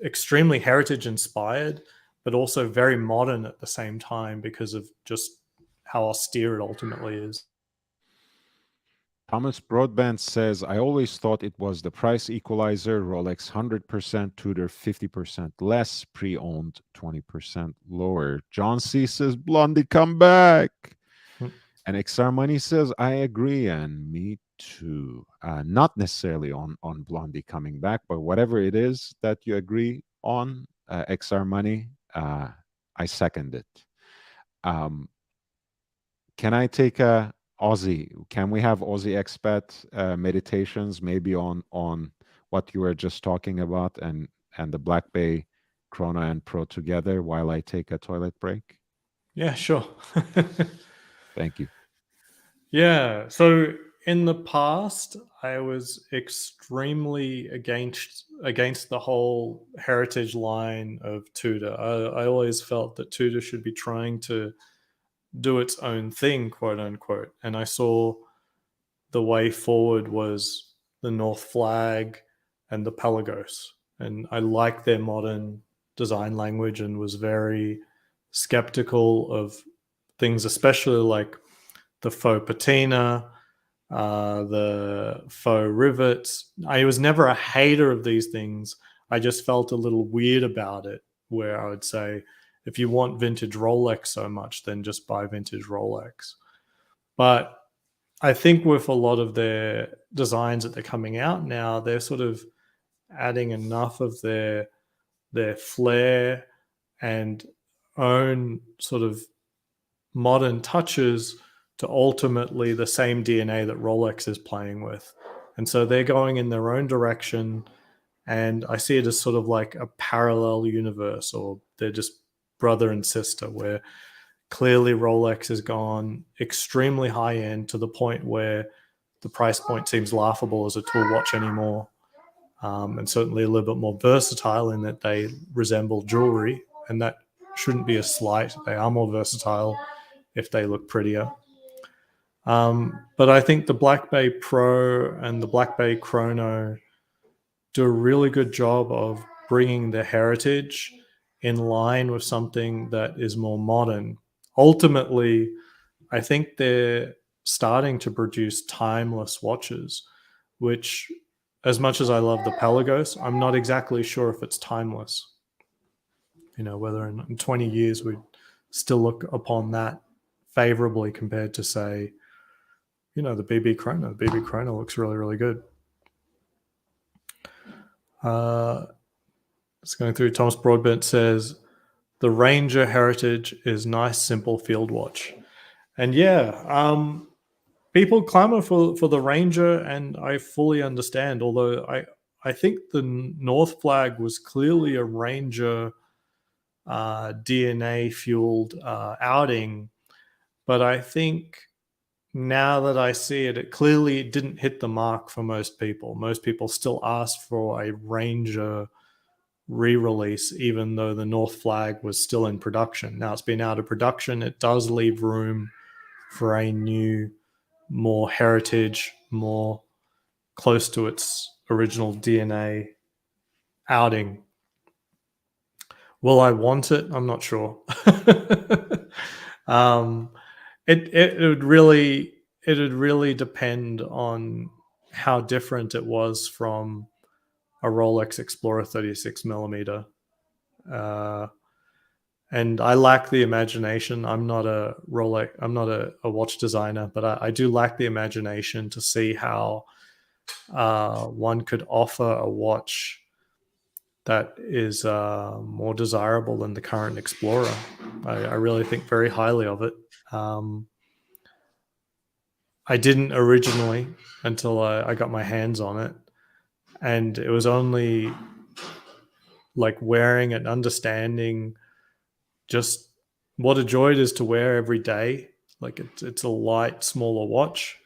extremely heritage inspired, but also very modern at the same time because of just how austere it ultimately is. Thomas Broadbent says, I always thought it was the price equalizer, Rolex 100%, Tudor 50% less, pre-owned 20% lower. John C says, Blondie, come back. And XR Money says, I agree, and me too. Not necessarily on Blondie coming back, but whatever it is that you agree on, XR Money, I second it. Can I take a Aussie? Can we have Aussie expat meditations maybe on what you were just talking about and the Black Bay Chrono and Pro together while I take a toilet break? Yeah, sure. Thank you. Yeah. So in the past, I was extremely against the whole heritage line of Tudor. I always felt that Tudor should be trying to do its own thing, quote unquote. And I saw the way forward was the North Flag and the Pelagos. And I liked their modern design language and was very skeptical of things, especially like the faux patina, the faux rivets. I was never a hater of these things. I just felt a little weird about it, where I would say, if you want vintage Rolex so much, then just buy vintage Rolex. But I think with a lot of their designs that they're coming out now, they're sort of adding enough of their flair and own sort of modern touches to ultimately the same DNA that Rolex is playing with. And so they're going in their own direction. And I see it as sort of like a parallel universe, or they're just brother and sister, where clearly Rolex has gone extremely high end to the point where the price point seems laughable as a tool watch anymore. And certainly a little bit more versatile in that they resemble jewelry. And that shouldn't be a slight. They are more versatile if they look prettier. But I think the Black Bay Pro and the Black Bay Chrono do a really good job of bringing the heritage in line with something that is more modern. Ultimately, I think they're starting to produce timeless watches, which, as much as I love the Pelagos, I'm not exactly sure if it's timeless. You know, whether in 20 years we still look upon that favorably compared to, say, you know, the BB Chrono. The BB Chrono looks really, really good. Just going through, Thomas Broadbent says, the Ranger Heritage is nice, simple field watch. And yeah, people clamor for the Ranger, and I fully understand, although I think the North Flag was clearly a Ranger DNA fueled outing. But I think now that I see it, it clearly didn't hit the mark for most people. Most people still ask for a Ranger re-release, even though the North Flag was still in production. Now it's been out of production. It does leave room for a new, more heritage, more close to its original DNA outing. Will I want it? I'm not sure. It would really depend on how different it was from a Rolex Explorer 36 millimeter. And I lack the imagination. I'm not a Rolex. I'm not a watch designer, but I do lack the imagination to see how one could offer a watch that is more desirable than the current Explorer. I really think very highly of it. I didn't originally until I got my hands on it, and it was only like wearing and understanding just what a joy it is to wear every day. Like it's a light, smaller watch,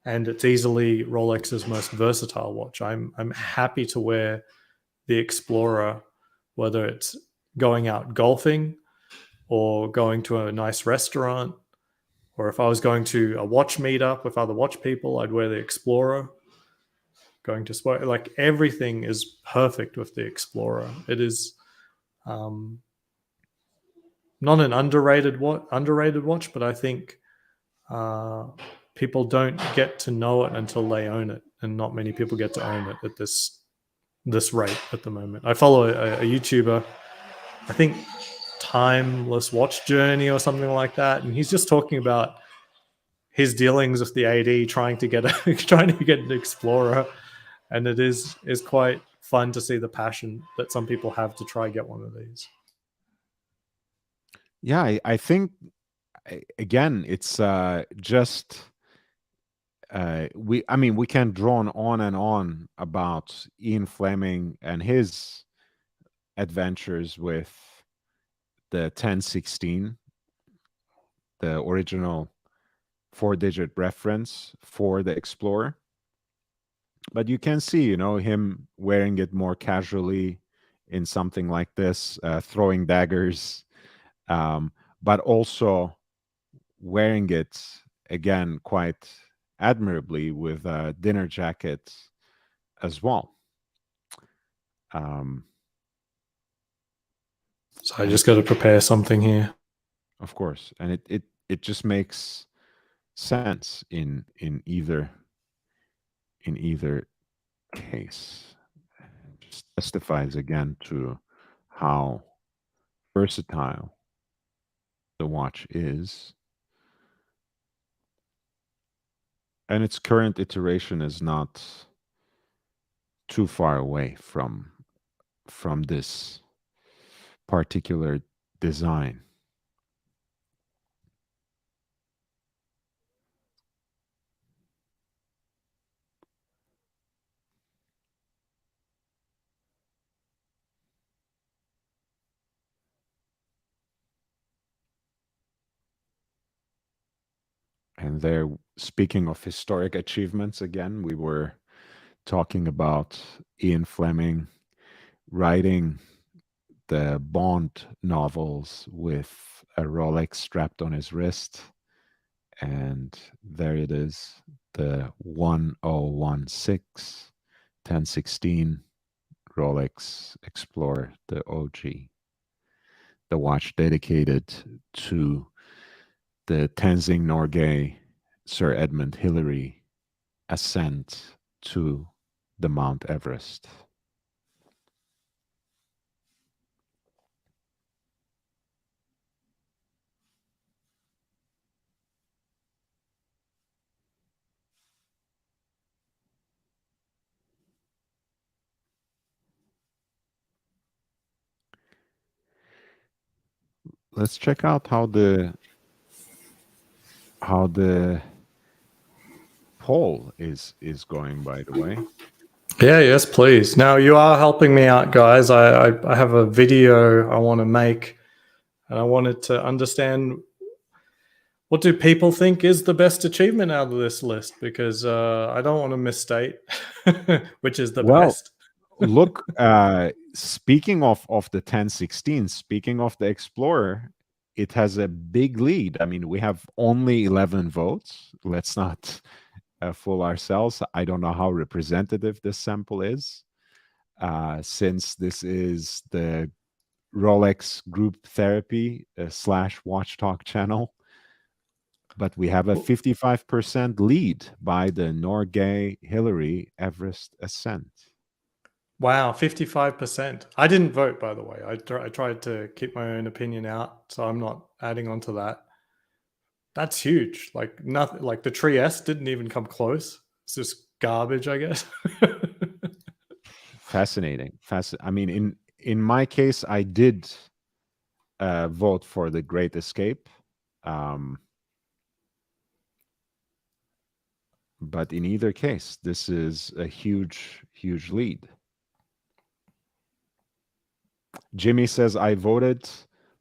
and it's easily Rolex's most versatile watch. I'm happy to wear the Explorer, whether it's going out golfing or going to a nice restaurant, or if I was going to a watch meetup with other watch people, I'd wear the Explorer. Going to sport, like everything is perfect with the Explorer. It is not an underrated watch, but I think people don't get to know it until they own it, and not many people get to own it at this rate at the moment. I follow a YouTuber, I think Timeless Watch Journey or something like that, and he's just talking about his dealings with the AD, trying to get an Explorer, and it is quite fun to see the passion that some people have to try get one of these. Yeah, I think again, it's just we can drone on and on about Ian Fleming and his adventures with the 1016, the original 4-digit reference for the Explorer. But you can see, him wearing it more casually in something like this, throwing daggers, but also wearing it again quite admirably with a dinner jacket as well. So I just got to prepare something here. Of course, and it just makes sense in either case. It just testifies again to how versatile the watch is. And its current iteration is not too far away from this particular design. And there, speaking of historic achievements, again, we were talking about Ian Fleming writing the Bond novels with a Rolex strapped on his wrist. And there it is, the 1016 1016 Rolex Explorer, the OG, the watch dedicated to the Tenzing Norgay Sir Edmund Hillary ascent to the Mount Everest. Let's check out how the poll is going, by the way. Yeah, yes, please. Now you are helping me out, guys. I have a video I want to make, and I wanted to understand what do people think is the best achievement out of this list, because I don't want to misstate which is the best. Look, speaking of the 1016, speaking of the Explorer, it has a big lead. I mean, we have only 11 votes. Let's not fool ourselves. I don't know how representative this sample is, since this is the Rolex Group Therapy / Watch Talk channel. But we have a 55% lead by the Norgay Hillary Everest ascent. Wow, 55%. I didn't vote, by the way. I tried to keep my own opinion out, so I'm not adding on to that. That's huge. Like nothing. Like the Trieste didn't even come close. It's just garbage, I guess. Fascinating. I mean, in my case, I did vote for the Great Escape, but in either case, this is a huge lead. Jimmy says, I voted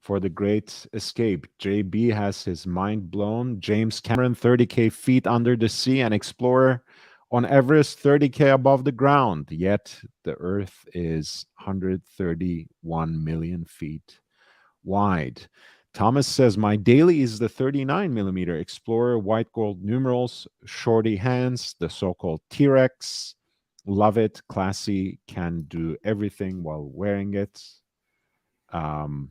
for the Great Escape. JB has his mind blown. James Cameron, 30K feet under the sea, and Explorer on Everest, 30K above the ground. Yet the Earth is 131 million feet wide. Thomas says, my daily is the 39 millimeter Explorer, white gold numerals, shorty hands, the so-called T-Rex. Love it, classy, can do everything while wearing it. The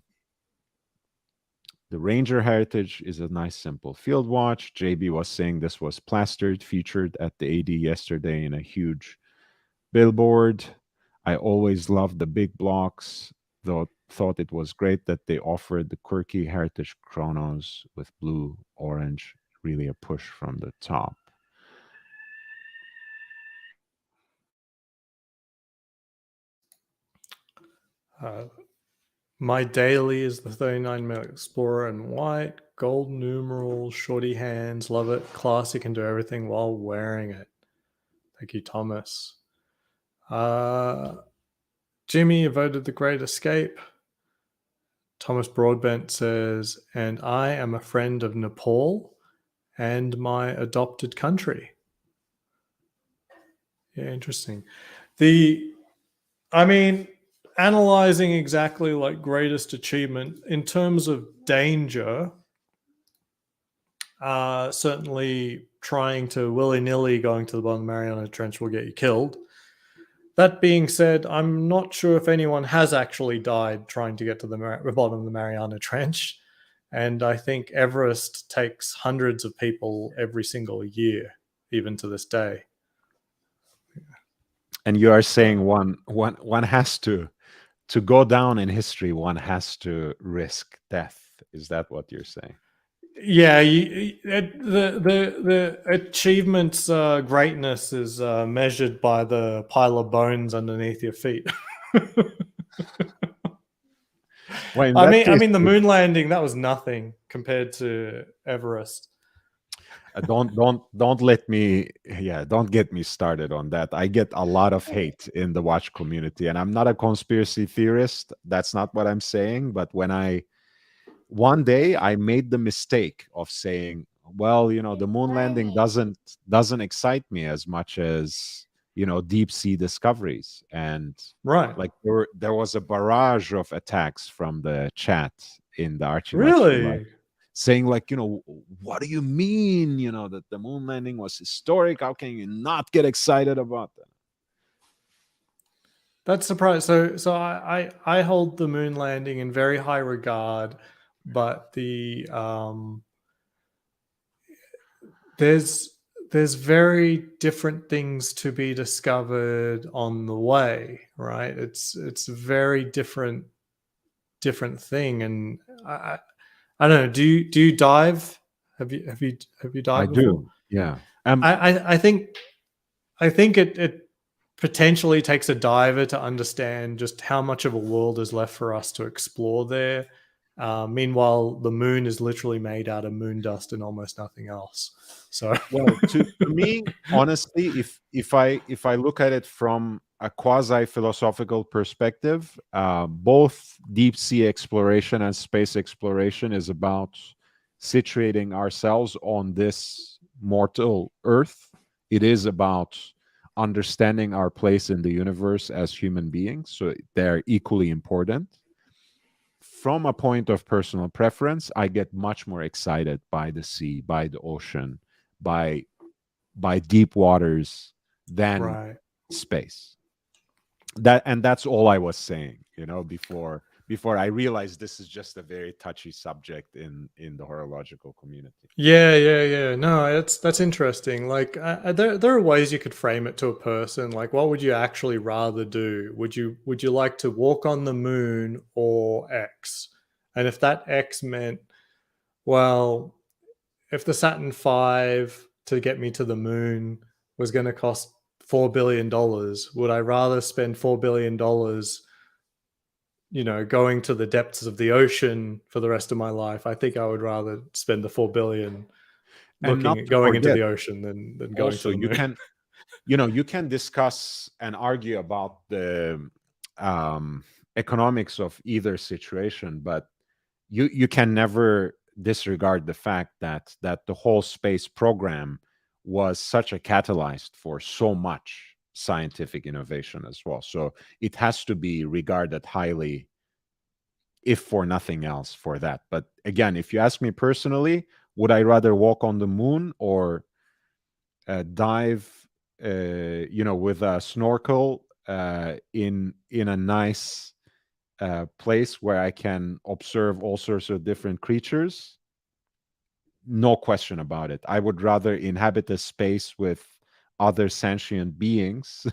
Ranger Heritage is a nice, simple field watch. JB was saying this was plastered, featured at the AD yesterday in a huge billboard. I always loved the big blocks, though thought it was great that they offered the quirky Heritage chronos with blue, orange, really a push from the top. My daily is the 39mm Explorer in white, gold numerals, shorty hands, love it. Classy, can do everything while wearing it. Thank you, Thomas. Jimmy voted the Great Escape. Thomas Broadbent says, and I am a friend of Nepal and my adopted country. Yeah, interesting. I mean, analyzing exactly like greatest achievement in terms of danger, certainly trying to willy-nilly going to the bottom of the Mariana Trench will get you killed. That being said, I'm not sure if anyone has actually died trying to get to the bottom of the Mariana Trench. And I think Everest takes hundreds of people every single year, even to this day. And you are saying one has to go down in history, one has to risk death. Is that what you're saying? Yeah, the achievement's greatness is measured by the pile of bones underneath your feet. Well, in I that mean, case, the moon landing, that was nothing compared to Everest. don't let me, yeah, don't get me started on that. I get a lot of hate in the watch community, and I'm not a conspiracy theorist. That's not what I'm saying. But one day I made the mistake of saying, well, the moon landing doesn't excite me as much as deep sea discoveries. And Right. like there was a barrage of attacks from the chat in the Archie Much Live, Really? saying like, what do you mean, that the moon landing was historic? How can you not get excited about that? That's surprising. So I hold the moon landing in very high regard, but there's very different things to be discovered on the way, right? It's a very different thing, and I don't know. Do you dive? Have you I dived before? do, yeah. I think it potentially takes a diver to understand just how much of a world is left for us to explore there. Meanwhile, the moon is literally made out of moon dust and almost nothing else. So, Well, to me, honestly, if I look at it from a quasi philosophical perspective, both deep sea exploration and space exploration is about situating ourselves on this mortal Earth. It is about understanding our place in the universe as human beings. So they're equally important. From a point of personal preference, I get much more excited by the sea, by the ocean, by deep waters than right. space. That's all I was saying, before I realized this is just a very touchy subject in the horological community. Yeah. No, that's interesting. Like, there are ways you could frame it to a person. Like, what would you actually rather do? Would you like to walk on the moon or X? And if that X meant, well, if the Saturn V to get me to the moon was going to cost $4 billion, would I rather spend $4 billion, going to the depths of the ocean for the rest of my life? I think I would rather spend the $4 billion And looking not at to going into forget, the ocean than going to also the you moon. can you can discuss and argue about the economics of either situation, but you can never disregard the fact that the whole space program was such a catalyst for so much scientific innovation as well. So it has to be regarded highly, if for nothing else, for that. But again, if you ask me personally, would I rather walk on the moon or dive with a snorkel in a nice place where I can observe all sorts of different creatures? No question about it. I would rather inhabit a space with other sentient beings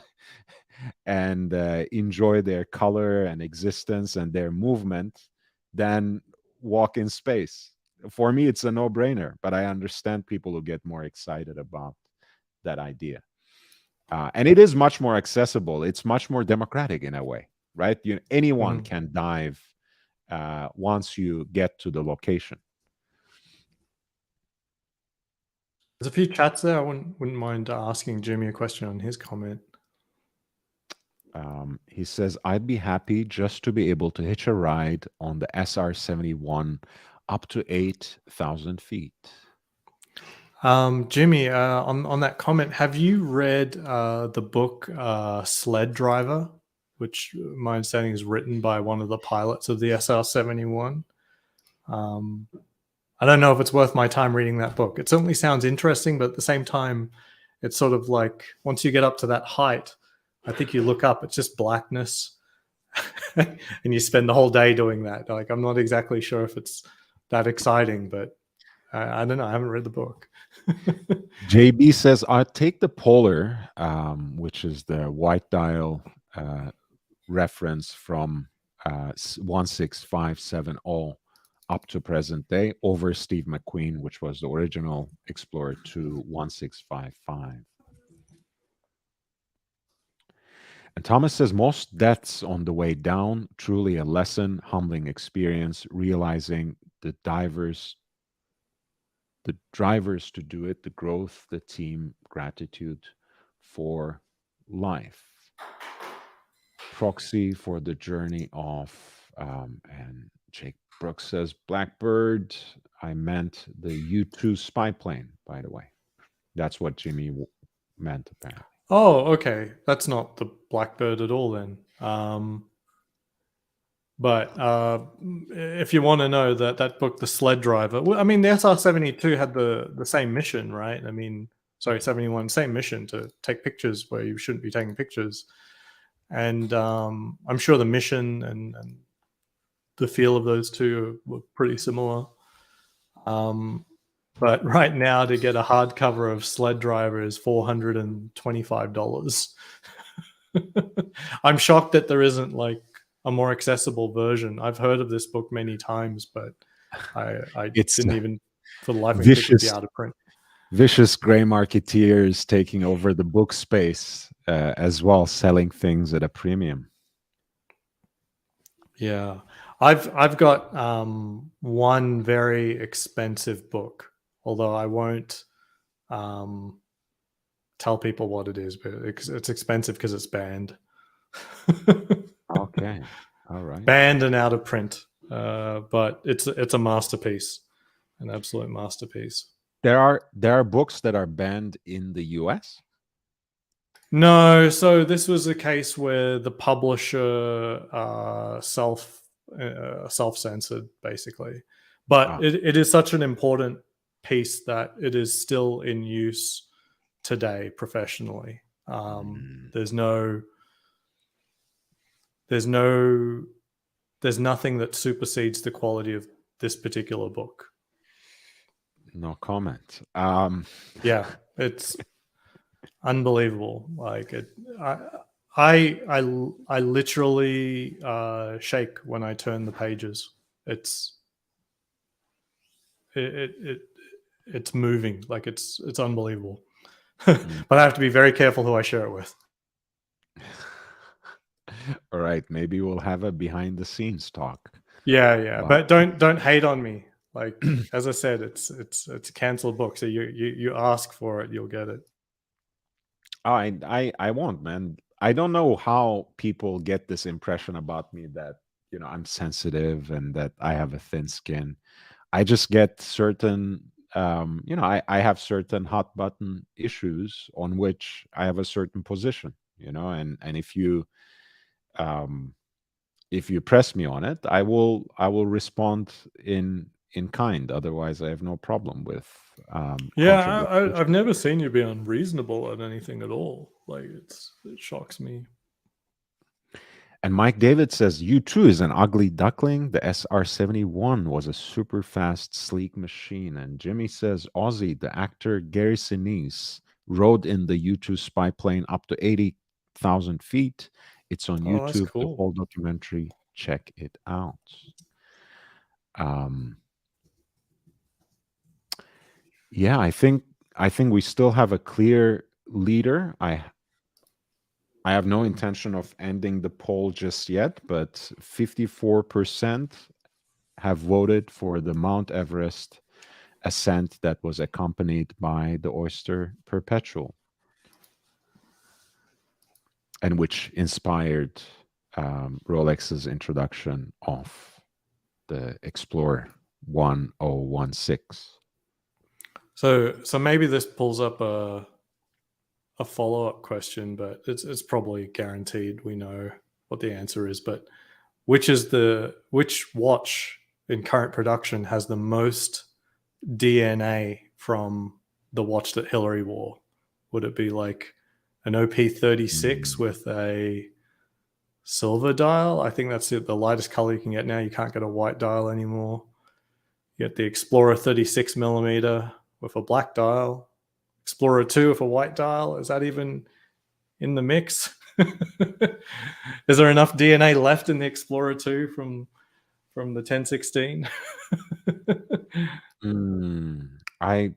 and enjoy their color and existence and their movement than walk in space. For me, it's a no brainer, but I understand people who get more excited about that idea. And it is much more accessible. It's much more democratic in a way, right? Anyone Mhm. can dive once you get to the location. There's a few chats there. I wouldn't mind asking Jimmy a question on his comment. He says, I'd be happy just to be able to hitch a ride on the SR-71 up to 8,000 feet. Jimmy, on that comment, have you read the book Sled Driver, which my understanding is written by one of the pilots of the SR-71? I don't know if it's worth my time reading that book. It certainly sounds interesting, but at the same time, it's sort of like once you get up to that height, I think you look up, it's just blackness. And you spend the whole day doing that. Like, I'm not exactly sure if it's that exciting, but I don't know. I haven't read the book. JB says, I'll take the Polar, which is the white dial reference from 16570 up to present day over Steve McQueen, which was the original Explorer 2 1655. And Thomas says, most deaths on the way down, truly a lesson, humbling experience, realizing the drivers to do it, the growth, the team, gratitude for life. Proxy for the journey of, and Jake Brooks says, Blackbird, I meant the U-2 spy plane, by the way. That's what Jimmy meant, apparently. Oh, okay. That's not the Blackbird at all then. But if you want to know that book, The Sled Driver, well, I mean, the SR-72 had the same mission, right? I mean, sorry, 71, same mission to take pictures where you shouldn't be taking pictures. And I'm sure the mission and the feel of those two were pretty similar. But right now, to get a hardcover of Sled Driver is $425. I'm shocked that there isn't like a more accessible version. I've heard of this book many times, but I didn't even, for the life of me, think it'd be out of print. Vicious gray marketeers taking over the book space as well, selling things at a premium. Yeah, I've got one very expensive book, although I won't tell people what it is, but it's expensive because it's banned. Okay, all right. Banned and out of print, but it's a masterpiece, an absolute masterpiece. There are books that are banned in the US? No, so this was a case where the publisher self-censored, basically. But it is such an important piece that it is still in use today professionally. There's nothing that supersedes the quality of this particular book. No comment. Yeah, it's unbelievable. Like I literally shake when I turn the pages. It's moving. Like it's unbelievable. But I have to be very careful who I share it with. All right, maybe we'll have a behind the scenes talk. Yeah, wow. But don't hate on me. Like as I said, it's a canceled book. So you ask for it, you'll get it. Oh, I won't, man. I don't know how people get this impression about me that, I'm sensitive and that I have a thin skin. I just get certain, I have certain hot button issues on which I have a certain position, and if you press me on it, I will respond in kind. Otherwise, I have no problem with. I've never seen you be unreasonable at anything at all. Like it shocks me. And Mike David says, U2 is an ugly duckling. The SR-71 was a super fast, sleek machine. And Jimmy says, Ozzy, the actor Gary Sinise, rode in the U2 spy plane up to 80,000 feet. It's on YouTube, that's cool. The whole documentary. Check it out. Yeah, I think we still have a clear leader. I have no intention of ending the poll just yet, but 54% have voted for the Mount Everest ascent that was accompanied by the Oyster Perpetual, and which inspired Rolex's introduction of the Explorer 1016. So maybe this pulls up a follow-up question, but it's probably guaranteed we know what the answer is. But which watch in current production has the most DNA from the watch that Hillary wore? Would it be like an OP36 with a silver dial? I think that's the lightest color you can get now. You can't get a white dial anymore. You get the Explorer 36mm with a black dial. Explorer 2 with a white dial. Is that even in the mix? Is there enough DNA left in the Explorer 2 from the 1016? I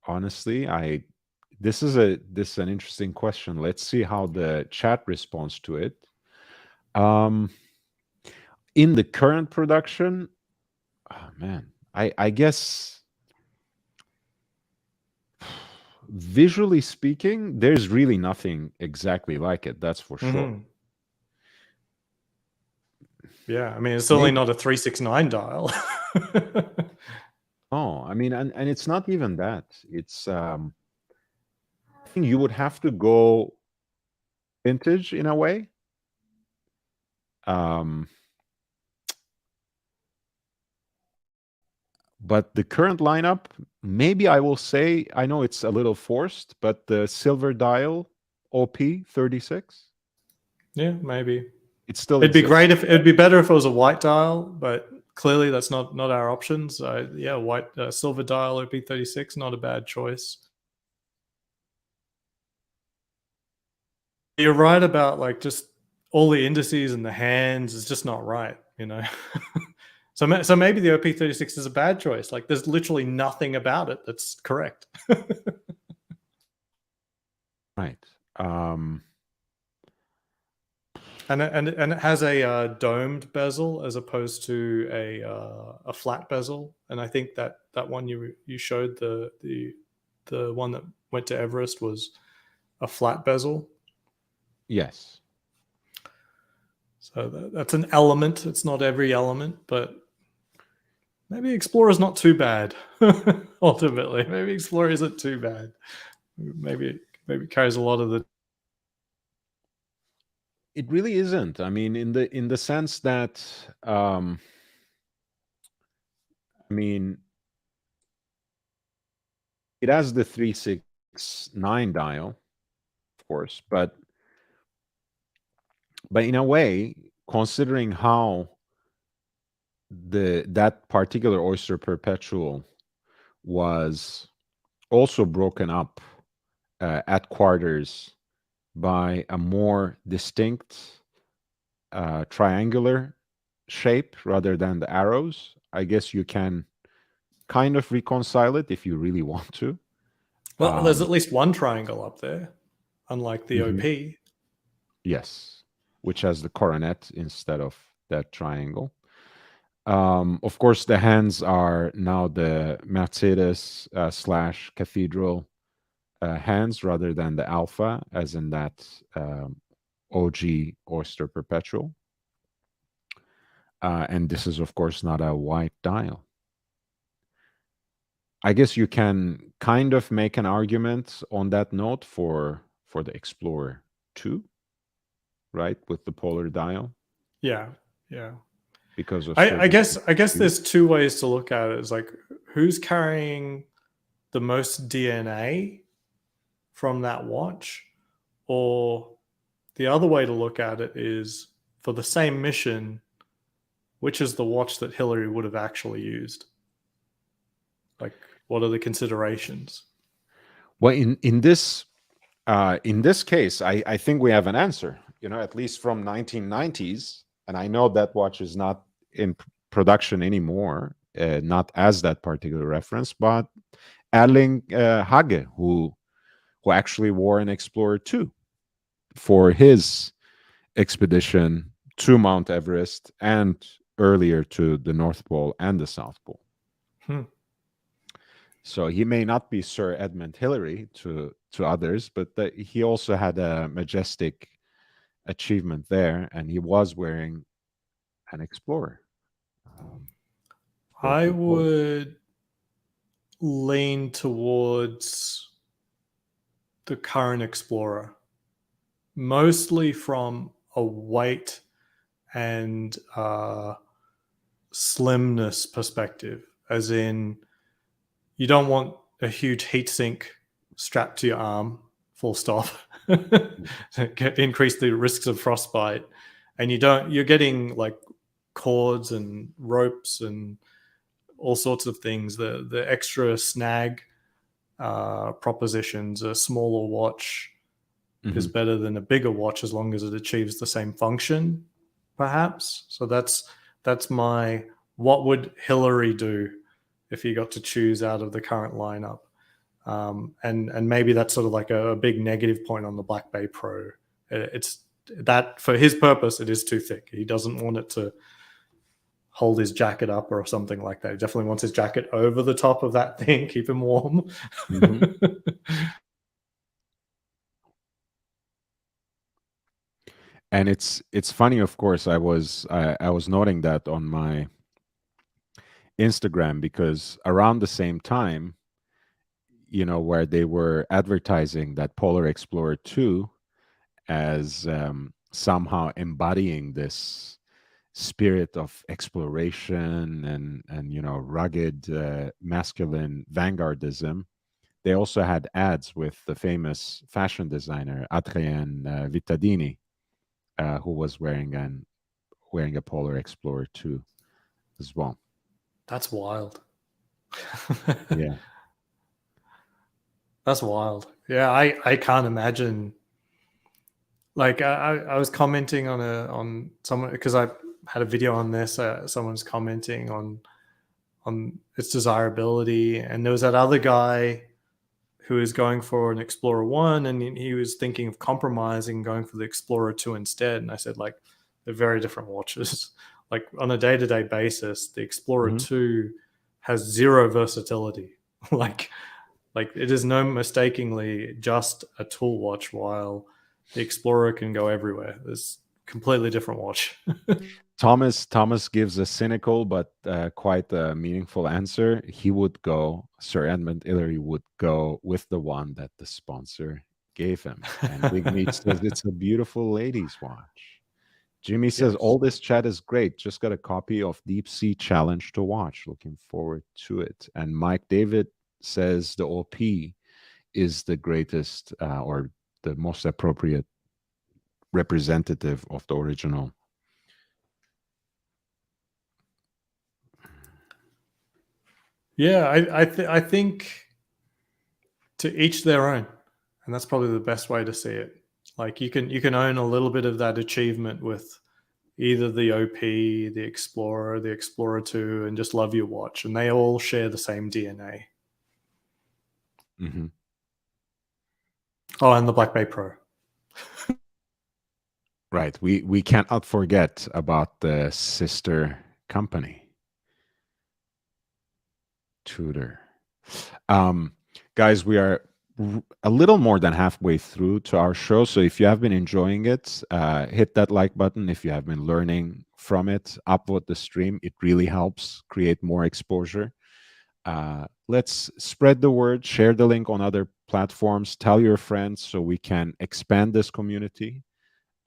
honestly, this is an interesting question. Let's see how the chat responds to it. In the current production, oh man, I guess visually speaking, there's really nothing exactly like it. That's for sure. Yeah, I mean, it's certainly not a 369 dial. Oh, I mean, and it's not even that. It's I think you would have to go vintage in a way. But the current lineup, maybe I will say, I know it's a little forced, but the silver dial OP36. Yeah, maybe. It still It'd be exists. great if it'd be better if it was a white dial, but clearly that's not our options. So yeah, white silver dial OP36, not a bad choice. You're right about like just all the indices and the hands is just not right, you know. So maybe the OP36 is a bad choice. Like there's literally nothing about it that's correct. Right. And it has a domed bezel as opposed to a flat bezel. And I think that one you showed, the one that went to Everest, was a flat bezel. Yes. So that's an element. It's not every element, but maybe Explorer's not too bad. Ultimately, maybe Explorer isn't too bad. Maybe it carries a lot of the. It really isn't. I mean, in the sense that, I mean, it has the 369 dial, of course, but in a way, considering how that particular Oyster Perpetual was also broken up at quarters by a more distinct triangular shape rather than the arrows, I guess you can kind of reconcile it if you really want to. Well, there's at least one triangle up there, unlike the OP. Yes, which has the coronet instead of that triangle. Of course, the hands are now the Mercedes / Cathedral hands rather than the Alpha, as in that OG Oyster Perpetual. And this is, of course, not a white dial. I guess you can kind of make an argument on that note for the Explorer 2, right, with the polar dial. Yeah. Because of I guess there's two ways to look at it. It's like, who's carrying the most DNA from that watch? Or the other way to look at it is, for the same mission, which is the watch that Hillary would have actually used? Like, what are the considerations? Well, in this case, I think we have an answer. You know, at least from 1990s, and I know that watch is not in production anymore, not as that particular reference, but Erling Hage, who actually wore an Explorer 2 for his expedition to Mount Everest and earlier to the North Pole and the South Pole. So he may not be Sir Edmund Hillary to others, but he also had a majestic achievement there, and he was wearing an Explorer. I would lean towards the current Explorer, mostly from a weight and slimness perspective, as in you don't want a huge heatsink strapped to your arm, full stop, increase the risks of frostbite. And you're getting like cords and ropes and all sorts of things. The extra snag propositions, a smaller watch is better than a bigger watch as long as it achieves the same function, perhaps. So that's my what would Hillary do if he got to choose out of the current lineup. And maybe that's sort of like a big negative point on the Black Bay Pro. It's that for his purpose, it is too thick. He doesn't want it to hold his jacket up or something like that. He definitely wants his jacket over the top of that thing, keep him warm. And it's funny, of course. I was noting that on my Instagram because around the same time, where they were advertising that Polar Explorer 2 as somehow embodying this spirit of exploration and rugged masculine vanguardism. They also had ads with the famous fashion designer Adrien Vittadini, who was wearing a Polar Explorer 2 as well. That's wild. Yeah. That's wild. Yeah, I can't imagine. Like I was commenting on someone because I had a video on this. Someone's commenting on its desirability, and there was that other guy who was going for an Explorer 1, and he was thinking of compromising, going for the Explorer 2 instead. And I said, like, they're very different watches. Like on a day-to-day basis, the Explorer 2 has zero versatility. like it is no mistakingly just a tool watch, while the Explorer can go everywhere. It's a completely different watch. Thomas gives a cynical but quite a meaningful answer. Sir Edmund Hillary would go with the one that the sponsor gave him. And Big Meat says it's a beautiful ladies' watch. Jimmy says Yes. all this chat is great. Just got a copy of Deep Sea Challenge to watch. Looking forward to it. And Mike David says the OP is the greatest or the most appropriate representative of the original. Yeah, I think to each their own, and that's probably the best way to see it. Like you can own a little bit of that achievement with either the OP, the Explorer 2, and just love your watch, and they all share the same DNA. Oh, and the Black Bay Pro. Right. We cannot forget about the sister company, Tudor. Guys, we are a little more than halfway through to our show. So if you have been enjoying it, hit that like button. If you have been learning from it, upvote the stream. It really helps create more exposure. Let's spread the word, share the link on other platforms, tell your friends so we can expand this community.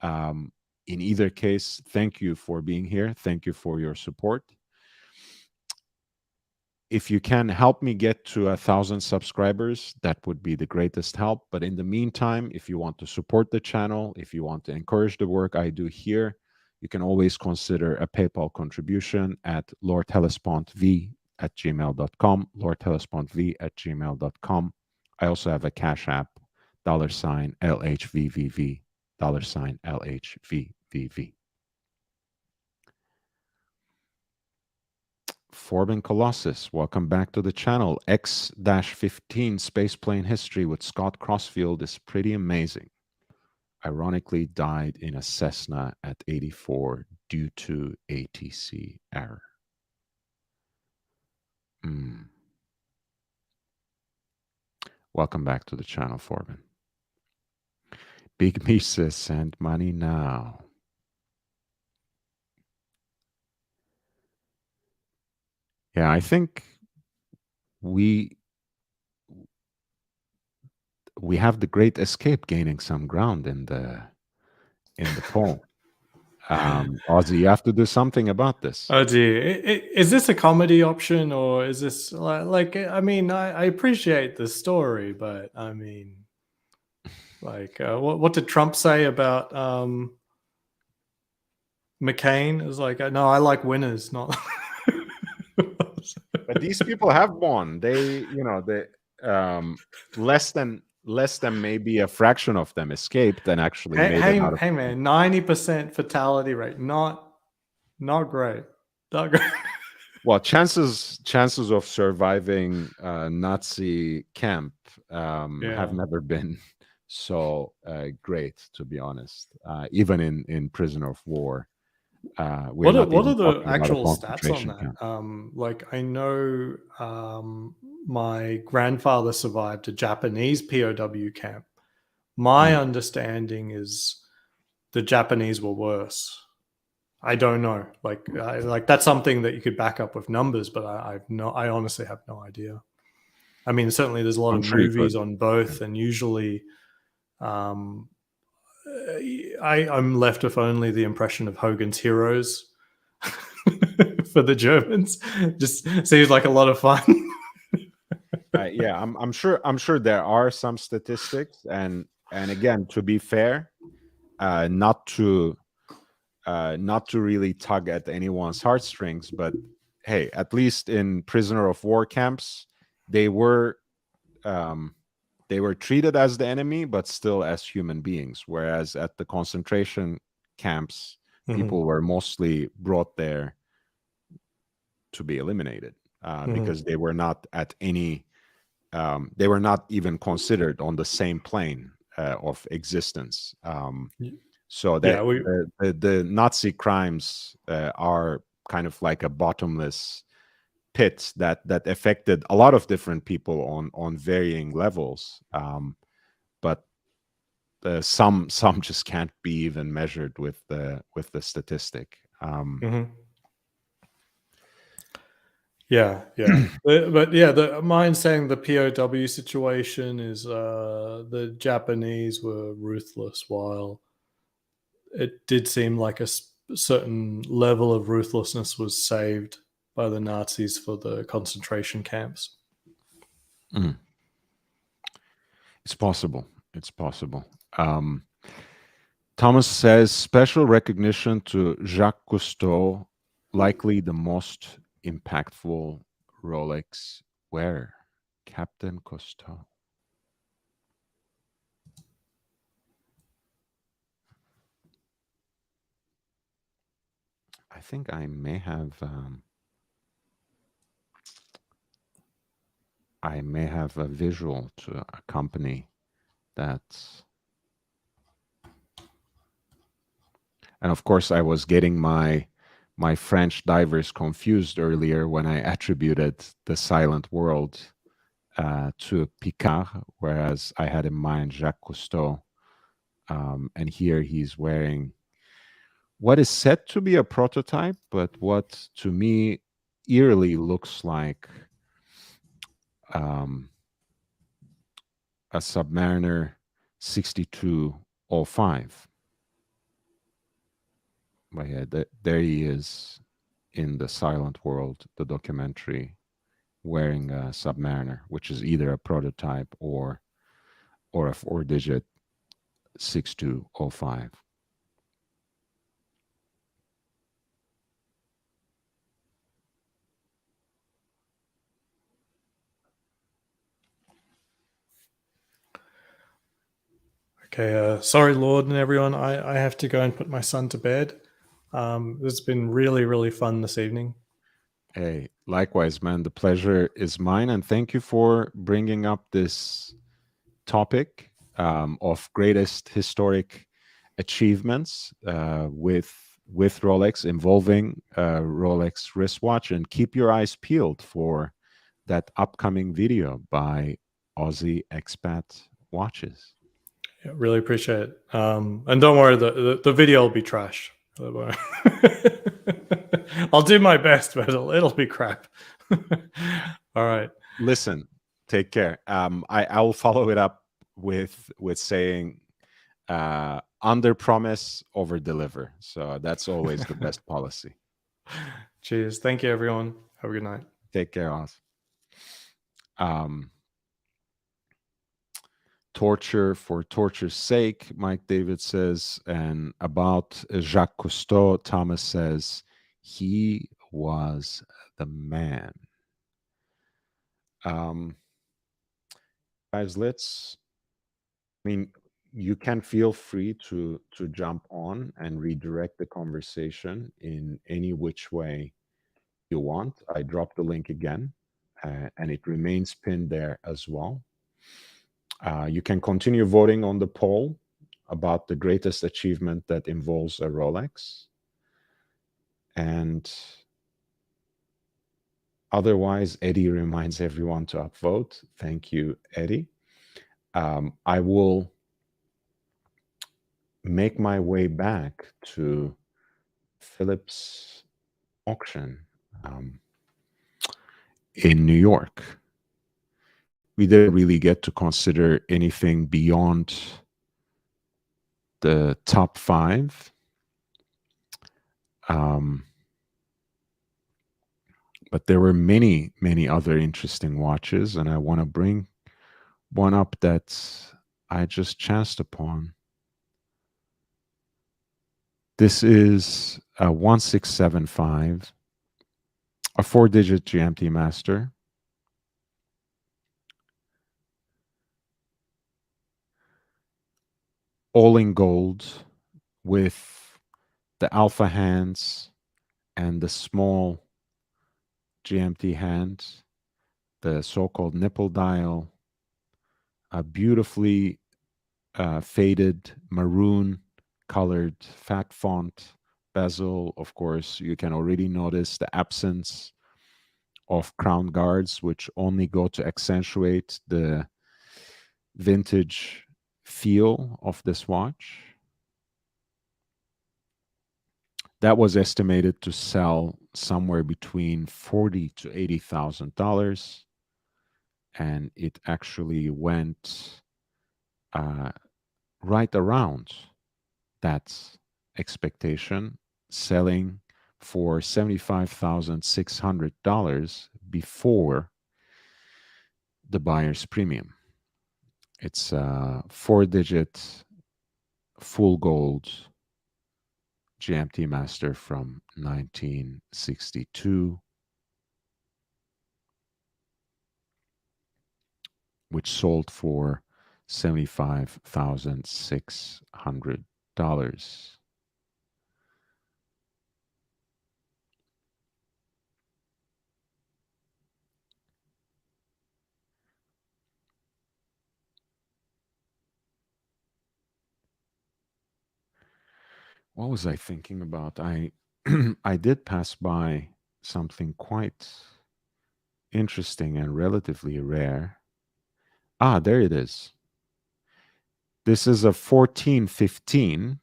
In either case, thank you for being here. Thank you for your support. If you can help me get to 1,000 subscribers, that would be the greatest help. But in the meantime, if you want to support the channel, if you want to encourage the work I do here, you can always consider a PayPal contribution at lordhellespuntv@gmail.com, lordhellespuntv@gmail.com. I also have a Cash App, $LHVVV, $LHVVV. Forbin Colossus, welcome back to the channel. X-15 spaceplane history with Scott Crossfield is pretty amazing. Ironically, died in a Cessna at 84 due to ATC error. Welcome back to the channel, Forbin. Big Misa, send money now. Yeah, I think we we have the Great Escape gaining some ground in the poll. Ozzy, you have to do something about this. Oh dear, is this a comedy option, or is this like? I mean, I appreciate the story, but I mean, like, what did Trump say about McCain? It was like, no, I like winners, not. But these people have won. They, less than maybe a fraction of them escaped and actually made it out of. Hey, man, 90% fatality rate, not great, not great. Well, chances of surviving Nazi camp have never been so great, to be honest. Even in prisoner of war, What are the actual stats on that? Camp. Like, I know my grandfather survived a Japanese POW camp. My understanding is the Japanese were worse. I don't know. Like that's something that you could back up with numbers, but I honestly have no idea. I mean, certainly there's a lot of movies on both, and usually I'm left with only the impression of Hogan's Heroes for the Germans. Just seems like a lot of fun. Yeah, I'm sure there are some statistics, and again, to be fair, not to really tug at anyone's heartstrings, but hey, at least in prisoner of war camps, they were treated as the enemy, but still as human beings. Whereas at the concentration camps, people were mostly brought there to be eliminated because they were not at any. They were not even considered on the same plane of existence. So that the Nazi crimes are kind of like a bottomless pit that affected a lot of different people on varying levels. But some just can't be even measured with the statistic. Yeah. but yeah, mine saying the POW situation is the Japanese were ruthless, while it did seem like a certain level of ruthlessness was saved by the Nazis for the concentration camps. It's possible. Thomas says special recognition to Jacques Cousteau, likely the most impactful Rolex wearer, Captain Cousteau. I think I may have a visual to accompany that. And of course, I was getting my French divers confused earlier when I attributed the silent world to Picard, whereas I had in mind Jacques Cousteau. And here he's wearing what is said to be a prototype, but what to me eerily looks like a Submariner 6205. But yeah, there he is in the silent world, the documentary, wearing a Submariner, which is either a prototype or a 4-digit 6205. Okay, sorry, Lord and everyone. I have to go and put my son to bed. It's been really, really fun this evening. Hey, likewise, man. The pleasure is mine, and thank you for bringing up this topic of greatest historic achievements with Rolex, involving Rolex wristwatch. And keep your eyes peeled for that upcoming video by Aussie Expat Watches. Yeah, really appreciate it. And don't worry, the video will be trash. I'll do my best, but it'll be crap. All right. Listen, take care. I will follow it up with saying under promise, over deliver. So that's always the best policy. Cheers. Thank you, everyone. Have a good night. Take care, Oz. Torture for torture's sake, Mike David says. And about Jacques Cousteau, Thomas says he was the man. Guys, you can feel free to jump on and redirect the conversation in any which way you want. I dropped the link again, and it remains pinned there as well. You can continue voting on the poll about the greatest achievement that involves a Rolex. And otherwise, Eddie reminds everyone to upvote. Thank you, Eddie. I will make my way back to Phillips auction in New York. We didn't really get to consider anything beyond the top 5. But there were many, many other interesting watches, and I want to bring one up that I just chanced upon. This is a 1675, a 4-digit GMT master. All in gold with the alpha hands and the small GMT hands, the so-called nipple dial, a beautifully faded maroon colored fat font bezel. Of course, you can already notice the absence of crown guards, which only go to accentuate the vintage feel of this watch. That was estimated to sell somewhere between $40,000 to $80,000, and it actually went right around that expectation, selling for $75,600 before the buyer's premium. It's a 4-digit full gold GMT master from 1962, which sold for $75,600. What was I thinking about? I I did pass by something quite interesting and relatively rare. There it is. This is a 1415,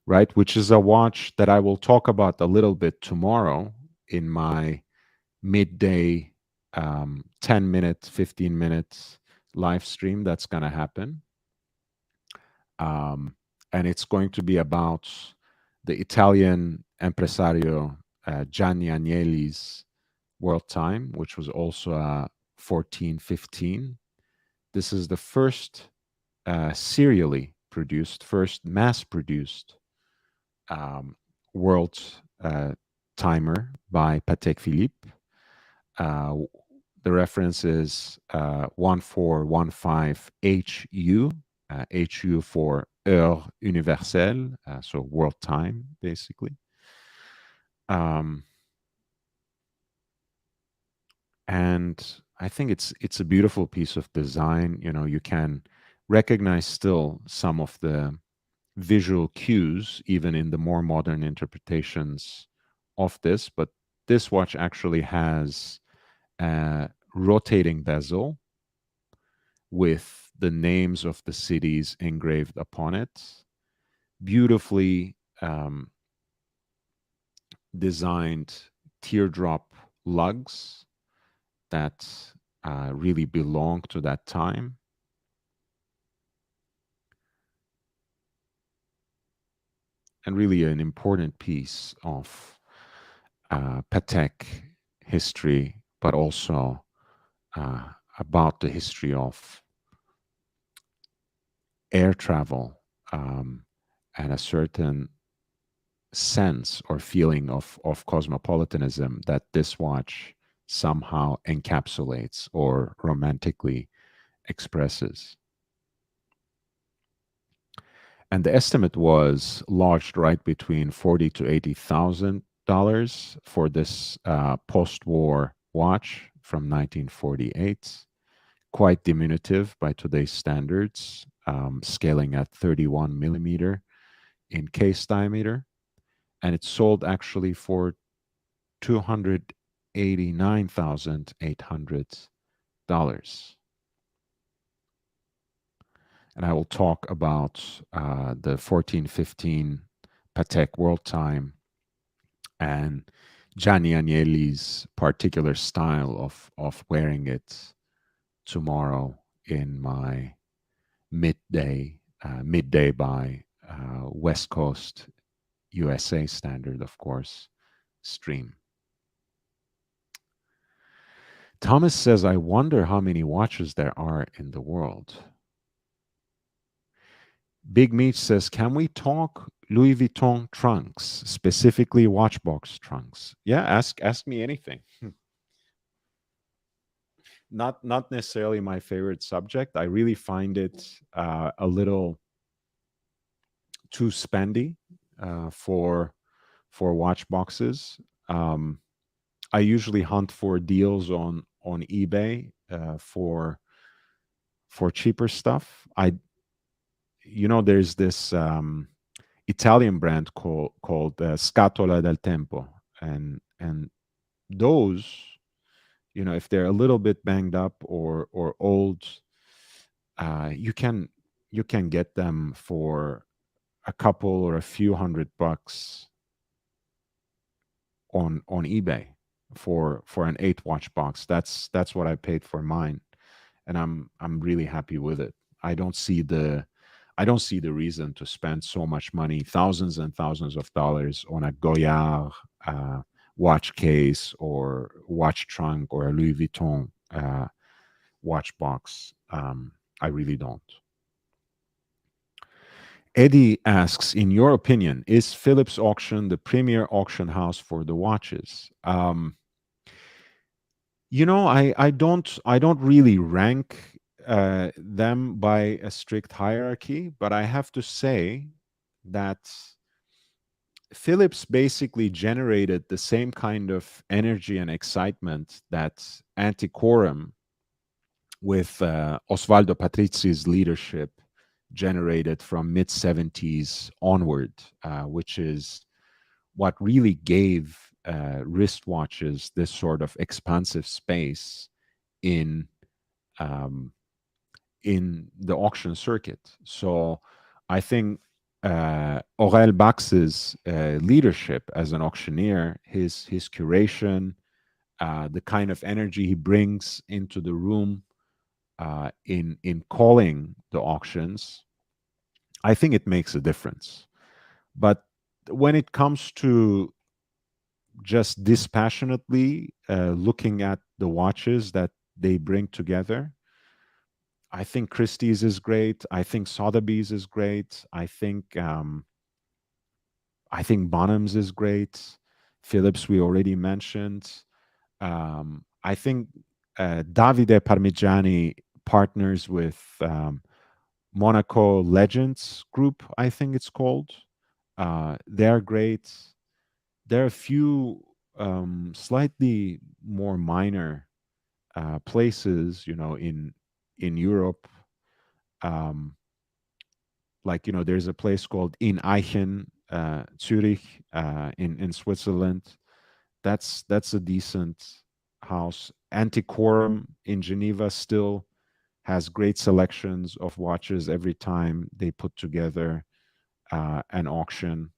right? Which is a watch that I will talk about a little bit tomorrow in my midday 10-minute, 15-minute live stream that's going to happen. And it's going to be about the Italian impresario Gianni Agnelli's world time, which was also a 1415. This is the first serially produced, first mass-produced world timer by Patek Philippe. The reference is 1415HU, HU for Heure Universelle, so world time, basically. And I think it's a beautiful piece of design. You know, you can recognize still some of the visual cues, even in the more modern interpretations of this. But this watch actually has a rotating bezel with the names of the cities engraved upon it. Beautifully designed teardrop lugs that really belong to that time. and really an important piece of Patek history, but also about the history of air travel, and a certain sense or feeling of cosmopolitanism that this watch somehow encapsulates or romantically expresses. And the estimate was lodged right between $40,000 to $80,000 for this post-war watch from 1948. Quite diminutive by today's standards, scaling at 31 millimeter in case diameter, and it sold actually for $289,800. And I will talk about the 1415 Patek World Time and Gianni Agnelli's particular style of wearing it tomorrow in my midday by West Coast USA standard, of course, stream. Thomas says, I wonder how many watches there are in the world. Big Meat says, can we talk Louis Vuitton trunks, specifically watchbox trunks? Yeah, ask me anything. Not necessarily my favorite subject. I really find it a little too spendy for watch boxes. I usually hunt for deals on eBay for cheaper stuff. There's this Italian brand called Scatola del Tempo, and those, if they're a little bit banged up or old, you can get them for a couple or a few $100 on eBay for an 8 watch box. That's what I paid for mine, and I'm really happy with it. I don't see the reason to spend so much money, thousands and thousands of dollars, on a Goyard watch case or watch trunk or a Louis Vuitton watch box. I really don't. Eddie asks, in your opinion, is Phillips Auction the premier auction house for the watches? I don't really rank them by a strict hierarchy, but I have to say that Phillips basically generated the same kind of energy and excitement that Antiquorum, with Osvaldo Patrizi's leadership, generated from mid 70s onward, which is what really gave wristwatches this sort of expansive space in the auction circuit. So I think Aurel Bax's leadership as an auctioneer, his curation, the kind of energy he brings into the room in calling the auctions, I think it makes a difference. But when it comes to just dispassionately looking at the watches that they bring together, I think Christie's is great. I think Sotheby's is great. I think Bonham's is great. Phillips we already mentioned. I think Davide Parmigiani partners with Monaco Legends Group, I think it's called. They're great. There are a few slightly more minor places, in Europe. There's a place called In Eichen, Zurich, in Switzerland. That's a decent house. Antiquorum in Geneva still has great selections of watches every time they put together an auction.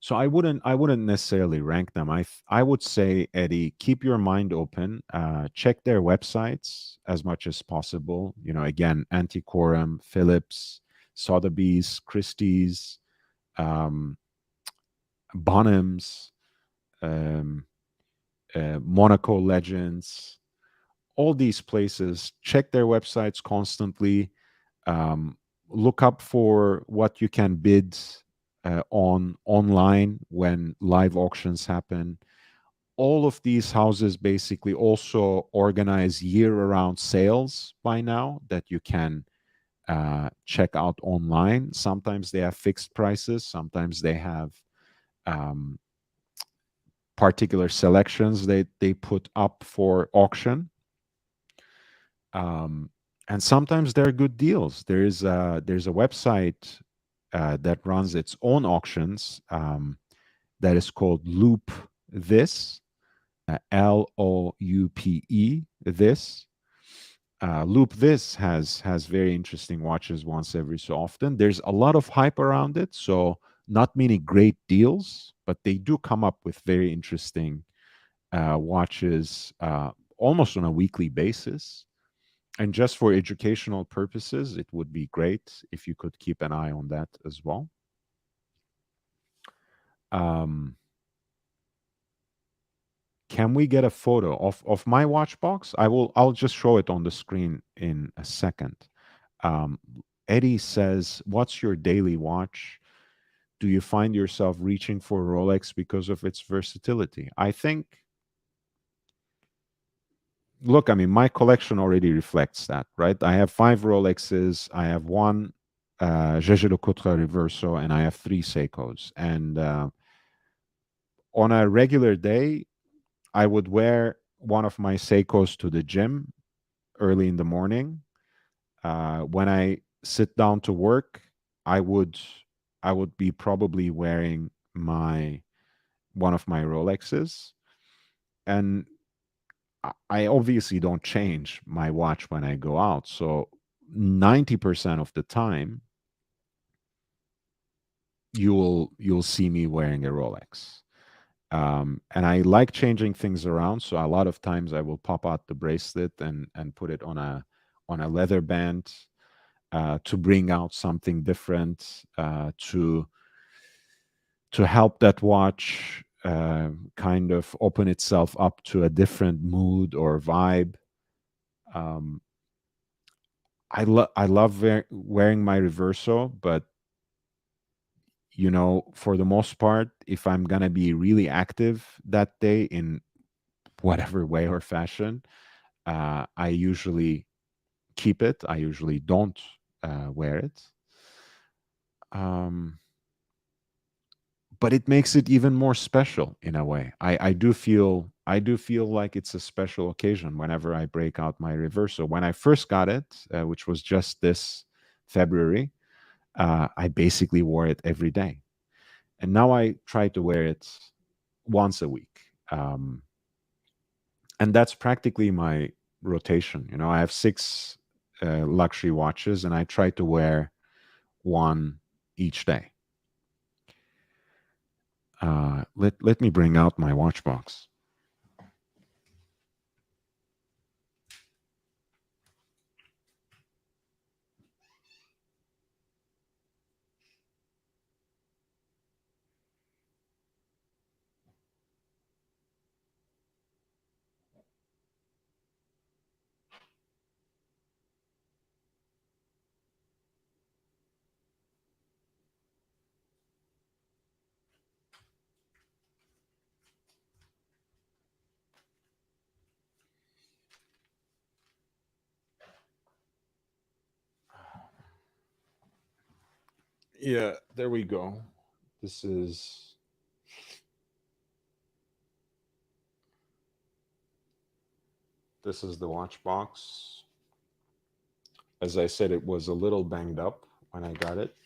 So I wouldn't necessarily rank them. I would say, Eddie, keep your mind open. Check their websites as much as possible. Again, Antiquorum, Phillips, Sotheby's, Christie's, Bonhams, Monaco Legends, all these places. Check their websites constantly. Look up for what you can bid online when live auctions happen. All of these houses basically also organize year-round sales by now that you can check out online. Sometimes they have fixed prices. Sometimes they have um, particular selections they put up for auction. And sometimes they're good deals. There's a website that runs its own auctions that is called Loop This, LOUPE This. Loop This has very interesting watches once every so often. There's a lot of hype around it, so not many great deals, but they do come up with very interesting watches almost on a weekly basis. And just for educational purposes, it would be great if you could keep an eye on that as well. Can we get a photo of my watch box? I'll just show it on the screen in a second. Um, Eddie says, "What's your daily watch? Do you find yourself reaching for Rolex because of its versatility?" I think, look, I mean, my collection already reflects that, right? I have 5 Rolexes, I have 1 Jaeger-LeCoultre Reverso, and I have 3 Seikos. And on a regular day, I would wear one of my Seikos to the gym early in the morning. When I sit down to work, I would be probably wearing one of my Rolexes. And I obviously don't change my watch when I go out. So 90% of the time, you'll see me wearing a Rolex. And I like changing things around. So a lot of times I will pop out the bracelet and put it on a leather band to bring out something different, to help that watch kind of open itself up to a different mood or vibe. Um, I love wearing my Reverso, but for the most part, if I'm gonna be really active that day in whatever way or fashion, I usually keep it. I usually don't wear it. But it makes it even more special in a way. I do feel like it's a special occasion whenever I break out my Reverso. When I first got it, which was just this February, I basically wore it every day, and now I try to wear it once a week, and that's practically my rotation. I have 6 luxury watches, and I try to wear one each day. Let me bring out my watch box. Yeah, there we go. This is the watch box. As I said, it was a little banged up when I got it.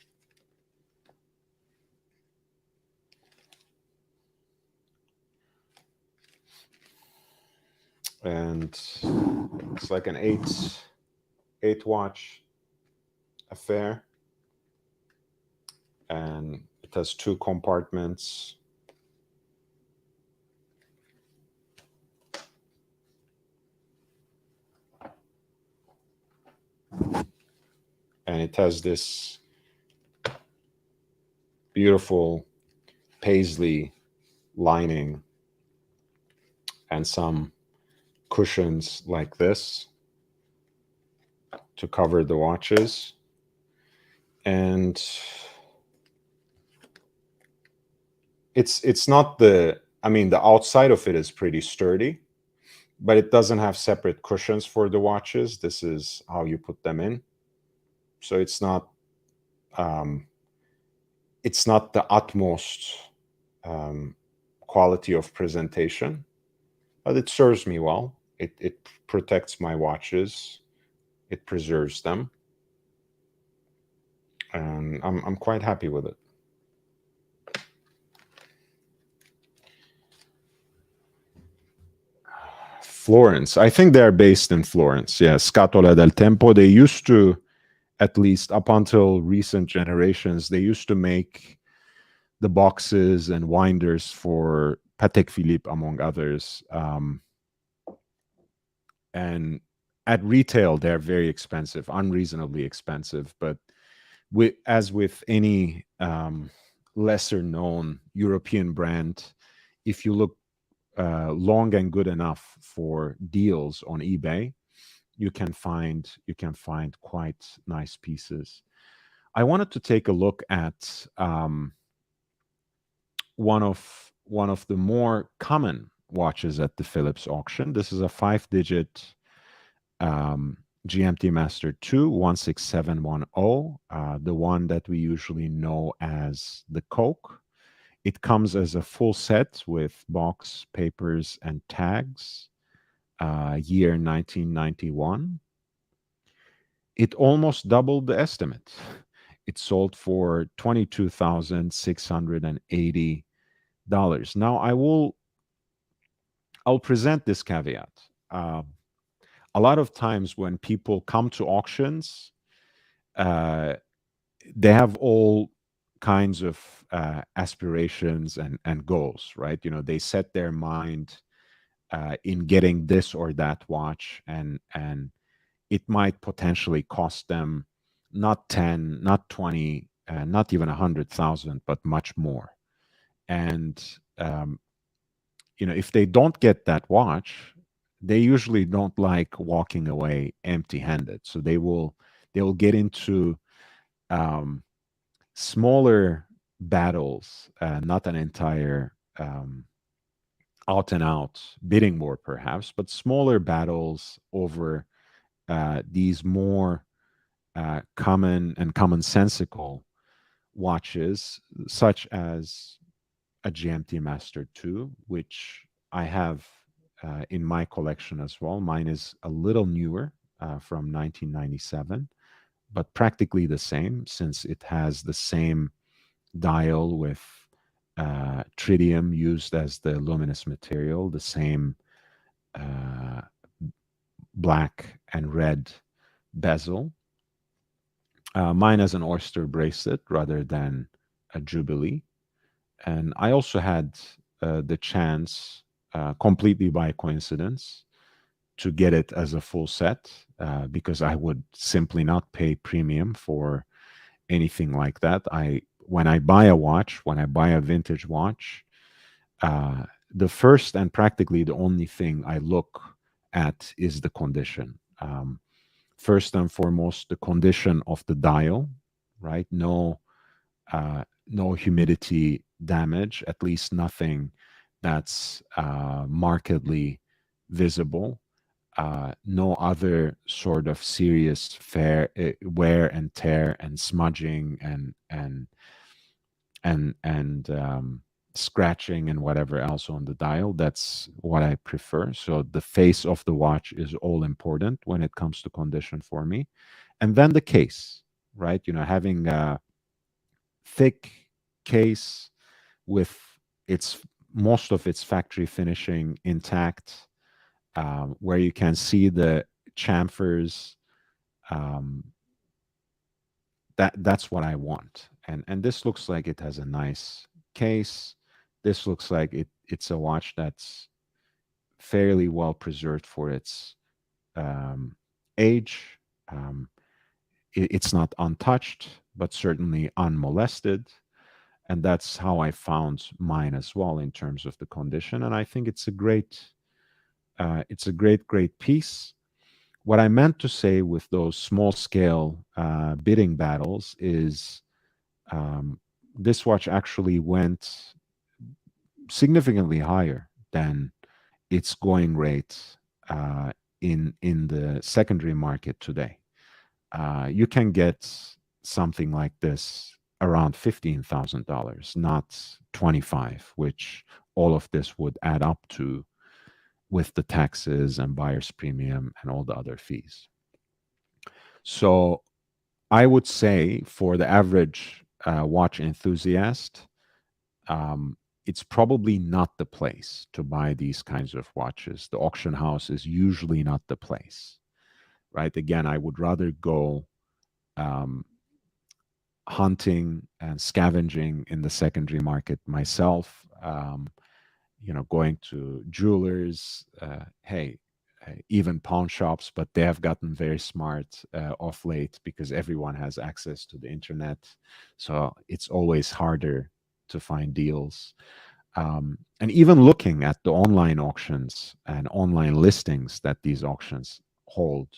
And it's like an 8 watch affair. And it has 2 compartments. And it has this beautiful paisley lining and some cushions like this to cover the watches. And it's not the, I mean, the outside of it is pretty sturdy, but it doesn't have separate cushions for the watches. This is how you put them in. So it's not the utmost quality of presentation, but it serves me well. It protects my watches. It preserves them. And I'm quite happy with it. Florence. I think they're based in Florence. Yeah, Scatola del Tempo. They used to, at least up until recent generations, they used to make the boxes and winders for Patek Philippe, among others. And at retail, they're very expensive, unreasonably expensive. But as with any lesser known European brand, if you look long and good enough for deals on eBay, you can find quite nice pieces. I wanted to take a look at one of the more common watches at the Phillips auction. This is a 5-digit GMT Master 2 16710, the one that we usually know as the Coke. It comes as a full set with box, papers, and tags. Year 1991. It almost doubled the estimate. It sold for $22,680. Now I'll present this caveat. A lot of times when people come to auctions, they have all kinds of aspirations and goals, right? You know, they set their mind in getting this or that watch, and it might potentially cost them not 10, not 20, not even 100,000, but much more. And you know, if they don't get that watch, they usually don't like walking away empty-handed. So they'll get into smaller battles, not an entire out and out bidding war, perhaps, but smaller battles over these more common and commonsensical watches, such as a GMT Master 2, which I have in my collection as well. Mine is a little newer, from 1997, but practically the same, since it has the same dial with tritium used as the luminous material, the same black and red bezel. Mine has an oyster bracelet rather than a jubilee. And I also had the chance, completely by coincidence, to get it as a full set, because I would simply not pay premium for anything like that. When I buy a vintage watch, the first and practically the only thing I look at is the condition. First and foremost, the condition of the dial, right? No humidity damage, at least nothing that's markedly visible. No other sort of serious wear and tear and smudging and scratching and whatever else on the dial. That's what I prefer. So the face of the watch is all important when it comes to condition for me. And then the case, right? You know, having a thick case with most of its factory finishing intact, where you can see the chamfers. That's what I want. And this looks like it has a nice case. This looks like it's a watch that's fairly well preserved for its age. It's not untouched, but certainly unmolested. And that's how I found mine as well in terms of the condition. And I think it's a great piece. What I meant to say with those small scale bidding battles is um, this watch actually went significantly higher than its going rate in the secondary market today. You can get something like this around $15,000, not 25, which all of this would add up to with the taxes and buyer's premium and all the other fees. So I would say for the average watch enthusiast, it's probably not the place to buy these kinds of watches. The auction house is usually not the place, right? Again, I would rather go um, hunting and scavenging in the secondary market myself. Going to jewelers, even pawn shops, but they have gotten very smart off late because everyone has access to the internet. So it's always harder to find deals. And even looking at the online auctions and online listings that these auctions hold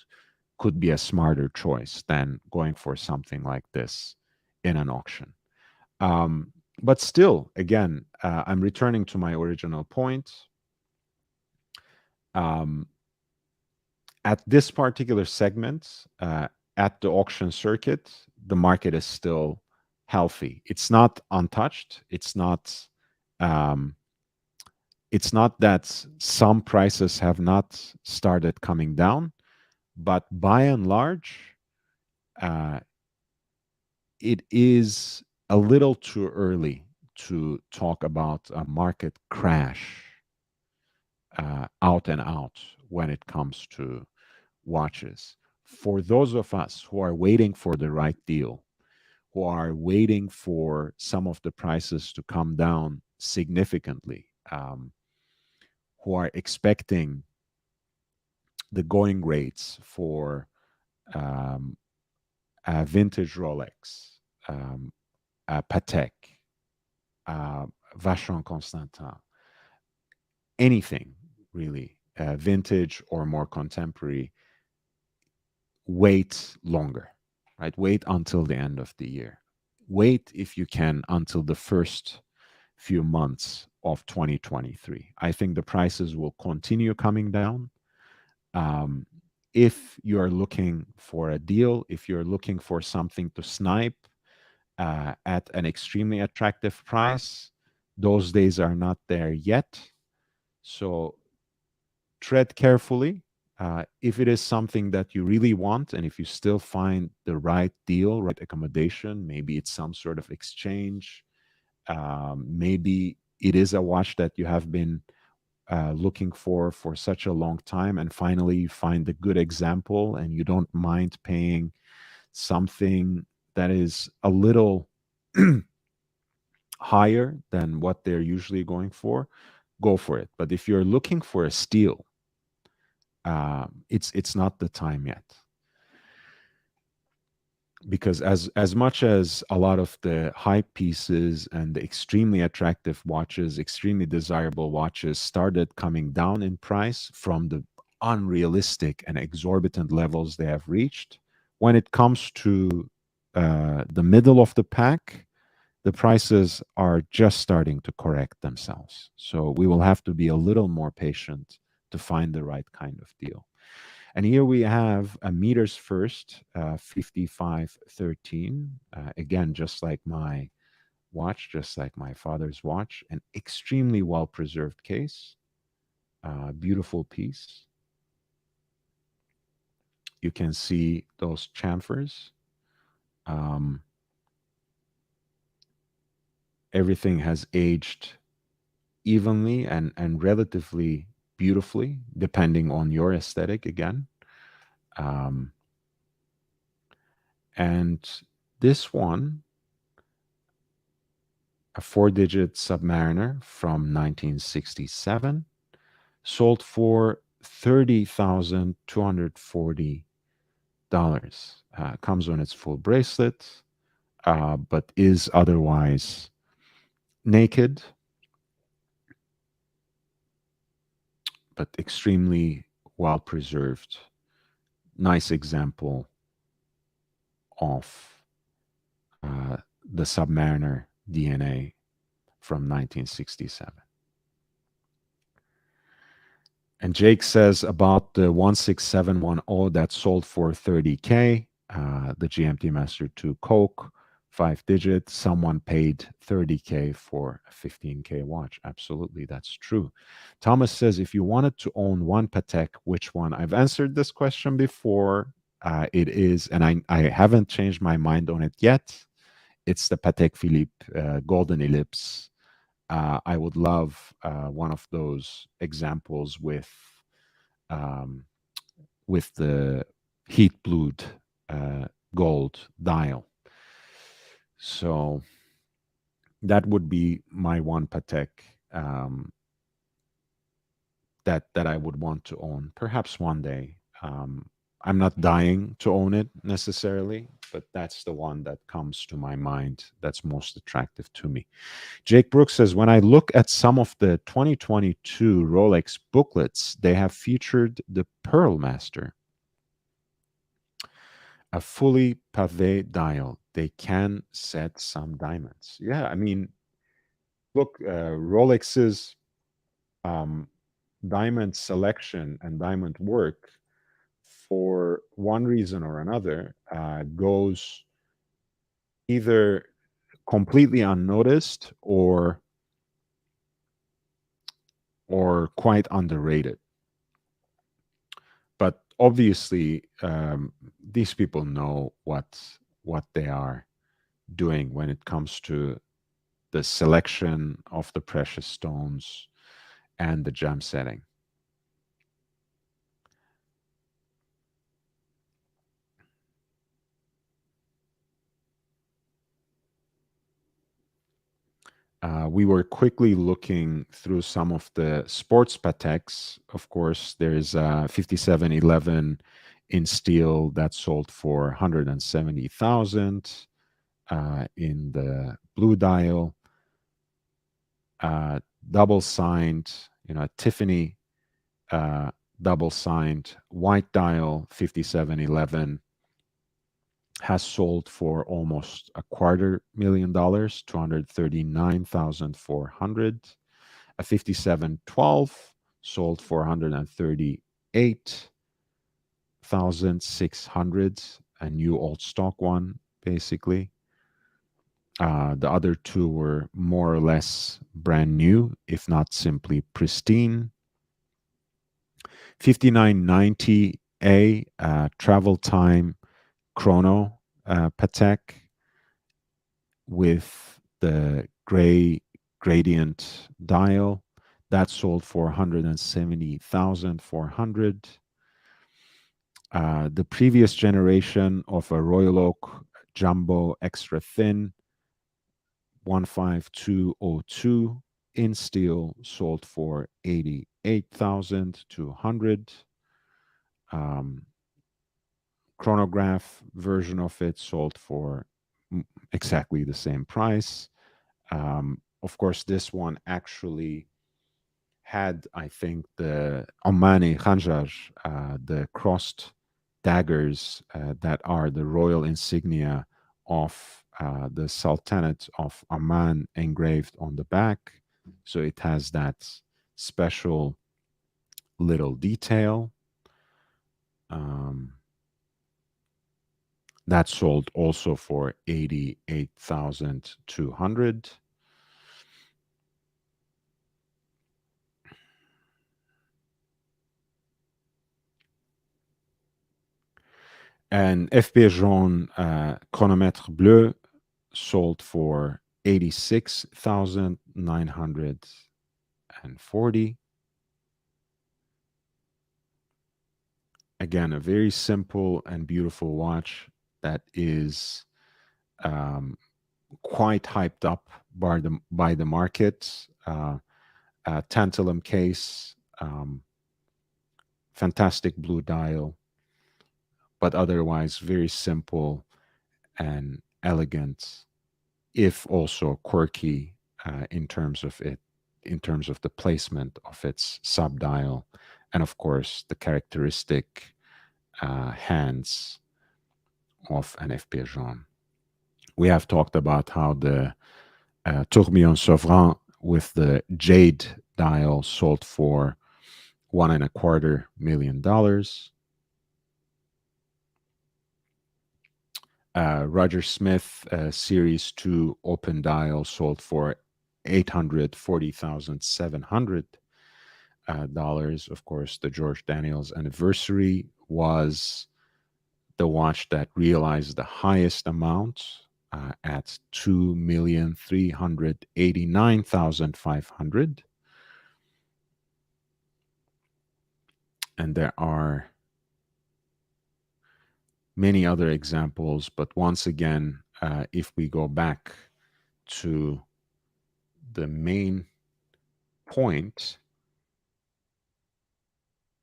could be a smarter choice than going for something like this in an auction. But still, again, I'm returning to my original point. At this particular segment, at the auction circuit, the market is still healthy. It's not untouched. It's not. It's not that some prices have not started coming down, but by and large, uh, it is a little too early to talk about a market crash out and out when it comes to watches. For those of us who are waiting for the right deal, who are waiting for some of the prices to come down significantly, who are expecting the going rates for a vintage Rolex, a Patek, Vacheron Constantin, anything really, vintage or more contemporary, wait longer, right? Wait until the end of the year. Wait, if you can, until the first few months of 2023. I think the prices will continue coming down. If you're looking for a deal, if you're looking for something to snipe at an extremely attractive price, those days are not there yet. So tread carefully. If it is something that you really want, and if you still find the right deal, right accommodation, maybe it's some sort of exchange, maybe it is a watch that you have been looking for such a long time, and finally you find a good example and you don't mind paying something that is a little higher than what they're usually going for, go for it. But if you're looking for a steal, it's not the time yet, because as much as a lot of the hype pieces and the extremely attractive watches, extremely desirable watches started coming down in price from the unrealistic and exorbitant levels they have reached, when it comes to the middle of the pack, the prices are just starting to correct themselves. So we will have to be a little more patient to find the right kind of deal. And here we have a meters first 5513. Again, just like my watch, just like my father's watch, an extremely well preserved case, beautiful piece. You can see those chamfers. Everything has aged evenly and relatively beautifully, depending on your aesthetic again. And this one, a 4-digit Submariner from 1967, sold for $30,240. Comes on its full bracelet, but is otherwise naked, but extremely well preserved. Nice example of the Submariner DNA from 1967. And Jake says about the 16710 that sold for 30K, the GMT Master 2 Coke, 5 digit. Someone paid 30K for a 15K watch. Absolutely, that's true. Thomas says, if you wanted to own one Patek, which one? I've answered this question before. It is, and I haven't changed my mind on it yet. It's the Patek Philippe Golden Ellipse. I would love one of those examples um, with the heat blued gold dial. So that would be my one Patek that I would want to own, perhaps one day. I'm not dying to own it necessarily, but that's the one that comes to my mind that's most attractive to me. Jake Brooks says, when I look at some of the 2022 Rolex booklets, they have featured the Pearl Master, a fully pavé dial. They can set some diamonds. Yeah, I mean, look, Rolex's um, diamond selection and diamond work, for one reason or another, goes either completely unnoticed or quite underrated. But obviously, these people know what they are doing when it comes to the selection of the precious stones and the gem setting. We were quickly looking through some of the sports Pateks. Of course, there's 5711 in steel that sold for 170,000 in the blue dial. Double signed, Tiffany double signed white dial 5711 has sold for almost $250,000, 239,400. A 5712 sold for 138,600, a new old stock one, basically. The other two were more or less brand new, if not simply pristine. 5990A travel time chrono Patek with the gray gradient dial that sold for 170,400. The previous generation of a Royal Oak Jumbo Extra Thin 15202 in steel sold for 88,200. Chronograph version of it sold for exactly the same price. Of course, this one actually had, I think, the Omani Khanjar, the crossed daggers that are the royal insignia of the Sultanate of Oman engraved on the back. So it has that special little detail. That sold also for 88,200. And FP Jaune chronomètre bleu sold for 86,940. Again, a very simple and beautiful watch that is quite hyped up by the market. Tantalum case, fantastic blue dial, but otherwise very simple and elegant, if also quirky in terms of the placement of its subdial, and of course the characteristic hands of an F. Piaget. We have talked about how the Tourbillon Sovereign with the jade dial sold for $1.25 million. Roger Smith Series 2 open dial sold for $840,700. Of course, the George Daniels Anniversary was the watch that realized the highest amount at $2,389,500. And there are many other examples, but once again, if we go back to the main point,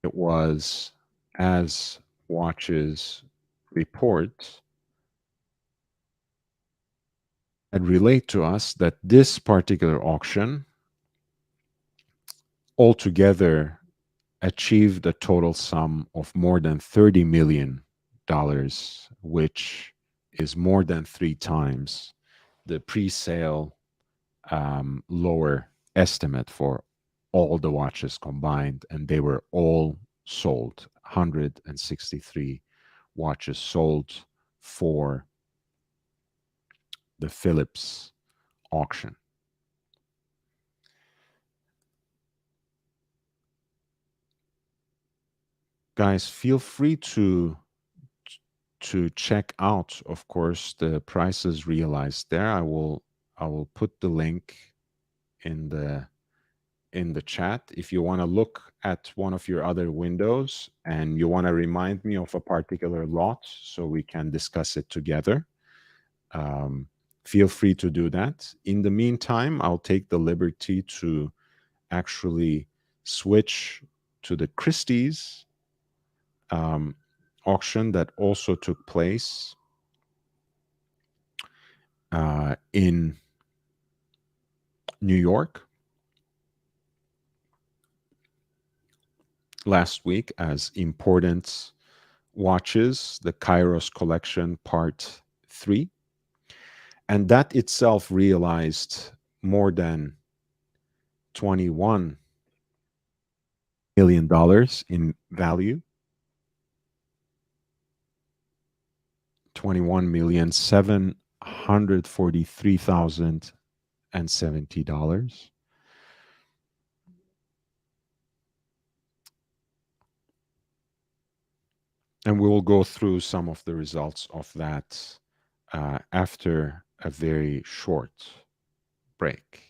it was, as watches report and relate to us, that this particular auction altogether achieved a total sum of more than $30 million, which is more than 3 times the pre-sale lower estimate for all the watches combined, and they were all sold. 163 watches sold for the Phillips auction. Guys, feel free to check out, of course, the prices realized there. I will put the link in the chat. If you want to look at one of your other windows and you want to remind me of a particular lot so we can discuss it together, feel free to do that. In the meantime, I'll take the liberty to actually switch to the Christie's auction that also took place in New York last week as important watches, the Kairos collection part 3. And that itself realized more than $21 million in value. $21,743,070. And we will go through some of the results of that after a very short break.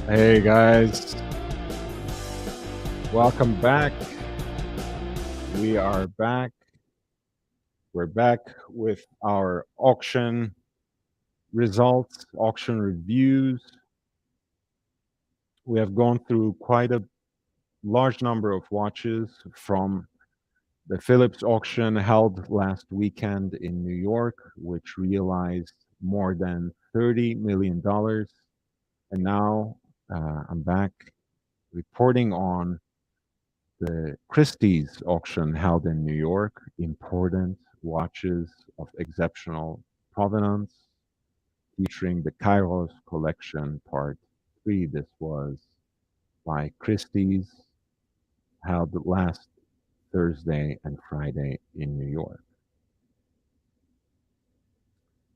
Hey guys, welcome back. We are back. We're back with our auction results, auction reviews. We have gone through quite a large number of watches from the Phillips auction held last weekend in New York, which realized more than $30 million. And now I'm back reporting on the Christie's auction held in New York, important watches of exceptional provenance, featuring the Kairos collection part 3. This was by Christie's, held last Thursday and Friday in New York.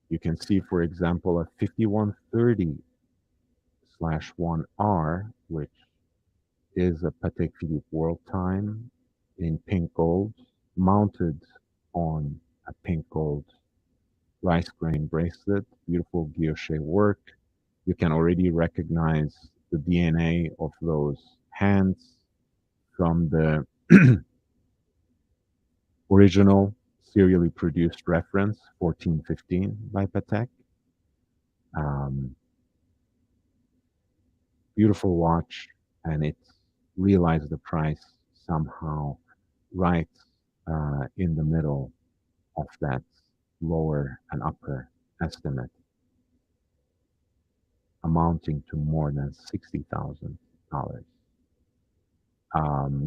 You can see, for example, a 5130/1R, which is a Patek Philippe World Time in pink gold, mounted on a pink gold rice grain bracelet, beautiful guilloche work. You can already recognize the DNA of those hands from the original serially produced reference, 1415 by Patek. Beautiful watch, and it realized the price somehow right in the middle of that lower and upper estimate, amounting to more than $60,000.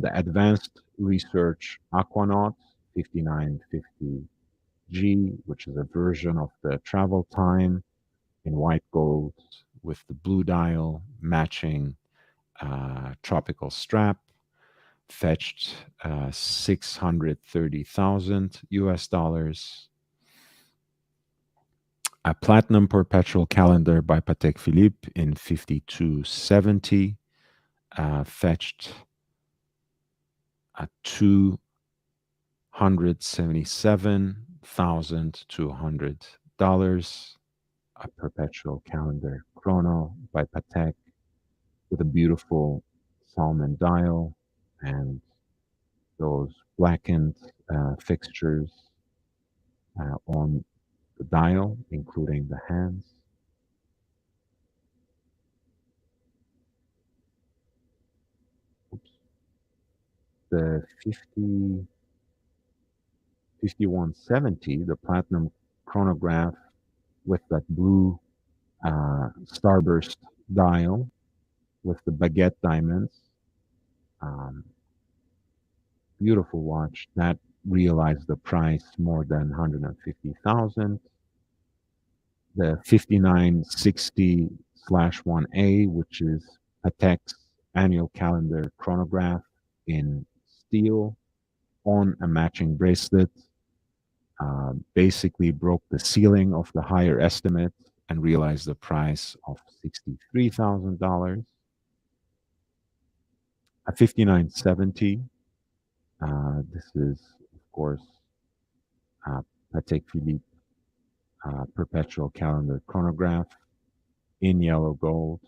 The advanced research Aquanaut 5950G, which is a version of the travel time in white gold with the blue dial matching tropical strap, fetched 630,000 US dollars. A platinum perpetual calendar by Patek Philippe in 5270 fetched $277,200. A perpetual calendar chrono by Patek with a beautiful salmon dial and those blackened fixtures on the dial, including the hands. Oops. The 5170, the platinum chronograph with that blue starburst dial with the baguette diamonds. Beautiful watch that realized the price more than 150,000. The 5960/1A, which is Patek's annual calendar chronograph in steel on a matching bracelet, basically broke the ceiling of the higher estimate and realized the price of $63,000. A 5970, this is, of course, Patek Philippe perpetual calendar chronograph in yellow gold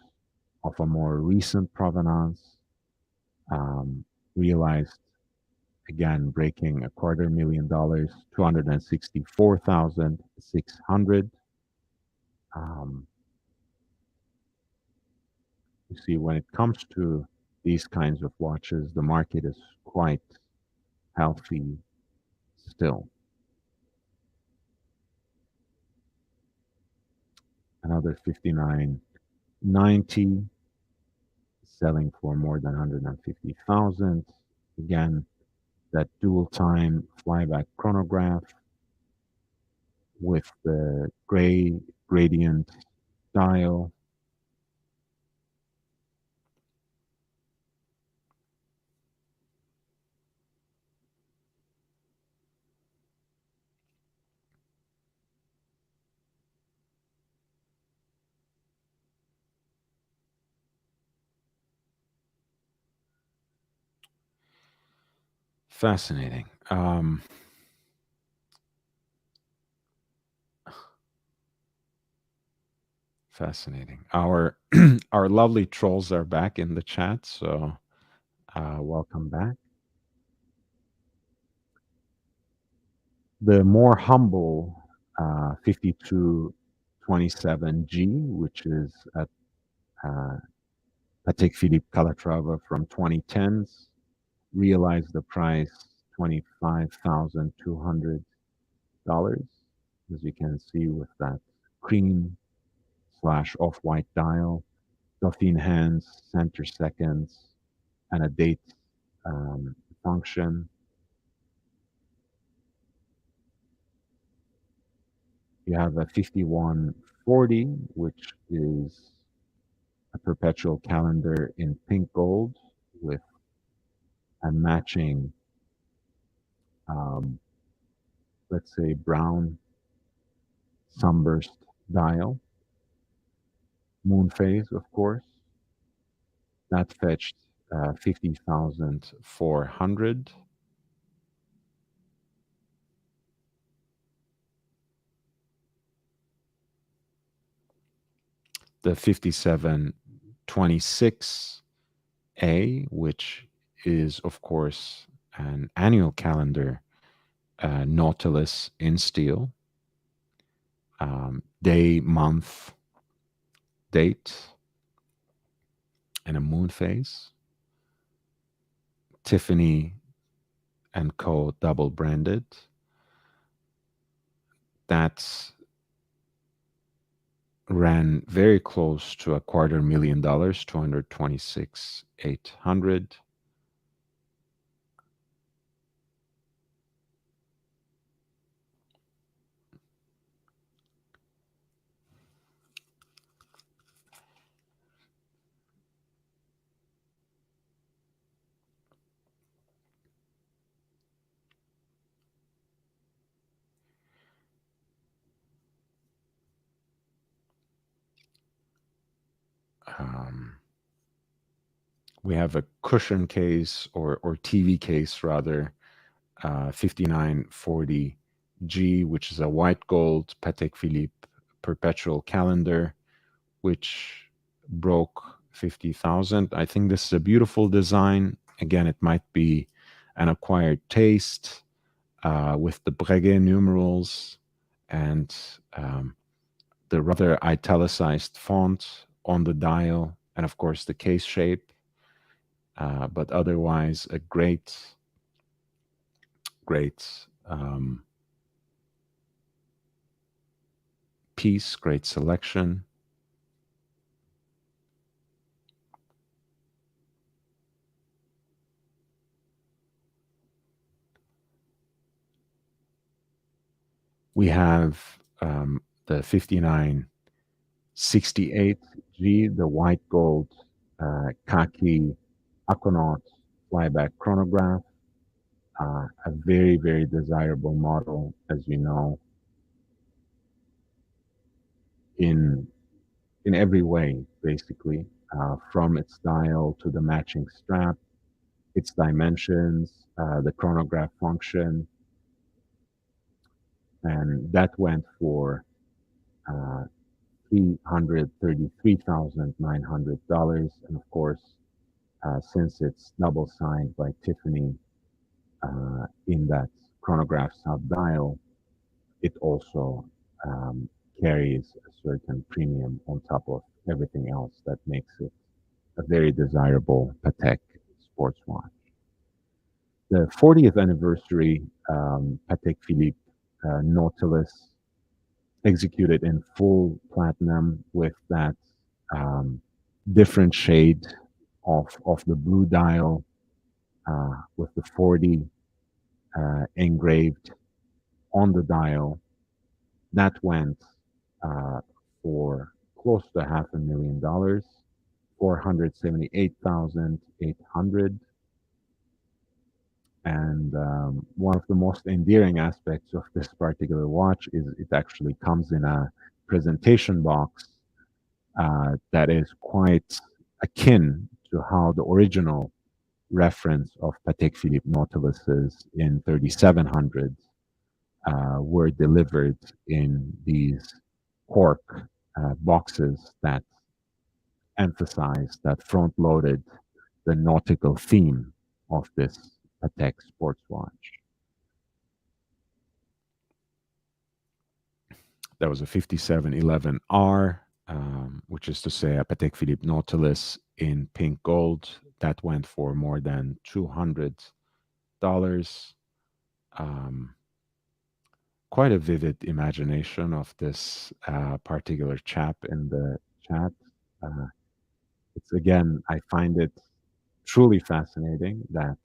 of a more recent provenance, realized again breaking $250,000, 264,600. You see, when it comes to these kinds of watches, the market is quite healthy still. Another 5990 selling for more than 150,000. Again, that dual time flyback chronograph with the gray gradient dial. Fascinating. Fascinating. Our our lovely trolls are back in the chat, so welcome back. The more humble 5227G, which is at Patek Philippe Calatrava from 2010s, realized the price $25,200, as you can see with that cream / off-white dial, Dauphine hands, center seconds, and a date function. You have a 5140, which is a perpetual calendar in pink gold with a matching, let's say, brown sunburst dial. Moon phase, of course. That fetched 50,400. The 5726A, which is, of course, an annual calendar Nautilus in steel, day, month, date, and a moon phase. Tiffany and Co. double branded. That's ran very close to $250,000, 226,800. We have a cushion case or TV case rather, 5940G, which is a white gold Patek Philippe perpetual calendar, which broke 50,000. I think this is a beautiful design. Again, it might be an acquired taste with the Breguet numerals and the rather italicized font on the dial, and of course the case shape. But otherwise, a great piece, great selection. We have the 5968G, the white gold khaki Aquanaut flyback chronograph. A very, very desirable model, as you know, in every way, basically, from its dial to the matching strap, its dimensions, the chronograph function, and that went for $333,900. And of course, since it's double signed by Tiffany in that chronograph sub dial, it also carries a certain premium on top of everything else that makes it a very desirable Patek sports watch. The 40th anniversary Patek Philippe Nautilus, executed in full platinum with that different shade of the blue dial with the 40 engraved on the dial. That went for close to $500,000, 478,800. And one of the most endearing aspects of this particular watch is it actually comes in a presentation box that is quite akin to how the original reference of Patek Philippe Nautiluses in 3700s were delivered in these cork boxes that emphasize, that front loaded the nautical theme of this Patek sports watch. That was a 5711R, which is to say a Patek Philippe Nautilus in pink gold. That went for more than $200. Um, Quite a vivid imagination of this particular chap in the chat. Uh, it's again, I find it truly fascinating that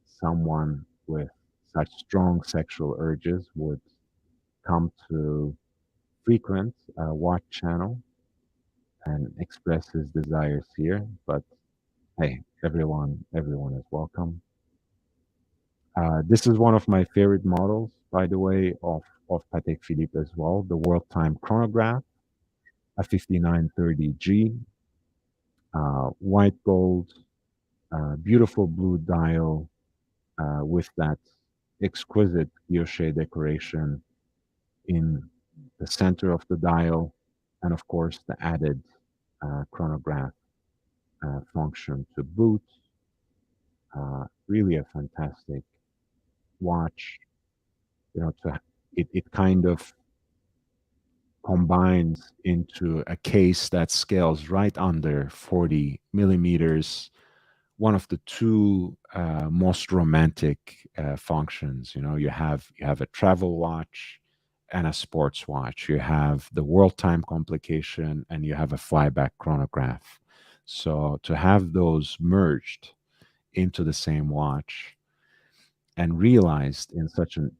someone with such strong sexual urges would come to frequent a watch channel and express his desires here. But hey, everyone is welcome. This is one of my favorite models, by the way, of Patek Philippe as well. The World Time Chronograph, a 5930G, white gold, beautiful blue dial with that exquisite guilloche decoration in the center of the dial, and of course the added chronograph function to boot. Really a fantastic watch. You know, it kind of combines into a case that scales right under 40 millimeters. One of the two most romantic functions. You know, you have a travel watch and a sports watch. You have the world time complication and you have a flyback chronograph. So to have those merged into the same watch and realized in such an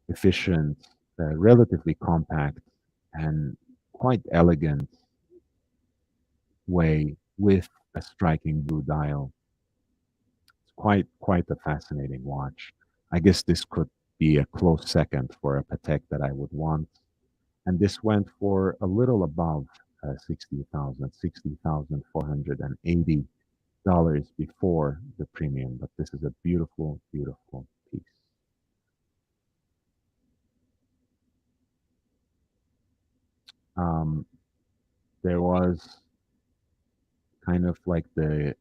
efficient, relatively compact, and quite elegant way with a striking blue dial. It's quite a fascinating watch. I guess this could be a close second for a Patek that I would want. And this went for a little above 60,000, $60,480 before the premium. But this is a beautiful, beautiful piece. Um, there was kind of like the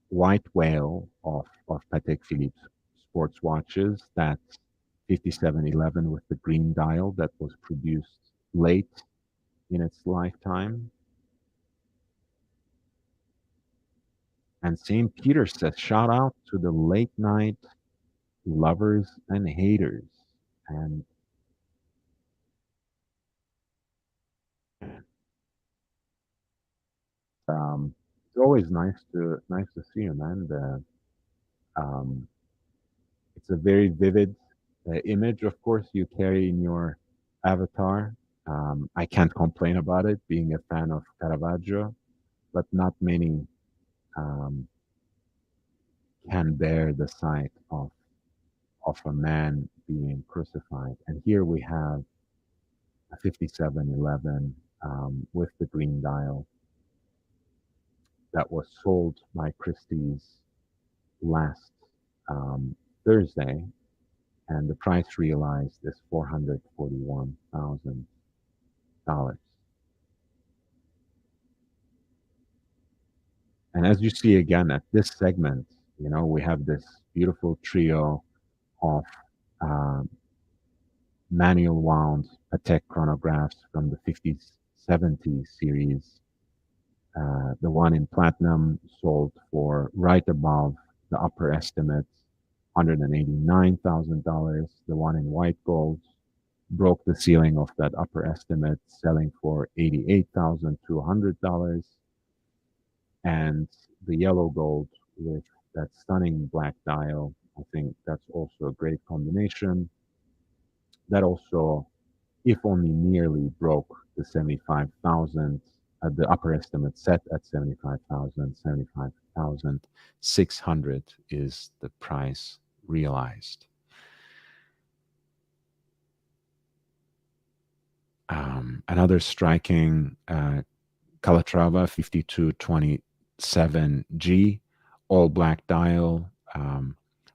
white whale of Patek Philippe sports watches, that 5711 with the green dial that was produced late in its lifetime. And St. Peter says, shout out to the late night lovers and haters. And it's always nice to see you, man. It's a very vivid image, of course, you carry in your avatar. I can't complain about it, being a fan of Caravaggio, but not many um, can bear the sight of a man being crucified. And here we have a 5711 with the green dial that was sold by Christie's last Thursday, and the price realized is $441,000. And as you see again at this segment, you know, we have this beautiful trio of um, manual wound Patek chronographs from the 50s, 70s series. The one in platinum sold for right above the upper estimate, $189,000. The one in white gold broke the ceiling of that upper estimate, selling for $88,200. And the yellow gold with that stunning black dial, I think that's also a great combination. That also, if only nearly, broke the 75,000, the upper estimate set at 75,000, 75,600 is the price realized. Another striking Calatrava 5227G, all black dial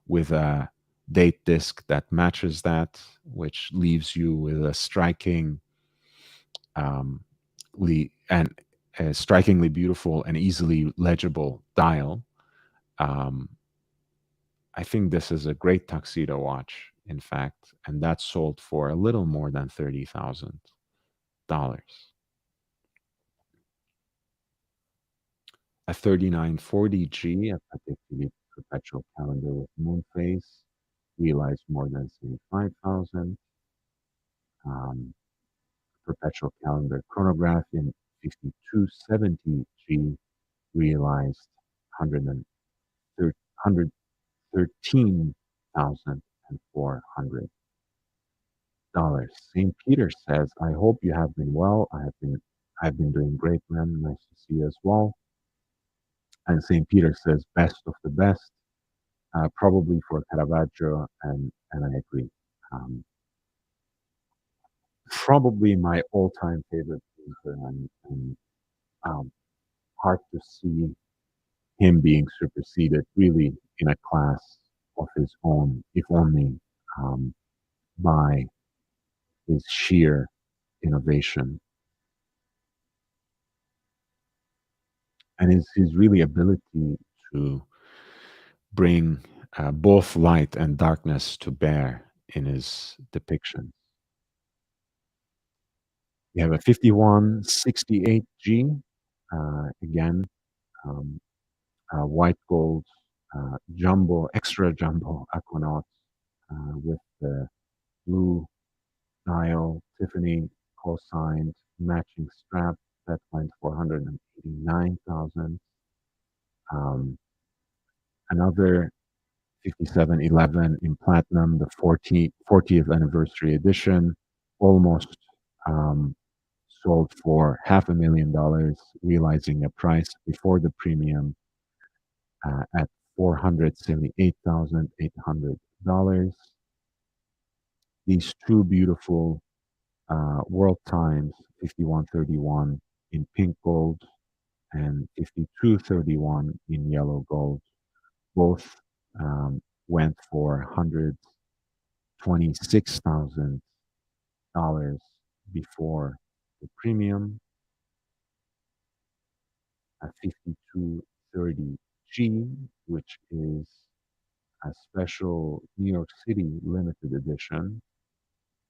with a date disc that matches that, which leaves you with a striking and a strikingly beautiful and easily legible dial. Um, I think this is a great tuxedo watch, in fact, and that sold for a little more than $30,000. A 3940G, a particularly perpetual calendar with moon phase, realized more than 75,000. Um, perpetual calendar chronograph in 5270G realized 113,400 dollars. St. Peter says, "I hope you have been well. I've been doing great, man. Nice to see you as well." And St. Peter says, "Best of the best, probably for Caravaggio," and I agree. Um, Probably my all-time favorite painter, and um, hard to see him being superseded really in a class of his own, if only um, by his sheer innovation and his really ability to bring both light and darkness to bear in his depiction. We have a 5168G, again, um, white gold, extra jumbo Aquanaut with the blue dial, Tiffany co-signed, matching strap that went for 189,000. Um, Another 5711 in platinum, the 40th anniversary edition, almost um, sold for $500,000, realizing a price before the premium at $478,800. These two beautiful World Times 5131 in pink gold and 5231 in yellow gold. Both went for $126,000 before the premium. A 5230G, which is a special New York City limited edition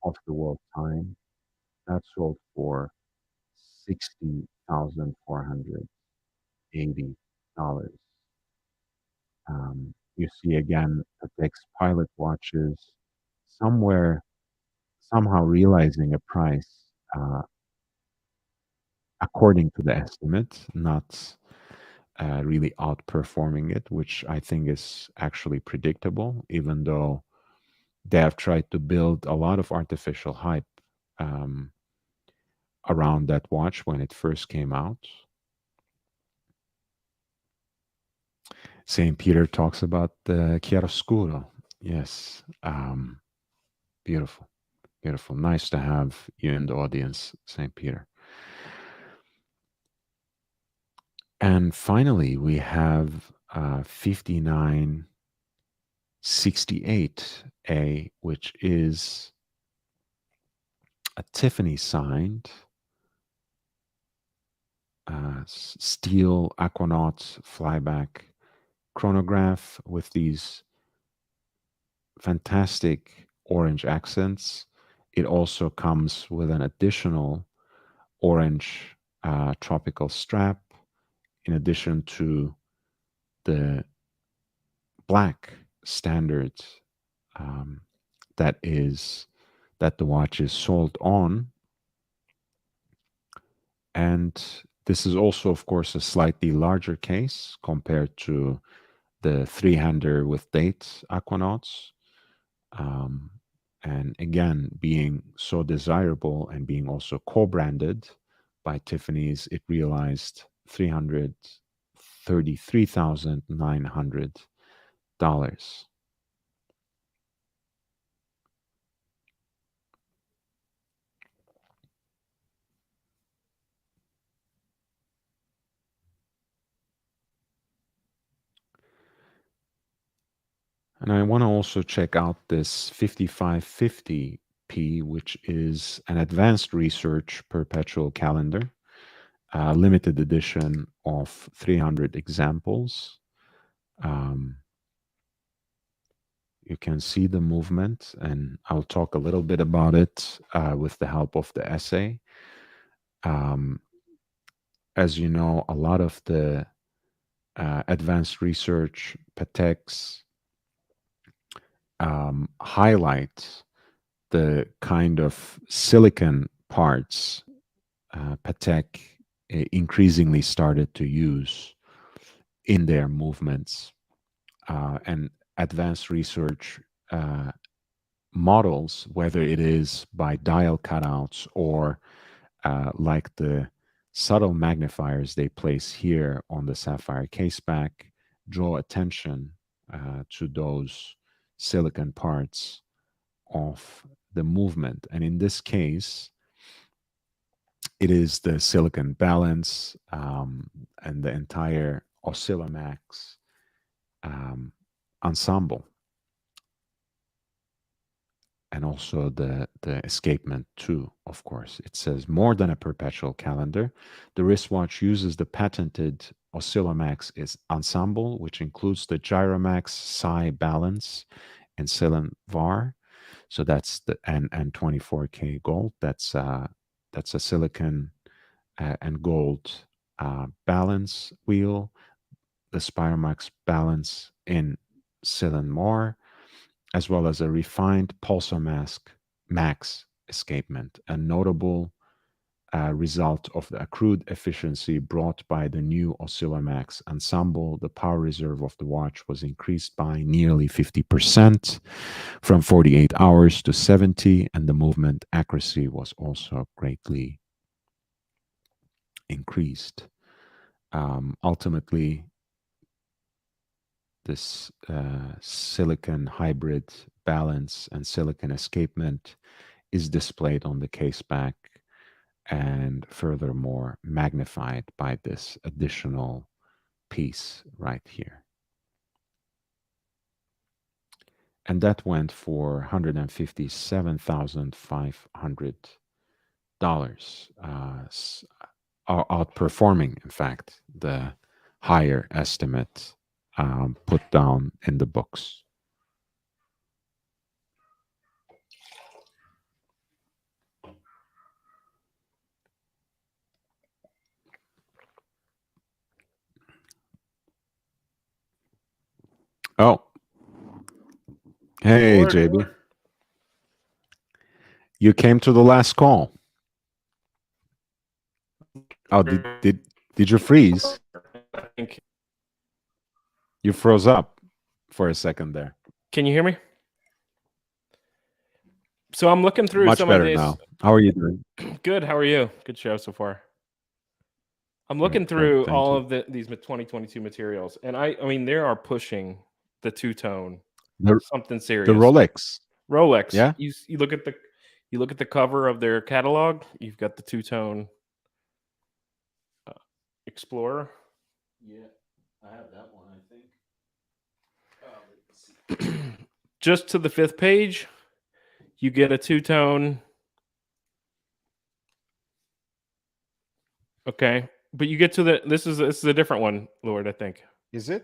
of the World Time, that sold for $60,480. You see again Patek's pilot watches somewhere, somehow realizing a price according to the estimate, not really outperforming it, which I think is actually predictable, even though they have tried to build a lot of artificial hype um, around that watch when it first came out. St. Peter talks about the chiaroscuro. Yes, beautiful, beautiful. Nice to have you in the audience, St. Peter. And finally, we have 5968A, which is a Tiffany signed steel Aquanaut flyback chronograph with these fantastic orange accents. It also comes with an additional orange tropical strap in addition to the black standard um, that the watch is sold on. And this is also, of course, a slightly larger case compared to the three-hander with date Aquanauts. Um, and again, being so desirable and being also co-branded by Tiffany's, it realized $333,900. And I want to also check out this 5550P, which is an advanced research perpetual calendar. limited edition of 300 examples. You can see the movement, and I'll talk a little bit about it with the help of the essay. As you know, a lot of the advanced research, Pateks, highlight the kind of silicon parts Patek increasingly started to use in their movements. And advanced research models, whether it is by dial cutouts or like the subtle magnifiers they place here on the sapphire caseback, draw attention to those silicon parts of the movement. And in this case, it is the silicon balance and the entire Oscillomax ensemble, and also the escapement too, of course. It says more than a perpetual calendar. The wristwatch uses the patented Oscillomax is ensemble, which includes the Gyromax Psi balance and Silen VAR. So that's the and 24K gold. That's a silicon and gold balance wheel. The Spiromax balance in Silen More, as well as a refined Pulsar Max escapement, a notable result of the accrued efficiency brought by the new Oscillomax ensemble. The power reserve of the watch was increased by nearly 50%, from 48 hours to 70, and the movement accuracy was also greatly increased. Ultimately, this silicon hybrid balance and silicon escapement is displayed on the caseback and furthermore magnified by this additional piece right here. And that went for $157,500, outperforming, in fact, the higher estimate put down in the books. Oh, hey, Lord. JB. You came to the last call. Oh, did you freeze? I think. You froze up for a second there. Can you hear me? So I'm looking through Much some better of these. now. How are you doing? Good. How are you? Good show so far. I'm looking Great, through thank all you. of these 2022 materials, and I mean, they are pushing the two-tone, The something serious. Rolex. Rolex. Yeah. You look at the cover of their catalog. You've got the two-tone Explorer. Yeah, I have that one, I think. Just to the 5th page, you get a two-tone. Okay, but you get to this is a different one, Lord, I think. Is it?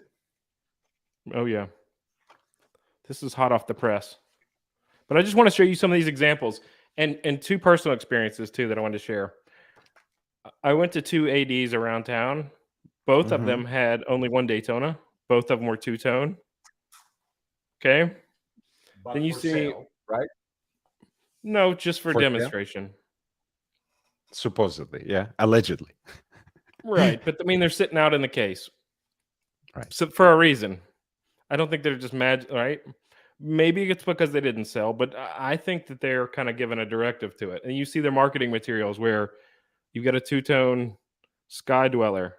Oh yeah. This is hot off the press. But I just want to show you some of these examples and two personal experiences too that I wanted to share. I went to 2 ADs around town. Both of them had only one Daytona. Both of them were two-tone. Okay. But then you for see sale, right? No, just for For sale? demonstration. Supposedly, yeah. Allegedly. Right. But I mean, they're sitting out in the case. Right. So for a reason. I don't think they're just mad, right? Maybe it's because they didn't sell, but I think that they're kind of given a directive to it. And you see their marketing materials where you get a two-tone Sky Dweller.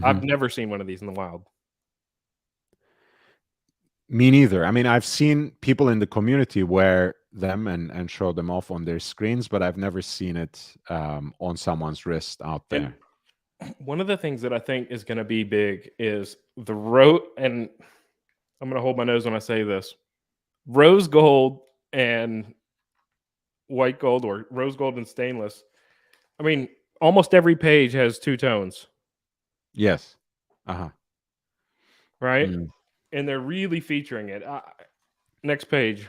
I've never seen one of these in the wild. Me neither. I mean, I've seen people in the community wear them and show them off on their screens, but I've never seen it on someone's wrist out there. And one of the things that I think is going to be big is and I'm going to hold my nose when I say this, rose gold and white gold, or rose gold and stainless. I mean, almost every page has two tones, Yes. Uh-huh. right? Mm. And they're really featuring it. Next page.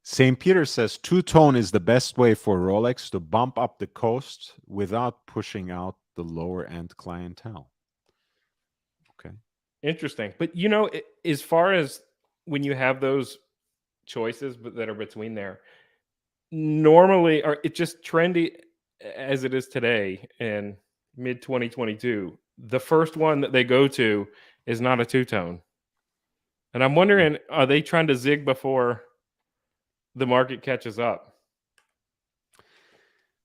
St. Peter says two-tone is the best way for Rolex to bump up the cost without pushing out the lower end clientele. Okay. Interesting. But you know, as far as when you have those choices that are between there, normally, or it's just trendy as it is today in mid 2022, the first one that they go to is not a two-tone. And I'm wondering, are they trying to zig before the market catches up?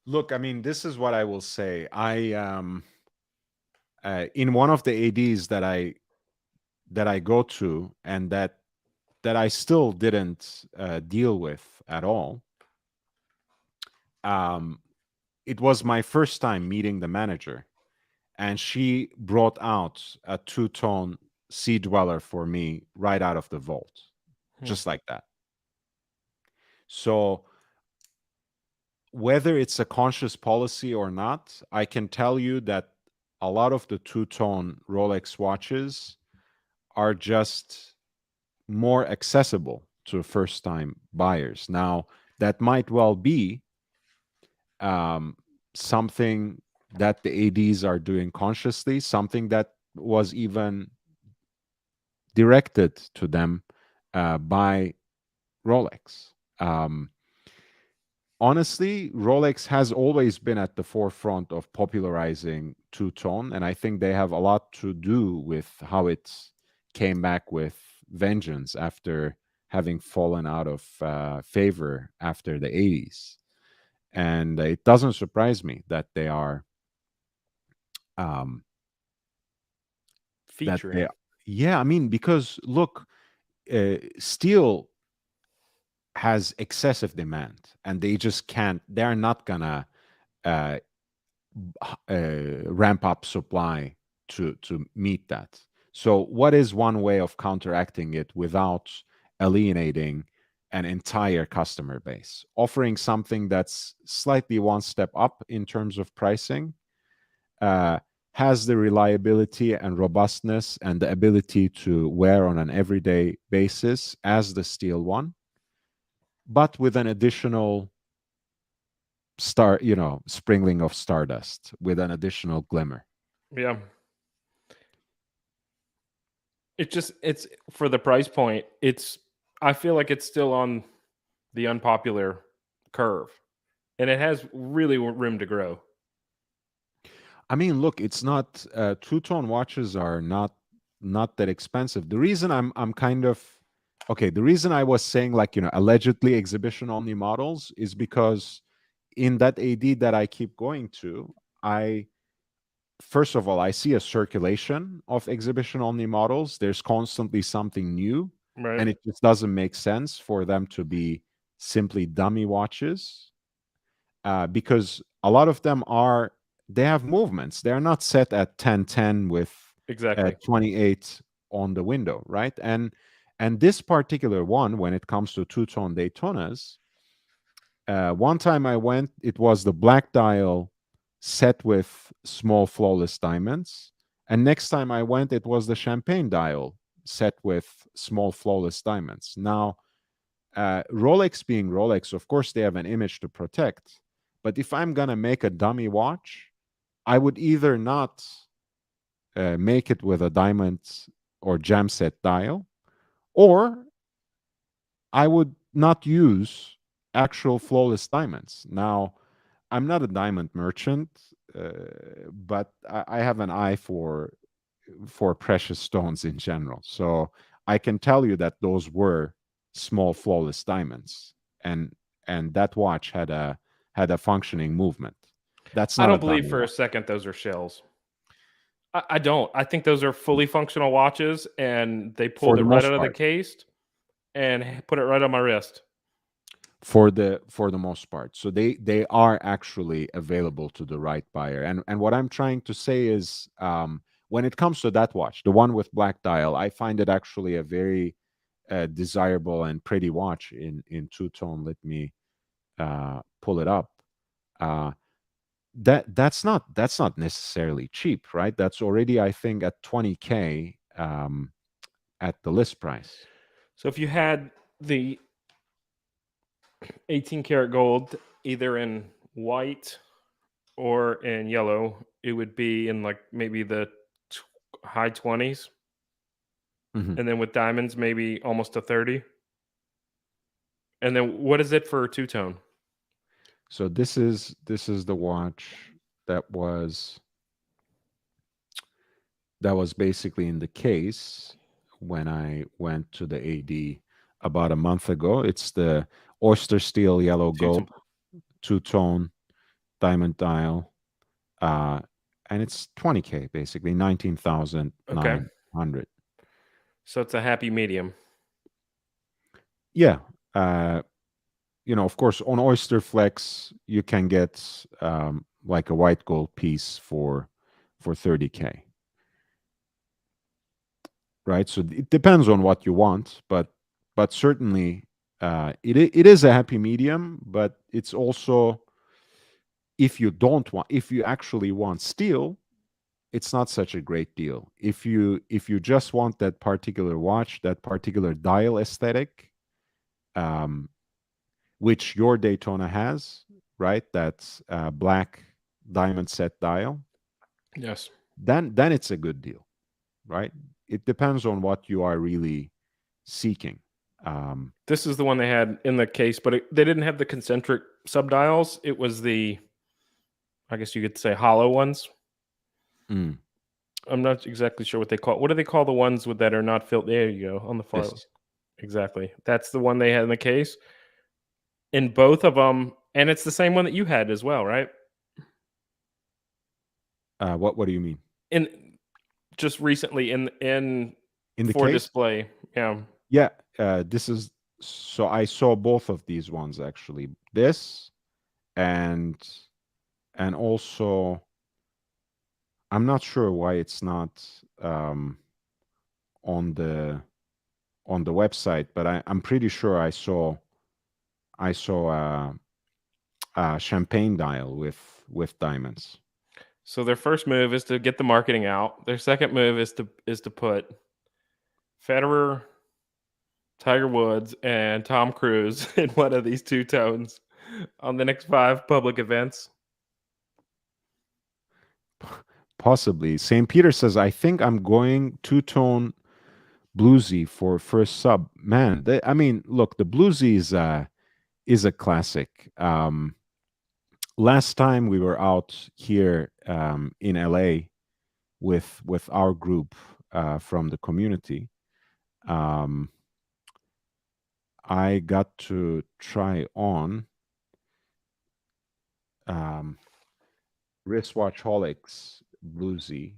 Look, I mean, this is what I will say. In one of the ADs that I go to and that I still didn't deal with at all. It was my first time meeting the manager, and she brought out a two-tone Sea Dweller for me right out of the vault, just like that. So whether it's a conscious policy or not, I can tell you that a lot of the two-tone Rolex watches are just more accessible to first-time buyers. Now, that might well be something that the ADs are doing consciously, something that was even directed to them by Rolex. Honestly, Rolex has always been at the forefront of popularizing two-tone, and I think they have a lot to do with how it came back with vengeance after having fallen out of favor after the 80s. And it doesn't surprise me that they are Featuring. yeah, I mean, because look, steel has excessive demand, and they just can't, they're not gonna uh, ramp up supply to meet that. So what is one way of counteracting it without alienating an entire customer base? Offering something that's slightly one step up in terms of pricing, has the reliability and robustness and the ability to wear on an everyday basis as the steel one, but with an additional sprinkling of stardust, with an additional glimmer. Yeah. It's for the price point. I feel like it's still on the unpopular curve, and it has really room to grow. I mean, look, it's not two-tone watches are not that expensive. The reason I'm kind of okay, the reason I was saying, like, allegedly exhibition only models is because in that AD that I keep going to, first of all, I see a circulation of exhibition only models. There's constantly something new, Right. and it just doesn't make sense for them to be simply dummy watches, because a lot of them they have movements. They're not set at 1010 with Exactly. 28 on the window, right? And this particular one, when it comes to two-tone Daytonas, one time I went, it was the black dial set with small flawless diamonds, and next time I went, it was the champagne dial set with small flawless diamonds. Now, Rolex being Rolex, of course, they have an image to protect. But if I'm going to make a dummy watch, I would either not make it with a diamond or gem set dial, or I would not use actual flawless diamonds. Now, I'm not a diamond merchant, but I have an eye for precious stones in general. So I can tell you that those were small flawless diamonds, and that watch had a functioning movement. That's I not a don't believe dummy for a watch. second those are shells. I don't. I think those are fully functional watches, and they pulled For it the right most out of the part. case and put it right on my wrist. For the most part, so they are actually available to the right buyer. And what I'm trying to say is, when it comes to that watch, the one with black dial, I find it actually a very desirable and pretty watch in two-tone. Let me pull it up. that's not necessarily cheap, right? That's already, I think, at 20K at the list price. So if you had the 18 karat gold either in white or in yellow, it would be in like maybe the high 20s. Mhm. And then with diamonds, maybe almost a 30. And then what is it for two tone? So this is the watch that was basically in the case when I went to the AD about a month ago. It's the oyster steel yellow gold two-tone diamond dial, and it's 20K basically, 19,900. So it's a happy medium. Yeah. Of course, on Oyster Flex, you can get like a white gold piece for 30K. Right? So it depends on what you want, but certainly it is a happy medium, but it's also, if you actually want steel, it's not such a great deal. If you just want that particular watch, that particular dial aesthetic, which your Daytona has, right? That's black diamond set dial. Yes. Then it's a good deal, right? It depends on what you are really seeking. This is the one they had in the case, but they didn't have the concentric subdials. It was the, I guess you could say, hollow ones. Mm, I'm not exactly sure what they call. What do they call the ones that are not filled? There you go, on the far. this. Exactly. That's the one they had in the case. In both of them, and it's the same one that you had as well, right? What do you mean? In just recently in In the for case? display. Yeah. Yeah, this is, so I saw both of these ones actually. This and also, I'm not sure why it's not on the website, but I'm pretty sure I saw a champagne dial with diamonds. So their first move is to get the marketing out. Their second move is to put Federer, Tiger Woods, and Tom Cruise in one of these two tones on the next 5 public events. Possibly. St. Peter says, I think I'm going two-tone bluesy for first sub. Man, I mean, look, the bluesy is a classic. Last time we were out here in LA with our group from the community, I got to try on Wristwatchholics Bluesy.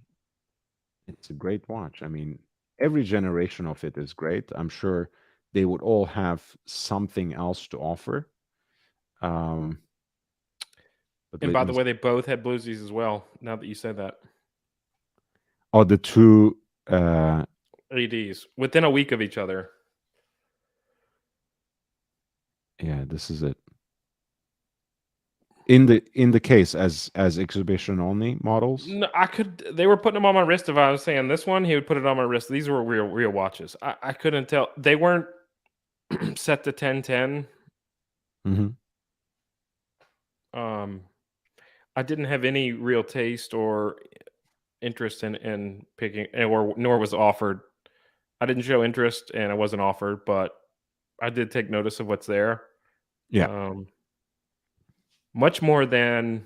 It's a great watch. I mean, every generation of it is great. I'm sure they would all have something else to offer. But And let by me the way, they both had bluesies as well, now that you said that. Oh, the two ADs within a week of each other. yeah, this is it. In the case as exhibition only models. No, they were putting them on my wrist. If I was saying this one, he would put it on my wrist. These were real watches. I couldn't tell. They weren't set to 1010. Mm-hmm. I didn't have any real taste or interest in picking, nor was offered. I didn't show interest, and I wasn't offered, but I did take notice of what's there. Yeah. Much more than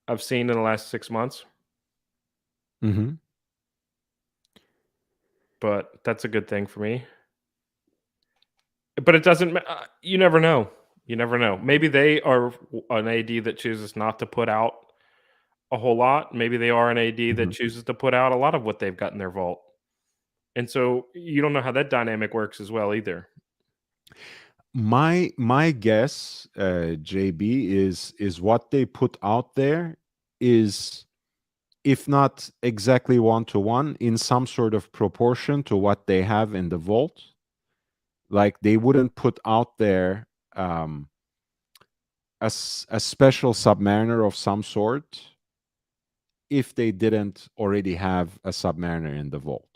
I've seen in the last 6 months. Mm-hmm. But that's a good thing for me. But it doesn't. You never know. You never know. Maybe they are an AD that chooses not to put out a whole lot. Maybe they are an AD Mm-hmm. that chooses to put out a lot of what they've got in their vault. And so you don't know how that dynamic works as well either. My guess, JB, is what they put out there is, if not exactly 1-to-1, in some sort of proportion to what they have in the vault. Like, they wouldn't put out there a special Submariner of some sort if they didn't already have a Submariner in the vault,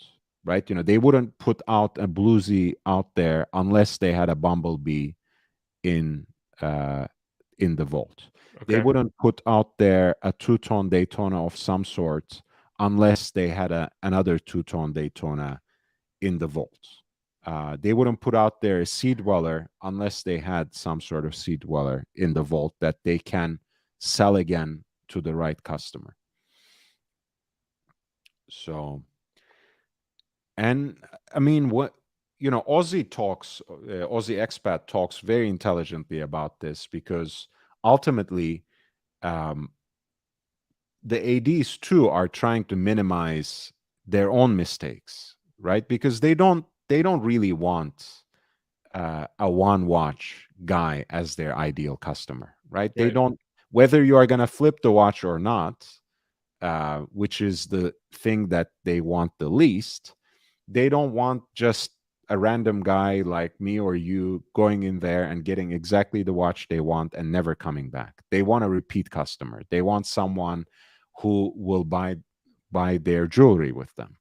right? They wouldn't put out a Bluesy out there unless they had a Bumblebee in the vault. They Okay. wouldn't put out there a two-tone Daytona of some sort unless they had another two-tone Daytona in the vault. They wouldn't put out there a Sea Dweller unless they had some sort of Sea Dweller in the vault that they can sell again to the right customer. So, and I mean, Aussie expat talks very intelligently about this, because ultimately, the ADs too are trying to minimize their own mistakes, right? Because they don't really want a one watch guy as their ideal customer, right? They Right. don't, whether you are going to flip the watch or not, which is the thing that they want the least. They don't want just a random guy like me or you going in there and getting exactly the watch they want and never coming back. They want a repeat customer. They want someone who will buy their jewelry with them.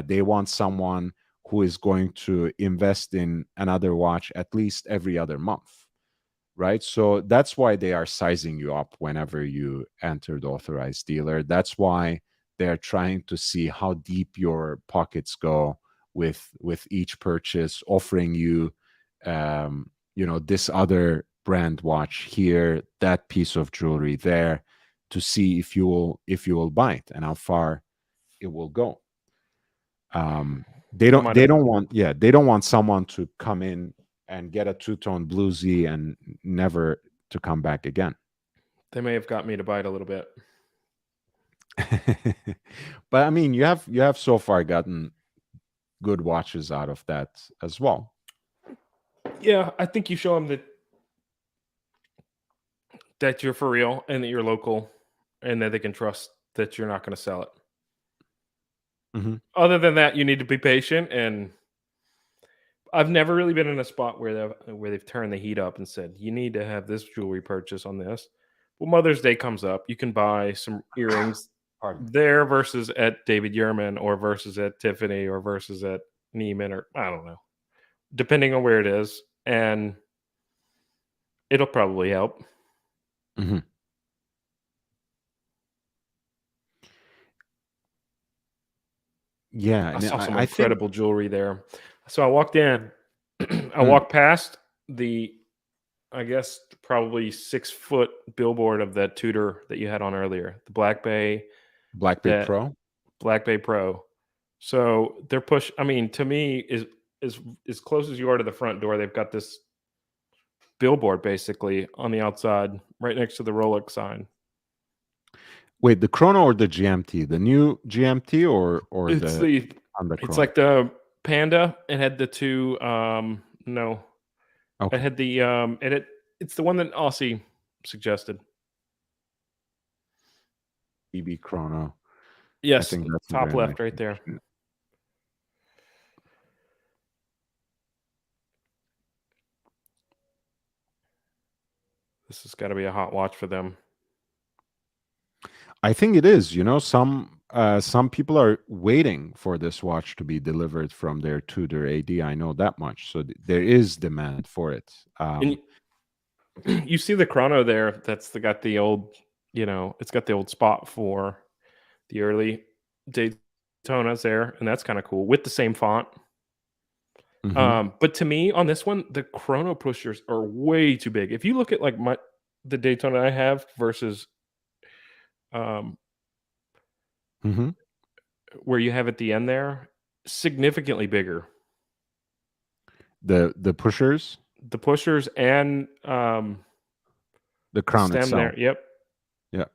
They want someone who is going to invest in another watch at least every other month, right? So that's why they are sizing you up whenever you enter the authorized dealer. That's why they're trying to see how deep your pockets go with each purchase, offering you this other brand watch here, that piece of jewelry there, to see if you will buy it and how far it will go. They don't want someone to come in and get a two-tone Bluesy and never to come back again. They may have got me to buy it a little bit. But I mean, you have so far gotten good watches out of that as well. Yeah, I think you show them that you're for real and that you're local, and that they can trust that you're not going to sell it. Mm-hmm. Other than that, you need to be patient. And I've never really been in a spot where they've turned the heat up and said, you need to have this jewelry purchase on this. Well, Mother's Day comes up. You can buy some earrings there versus at David Yurman, or versus at Tiffany, or versus at Neiman, or I don't know, depending on where it is. And it'll probably help. Mm-hmm. Yeah, I saw some I think incredible jewelry there. So I walked in, I walked past the, I guess, probably 6-foot billboard of that Tudor that you had on earlier, the Black Bay Pro. Black Bay Pro. So they're I mean, to me, is as close as you are to the front door, they've got this billboard basically on the outside, right next to the Rolex sign. Wait, the Chrono or the GMT? The new GMT or It's Chrono? like the Panda. It had the two. No, Okay. it had the it's the one that Aussie suggested. EB Chrono. Yes, I think that's top very left nice. right there. This has got to be a hot watch for them. I think it is. Some people are waiting for this watch to be delivered from their Tudor AD. I know that much. So there is demand for it. And you see the Chrono there. Got the old, it's got the old spot for the early Daytonas there, and that's kind of cool with the same font. Mm-hmm. But to me, on this one, the Chrono pushers are way too big. If you look at like the Daytona I have versus Mm-hmm. where you have at the end there, significantly bigger. The pushers, and the crown stem itself. there. Yep. Yeah.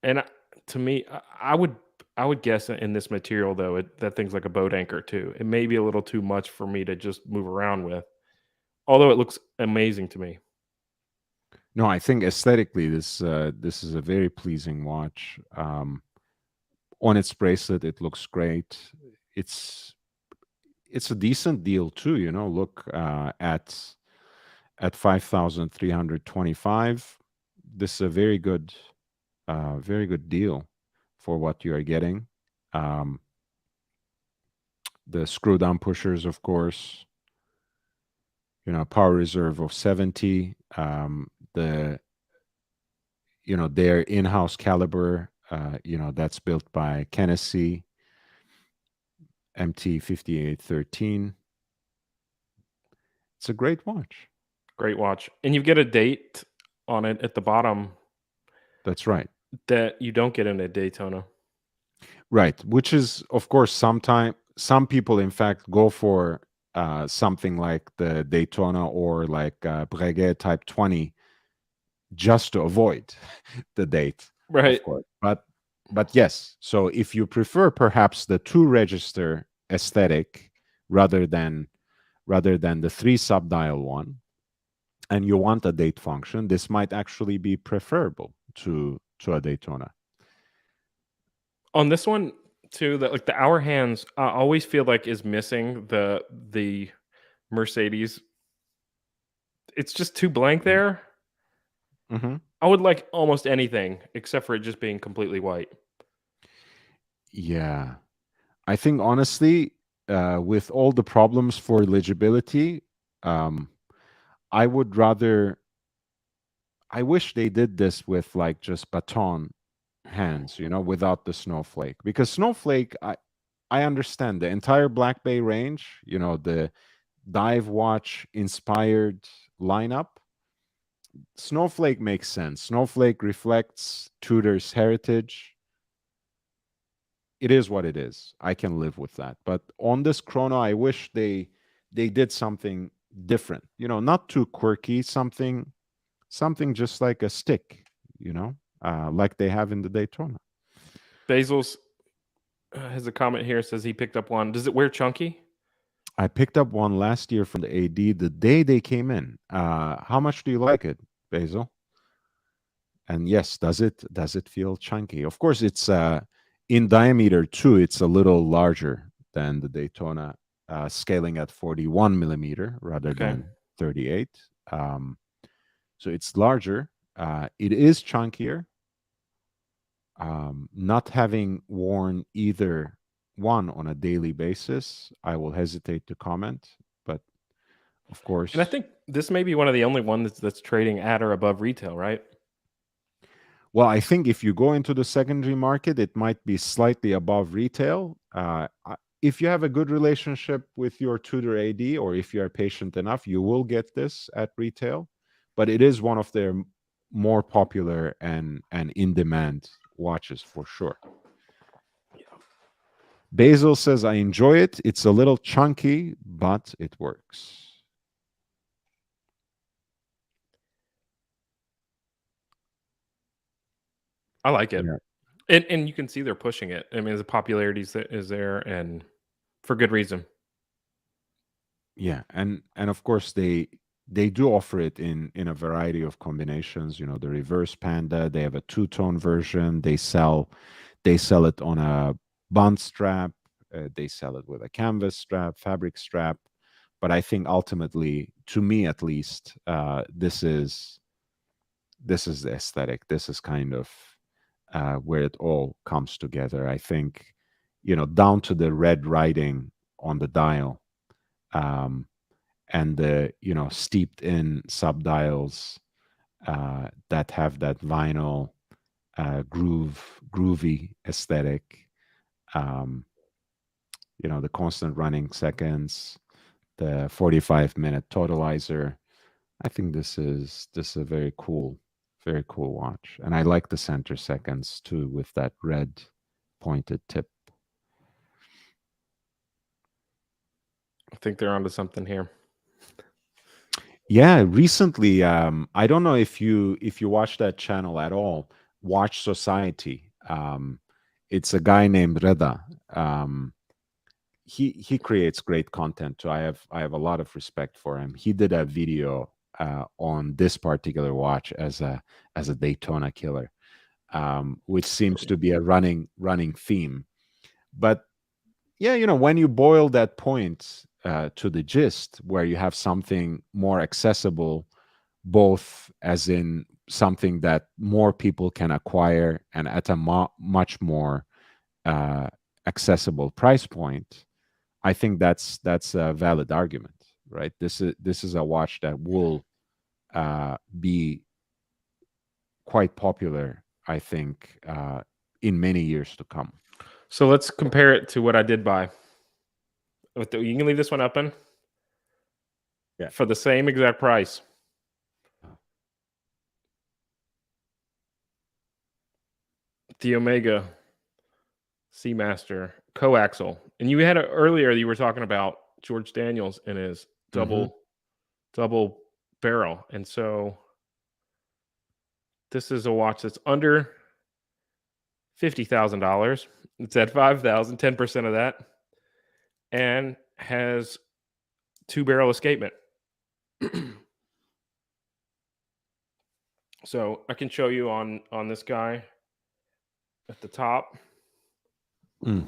And to me, I would guess in this material though, that thing's like a boat anchor too. It may be a little too much for me to just move around with, although it looks amazing to me. No, I think aesthetically, this is a very pleasing watch. On its bracelet, it looks great. it's a decent deal too. Look at 5,325. This is a very good deal for what you are getting. The screw down pushers, of course. Power reserve of 70. Their in-house caliber. That's built by Tennessee. MT5813. It's a great watch. Great watch. And you get a date on it at the bottom That's right. that you don't get in a Daytona. Right. Which is, of course, some people, in fact, go for something like the Daytona or like Breguet Type 20 just to avoid the date, Right. of course. But yes, so if you prefer perhaps the 2-register aesthetic rather than the 3 subdial one, and you want a date function, this might actually be preferable to a Daytona. On this one too, that like the hour hands, I always feel like is missing the Mercedes. It's just too blank there. Mm-hmm. I would like almost anything except for it just being completely white. Yeah, I think honestly, with all the problems for legibility, I would rather. I wish they did this with like just baton hands, without the snowflake. Because snowflake, I understand the entire Black Bay range, the dive watch inspired lineup. Snowflake makes sense. Snowflake reflects Tudor's heritage. It is what it is. I can live with that. But on this chrono, I wish they did something different. Not too quirky. Something just like a stick. Like they have in the Daytona. Basil's has a comment here. Says he picked up one. Does it wear chunky? I picked up one last year from the AD the day they came in. How much do you like it, Basil? And yes, does it feel chunky? Of course, it's in diameter too. It's a little larger than the Daytona, scaling at 41 millimeter rather than 38. So it's larger. It is chunkier. Not having worn either one on a daily basis, I will hesitate to comment. But of course, and I think this may be one of the only ones that's trading at or above retail, right? Well, I think if you go into the secondary market, it might be slightly above retail. If you have a good relationship with your Tudor AD, or if you are patient enough, you will get this at retail. But it is one of their more popular and in-demand watches for sure. Basil says, I enjoy it. It's a little chunky, but it works. I like it. Yeah. And you can see they're pushing it. I mean, the popularity is there, and for good reason. Yeah, and of course they do offer it in a variety of combinations. The reverse panda, they have a 2-tone version. They sell it on a band strap. They sell it with a canvas strap, fabric strap. But I think ultimately, to me at least, this is the aesthetic. This is kind of where it all comes together. I think, down to the red writing on the dial. And the steeped in subdials that have that vinyl groovy aesthetic. The constant running seconds, the 45-minute totalizer. I think this is a very cool watch, and I like the center seconds too with that red pointed tip. I think they're onto something here. Yeah, recently, I don't know if you watch that channel at all, Watch Society. It's a guy named Reda. He creates great content too. I have a lot of respect for him. He did a video on this particular watch as a Daytona killer, which seems to be a running theme. But yeah, when you boil that point to the gist, where you have something more accessible, both as in something that more people can acquire and at a much more accessible price point, I think that's a valid argument, right? This is a watch that will be quite popular, I think, in many years to come. So let's compare it to what I did buy. You can leave this one open. Yeah. For the same exact price. The Omega Seamaster coaxial. And you had earlier, you were talking about George Daniels and his double barrel. And so this is a watch that's under $50,000. It's at $5,000, 10% of that, and has 2-barrel escapement. So I can show you on this guy at the top. A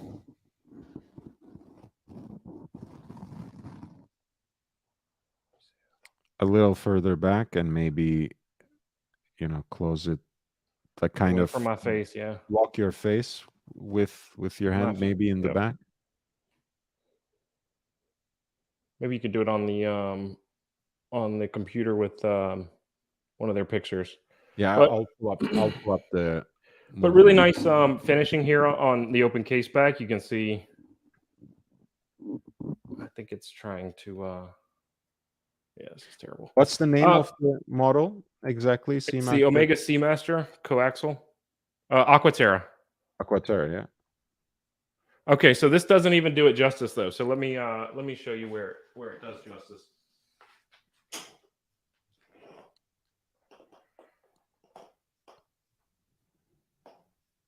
little further back and maybe, close it, like kind of from my face, yeah. Lock your face with your hand, maybe in the back. Maybe you could do it on the computer with one of their pictures. Yeah, I'll pull up the. But really nice finishing here on the open case back. You can see. I think it's trying to. Yeah, this is terrible. What's the name of the model exactly? It's the Omega Seamaster coaxial, Aquaterra. Aquaterra, yeah. Okay, so this doesn't even do it justice though. So let me show you where it does justice.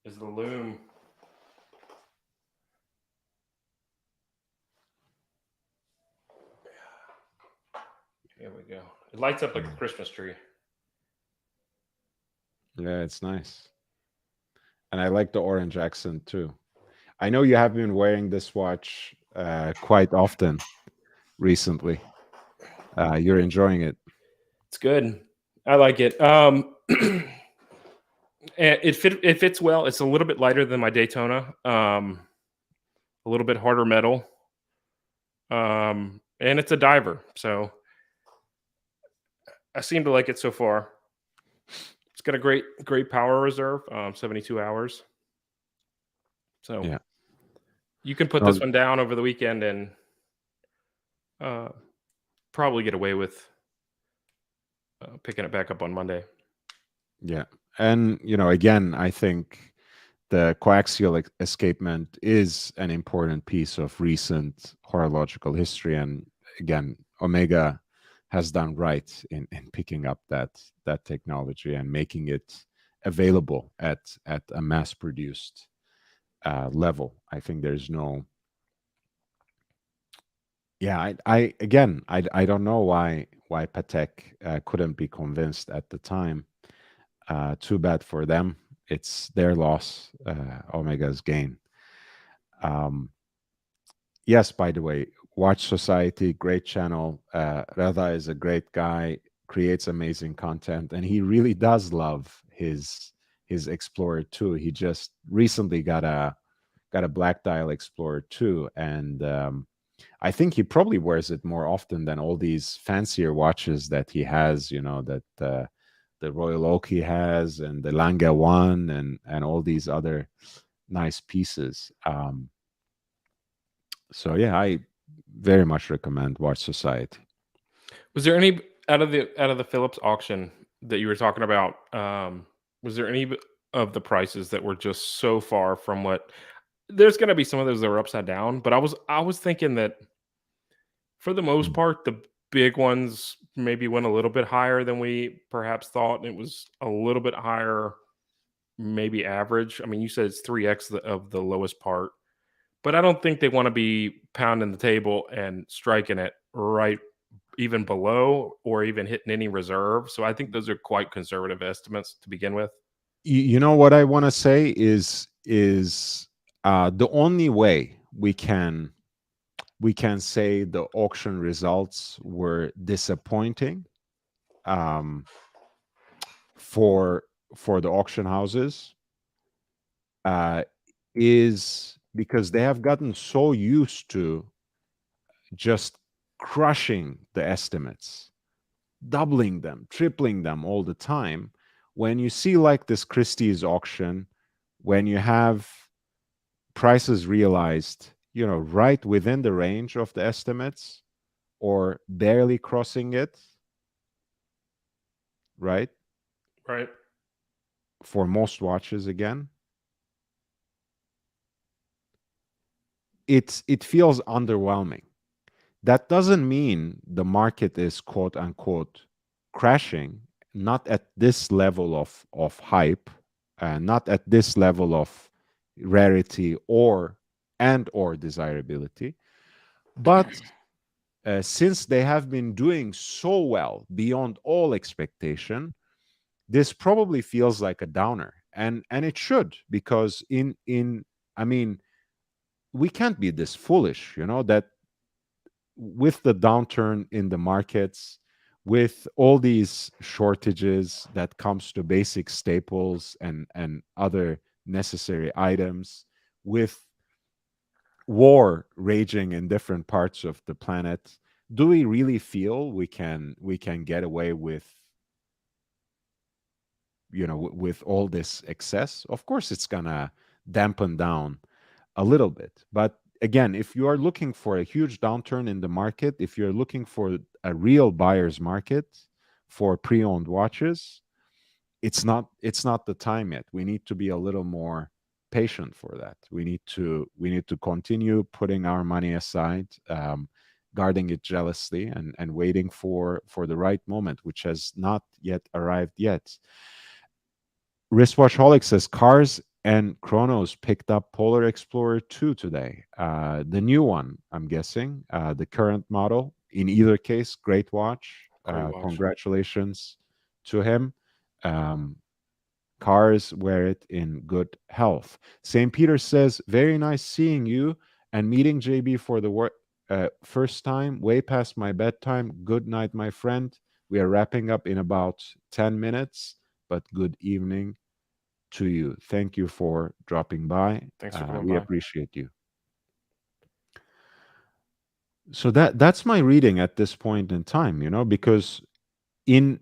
Is the lume. Here we go. It lights up like a Christmas tree. Yeah, it's nice. And I like the orange accent too. I know you have been wearing this watch quite often recently. You're enjoying it. It's good. I like it. It fits well. It's a little bit lighter than my Daytona. A little bit harder metal. And it's a diver. So I seem to like it so far. It's got a great power reserve, 72 hours. So yeah, you can put this one down over the weekend and probably get away with picking it back up on Monday. Yeah. And, again, I think the coaxial escapement is an important piece of recent horological history. And again, Omega has done right in picking up that technology and making it available at a mass-produced level. I think there's no. Yeah, I don't know why Patek couldn't be convinced at the time. Too bad for them. It's their loss, Omega's gain. Yes, by the way, Watch Society, great channel. Rada is a great guy, creates amazing content, and he really does love his Explorer 2. He just recently got a black dial Explorer 2, and I think he probably wears it more often than all these fancier watches that he has. That the Royal Oak he has, and the Lange 1, and all these other nice pieces. So yeah, I very much recommend Watch Society. Was there any out of the Phillips auction that you were talking about? Was there any of the prices that were just so far from what? There's going to be some of those that were upside down, but I was thinking that for the most part, the big ones maybe went a little bit higher than we perhaps thought. And it was a little bit higher, maybe average. I mean, you said it's 3x of the lowest part, but I don't think they want to be pounding the table and striking it right even below or even hitting any reserve. So I think those are quite conservative estimates to begin with. You know what I want to say is the only way we can say the auction results were disappointing for the auction houses is because they have gotten so used to just crushing the estimates, doubling them, tripling them all the time. When you see like this Christie's auction, when you have prices realized, right within the range of the estimates or barely crossing it, right? Right. For most watches again, it feels underwhelming. That doesn't mean the market is quote unquote crashing, not at this level of hype, not at this level of rarity or desirability. But since they have been doing so well beyond all expectation, this probably feels like a downer, and it should, because I mean, we can't be this foolish, that with the downturn in the markets, with all these shortages that comes to basic staples and other necessary items, with war raging in different parts of the planet, do we really feel we can get away with with all this excess? Of course it's gonna dampen down a little bit, but again, if you are looking for a huge downturn in the market, if you're looking for a real buyer's market for pre-owned watches, it's not the time yet. We need to be a little more patient for that. We need to continue putting our money aside, guarding it jealously, and waiting for the right moment, which has not yet arrived yet. Wristwatchholic says cars and Chronos picked up Polar Explorer 2 today. The new one, I'm guessing, the current model. In either case, great watch. Great watch. Congratulations to him. Cars wear it in good health. St. Peter says, very nice seeing you and meeting JB for the first time, way past my bedtime. Good night, my friend. We are wrapping up in about 10 minutes, but good evening to you. Thank you for dropping by. Thanks for coming we by. appreciate you. So that's my reading at this point in time, because in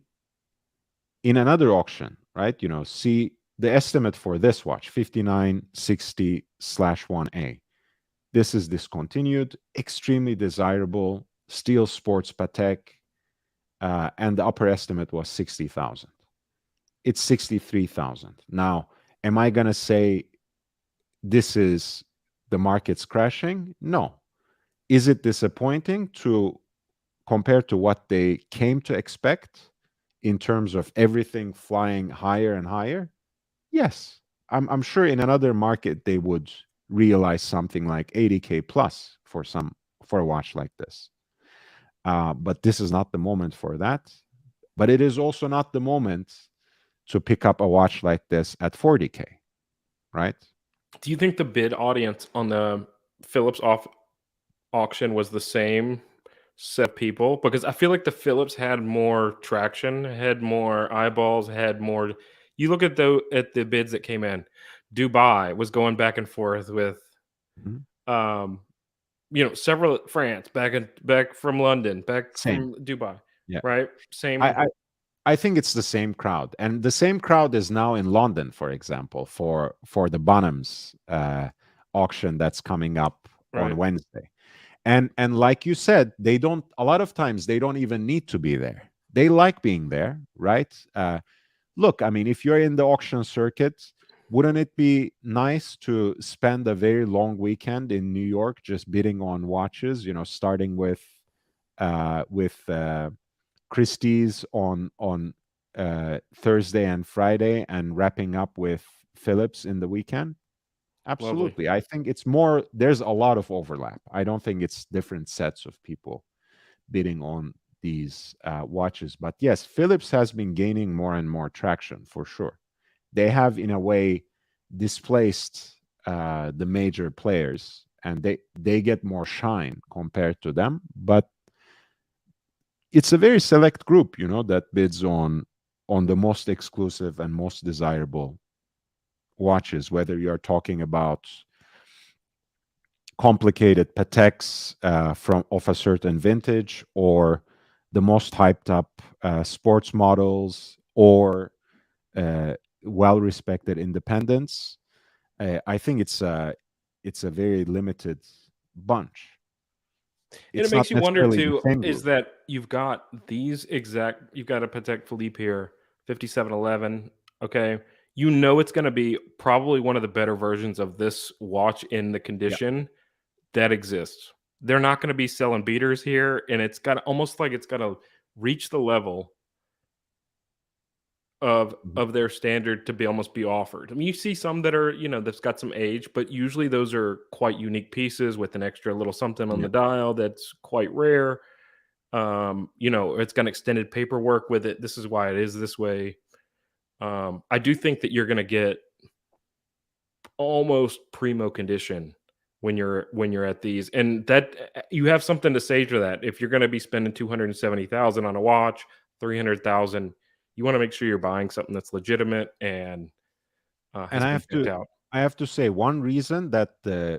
another auction, right, see the estimate for this watch, 5960/1A. This is discontinued, extremely desirable steel sports Patek, and the upper estimate was 60,000. It's 63,000. Now, am I going to say this is the market's crashing? No. Is it disappointing compared to what they came to expect in terms of everything flying higher and higher? Yes. I'm sure in another market they would realize something like 80K plus for a watch like this. But this is not the moment for that. But it is also not the moment to pick up a watch like this at 40K, right? Do you think the bid audience on the Phillips auction was the same set of people? Because I feel like the Phillips had more traction, had more eyeballs, had more. You look at the bids that came in. Dubai was going back and forth with, several France, back from London, back Same. from Dubai, Yeah. right? Same. I think it's the same crowd, and the same crowd is now in London, for example, for the Bonhams auction that's coming up on Wednesday. And like you said, a lot of times they don't even need to be there. They like being there, right? Look, I mean, if you're in the auction circuit, wouldn't it be nice to spend a very long weekend in New York just bidding on watches, starting with Christie's on Thursday and Friday, and wrapping up with Phillips in the weekend? Absolutely. Lovely. I think there's a lot of overlap. I don't think it's different sets of people bidding on these watches. But yes, Phillips has been gaining more and more traction for sure. They have, in a way, displaced the major players and they get more shine compared to them. But it's a very select group, that bids on the most exclusive and most desirable watches, whether you're talking about complicated Pateks of a certain vintage, or the most hyped up sports models, or well-respected independents. I think it's a very limited bunch. And it It's not makes you wonder necessarily the too, same is group. that you've got you've got a Patek Philippe here, 5711. Okay. You know it's going to be probably one of the better versions of this watch in the Yeah. condition that exists. They're not going to be selling beaters here, and it's got almost like it's got to reach the level Mhm. of their standard to be almost be offered. I mean, you see some that are, that's got some age, but usually those are quite unique pieces with an extra little something on Yeah. the dial that's quite rare. It's got extended paperwork with it. This is why it is this way. I do think that you're going to get almost primo condition when you're at these, and that you have something to say to that. If you're going to be spending 270,000 on a watch, 300,000, you want to make sure you're buying something that's legitimate and And has been picked out. I have to say, one reason that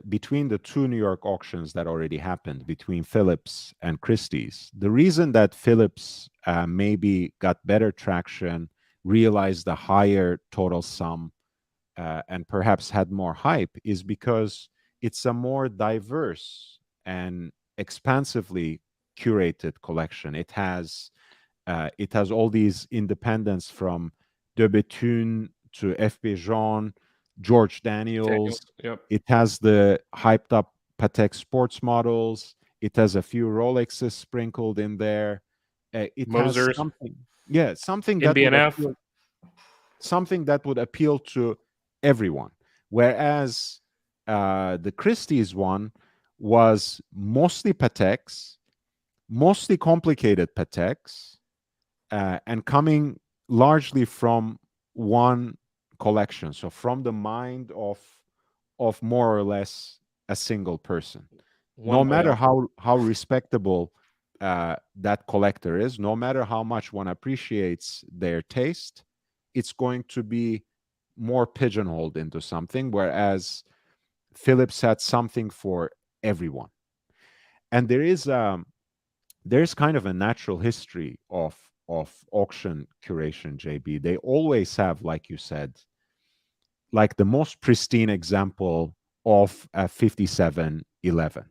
between the two New York auctions that already happened between Phillips and Christie's, the reason that Phillips maybe got better traction, realized a higher total sum, and perhaps had more hype, is because it's a more diverse and expansively curated collection. It has all these independents, from De Bethune to F.B. Jean, George Daniels, Daniels. yep. It has the hyped up Patek sports models. It has a few Rolexes sprinkled in there. It has Mosers, something NBNF, that would appeal to everyone. Whereas the Christie's one was mostly Pateks, mostly complicated Pateks, and coming largely from one collection, so from the mind of more or less a single person. No one matter brand. how respectable that collector is, no matter how much one appreciates their taste, it's going to be more pigeonholed into something, whereas Phillips had something for everyone. And there's kind of a natural history of auction curation, JB. They always have, like you said, like the most pristine example of a 5711.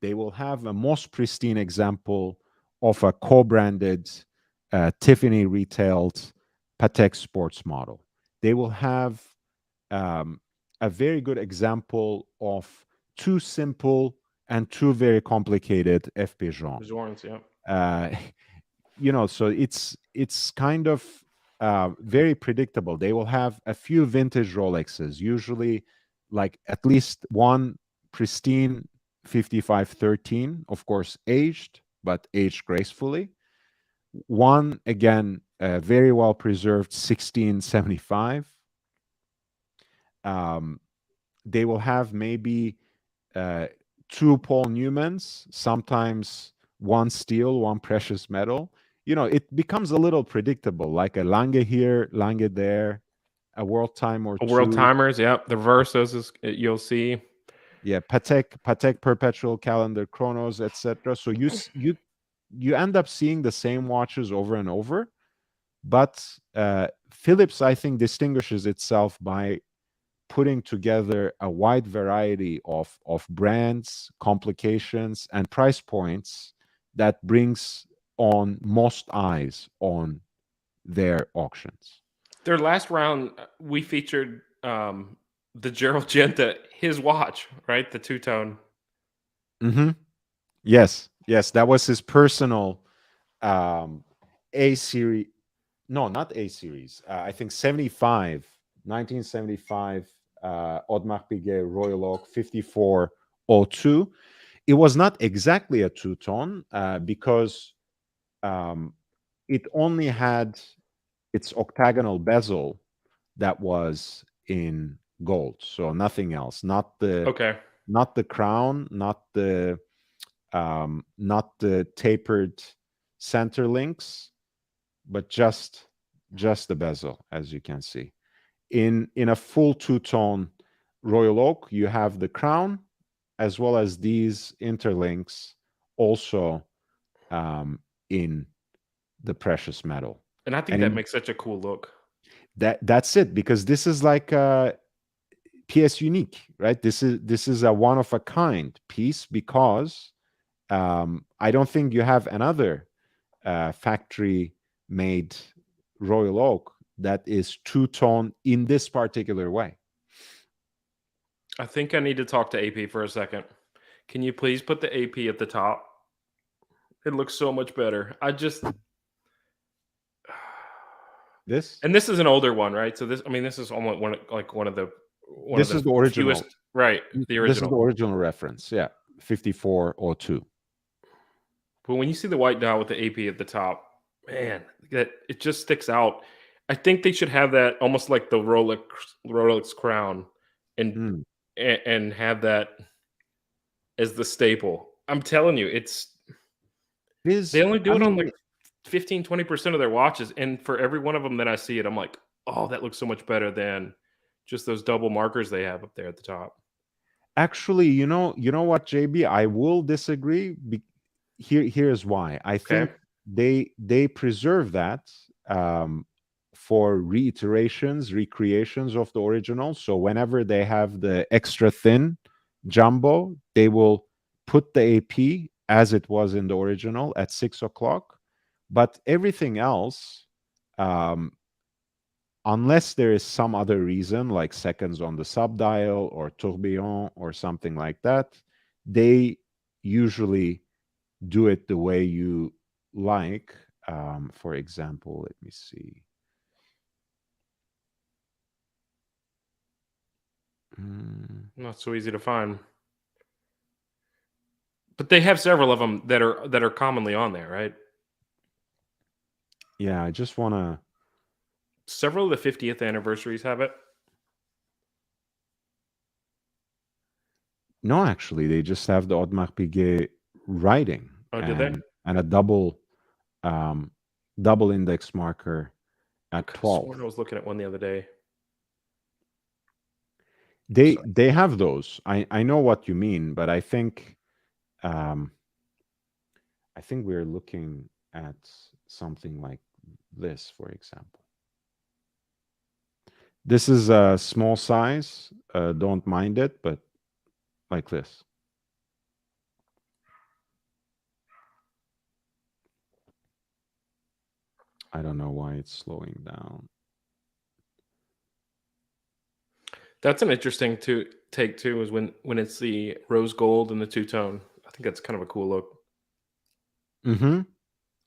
They will have a most pristine example of a co-branded Tiffany retailed Patek sports model. They will have a very good example of two simple and two very complicated FP Jean. Zorns, yeah. So it's kind of very predictable. They will have a few vintage Rolexes, usually like at least one pristine 5513, of course aged, but aged gracefully. One, again, very well preserved 1675. They will have maybe two Paul Newmans, sometimes one steel, one precious metal. It becomes a little predictable, like a Lange here, Lange there, a world time or A World two. Timers, yep. The Versos is you'll see. Yeah, Patek Perpetual Calendar Chronos, etc. So you end up seeing the same watches over and over. But Phillips, I think, distinguishes itself by putting together a wide variety of brands, complications, and price points that brings on most eyes on their auctions. Their last round, we featured the Gerald Genta, his watch, right? The two-tone. Mm-hmm. Yes, that was his personal A series. No, not A series. I think 1975 Audemars Piguet Royal Oak 5402. It was not exactly a two-tone because it only had its octagonal bezel that was in gold, so nothing else. Not the Okay. not the crown, not the tapered center links, but just the bezel, as you can see. In a full two-tone Royal Oak, you have the crown as well as these interlinks also in the precious metal. And I think that makes such a cool look. That's it, because this is like a pièce unique, right? This is a one of a kind piece, because I don't think you have another factory made Royal Oak that is two-tone in this particular way. I think I need to talk to AP for a second. Can you please put the AP at the top? It looks so much better. This And this is an older one, right? So this is almost one of the this is the original, fewest, right? The original. This is the original reference, yeah, 5402. But when you see the white dial with the AP at the top, man, that it just sticks out. I think they should have that almost like the Rolex crown, and have that as the staple. I'm telling you, they only do it on like 15-20% of their watches, and for every one of them that I see it, I'm like, oh, that looks so much better than just those double markers they have up there at the top. Actually, you know what, JB, I will disagree. Here's why. I think they preserve that for reiterations, recreations of the original. So whenever they have the extra thin jumbo, they will put the AP as it was in the original at 6 o'clock. But everything else, unless there is some other reason, like seconds on the subdial or tourbillon or something like that, they usually do it the way you like. For example, let me see. Not so easy to find, but they have several of them that are commonly on there, right? Yeah, I just want to. Several of the 50th anniversaries have it. No, actually, they just have the Audemars Piguet writing. Oh, did they? And a double index marker at 12. I was looking at one the other day. They have those. I know what you mean, but I think we're looking at something like this, for example. This is a small size. Don't mind it, but like this. I don't know why it's slowing down. That's an interesting take too, is when it's the rose gold and the two-tone. I think that's kind of a cool look.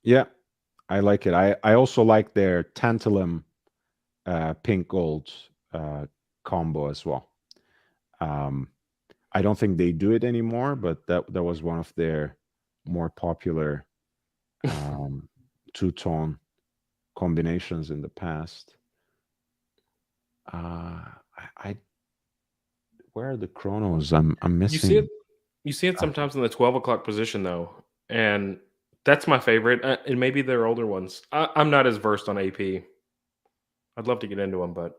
Yeah, I like it. I also like their tantalum pink gold combo as well. I don't think they do it anymore, but that was one of their more popular two-tone combinations in the past. Where are the chronos? I'm missing. You see it sometimes in the 12 o'clock position though, and that's my favorite. And maybe they're older ones. I'm not as versed on AP. I'd love to get into them, but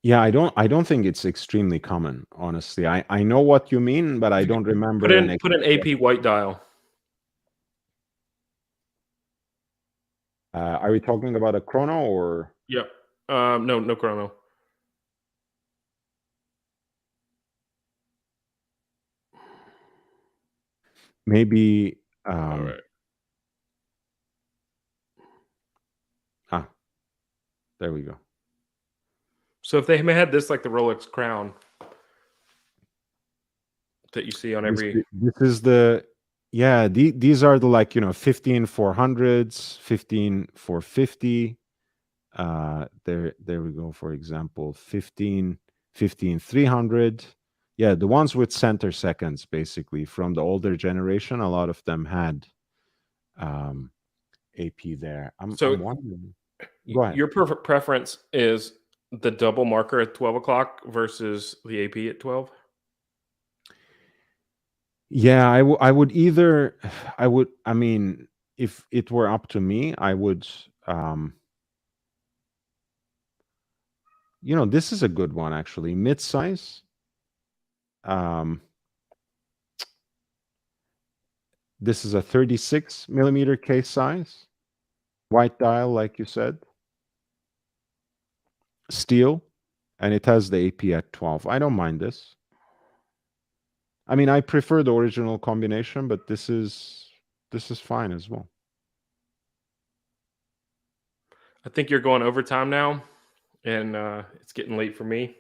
yeah, I don't think it's extremely common, honestly. I know what you mean, but I don't remember. Put an AP white dial. Are we talking about a chrono or? Yeah. No chrono. Maybe. All right. There we go. So if they had this like the Rolex crown that you see on every. This is the. Yeah, these are the 15400s, 15450. There we go. For example, 15300. Yeah, the ones with center seconds, basically from the older generation, a lot of them had AP there. I'm wondering. Go ahead. Your perfect preference is the double marker at 12 o'clock versus the AP at 12? Yeah, I would either, I mean, if it were up to me, I would, this is a good one, actually. Mid-size. This is a 36 millimeter case size. White dial, like you said. Steel. And it has the AP at 12. I don't mind this. I mean, I prefer the original combination, but this is fine as well. I think you're going overtime now, and it's getting late for me.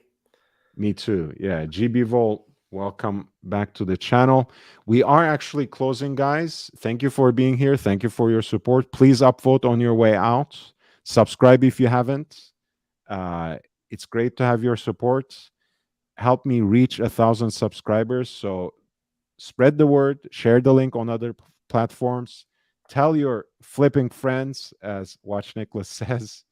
Me too. Yeah, GB Volt, welcome back to the channel. We are actually closing, guys. Thank you for being here. Thank you for your support. Please upvote on your way out. Subscribe if you haven't. It's great to have your support. Help me reach 1,000 subscribers. So spread the word, share the link on other platforms, tell your flipping friends, as Watch Nicholas says.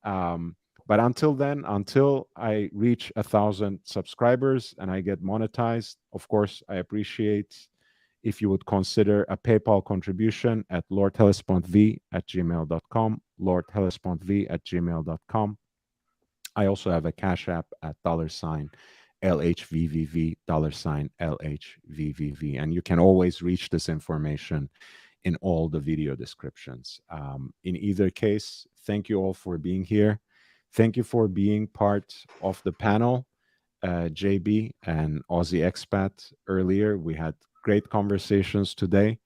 But until then, until I reach 1,000 subscribers and I get monetized, of course, I appreciate if you would consider a PayPal contribution at lordhellespontv@gmail.com, lordhellespontv@gmail.com. I also have a Cash App at $LHVVV, $LHVVV. And you can always reach this information in all the video descriptions. In either case, thank you all for being here. Thank you for being part of the panel, JB and Aussie Expat earlier. We had great conversations today.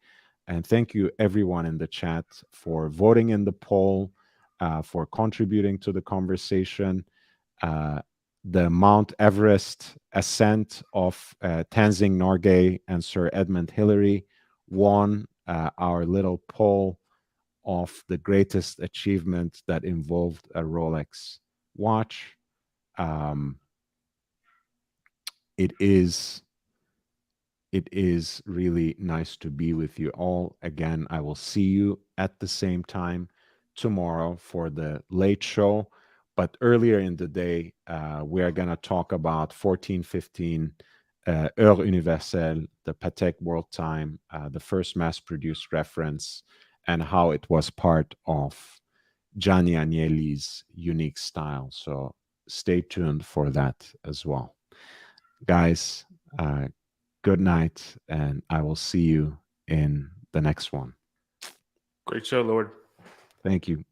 And thank you, everyone in the chat, for voting in the poll, for contributing to the conversation. The Mount Everest ascent of Tenzing Norgay and Sir Edmund Hillary won our little poll of the greatest achievement that involved a Rolex watch. It is really nice to be with you all. Again, I will see you at the same time tomorrow for the late show. But earlier in the day, we are going to talk about 1415 Heure Universelle, the Patek World Time, the first mass-produced reference, and how it was part of Gianni Agnelli's unique style. So stay tuned for that as well. Guys, good night, and I will see you in the next one. Great show, Lord. Thank you.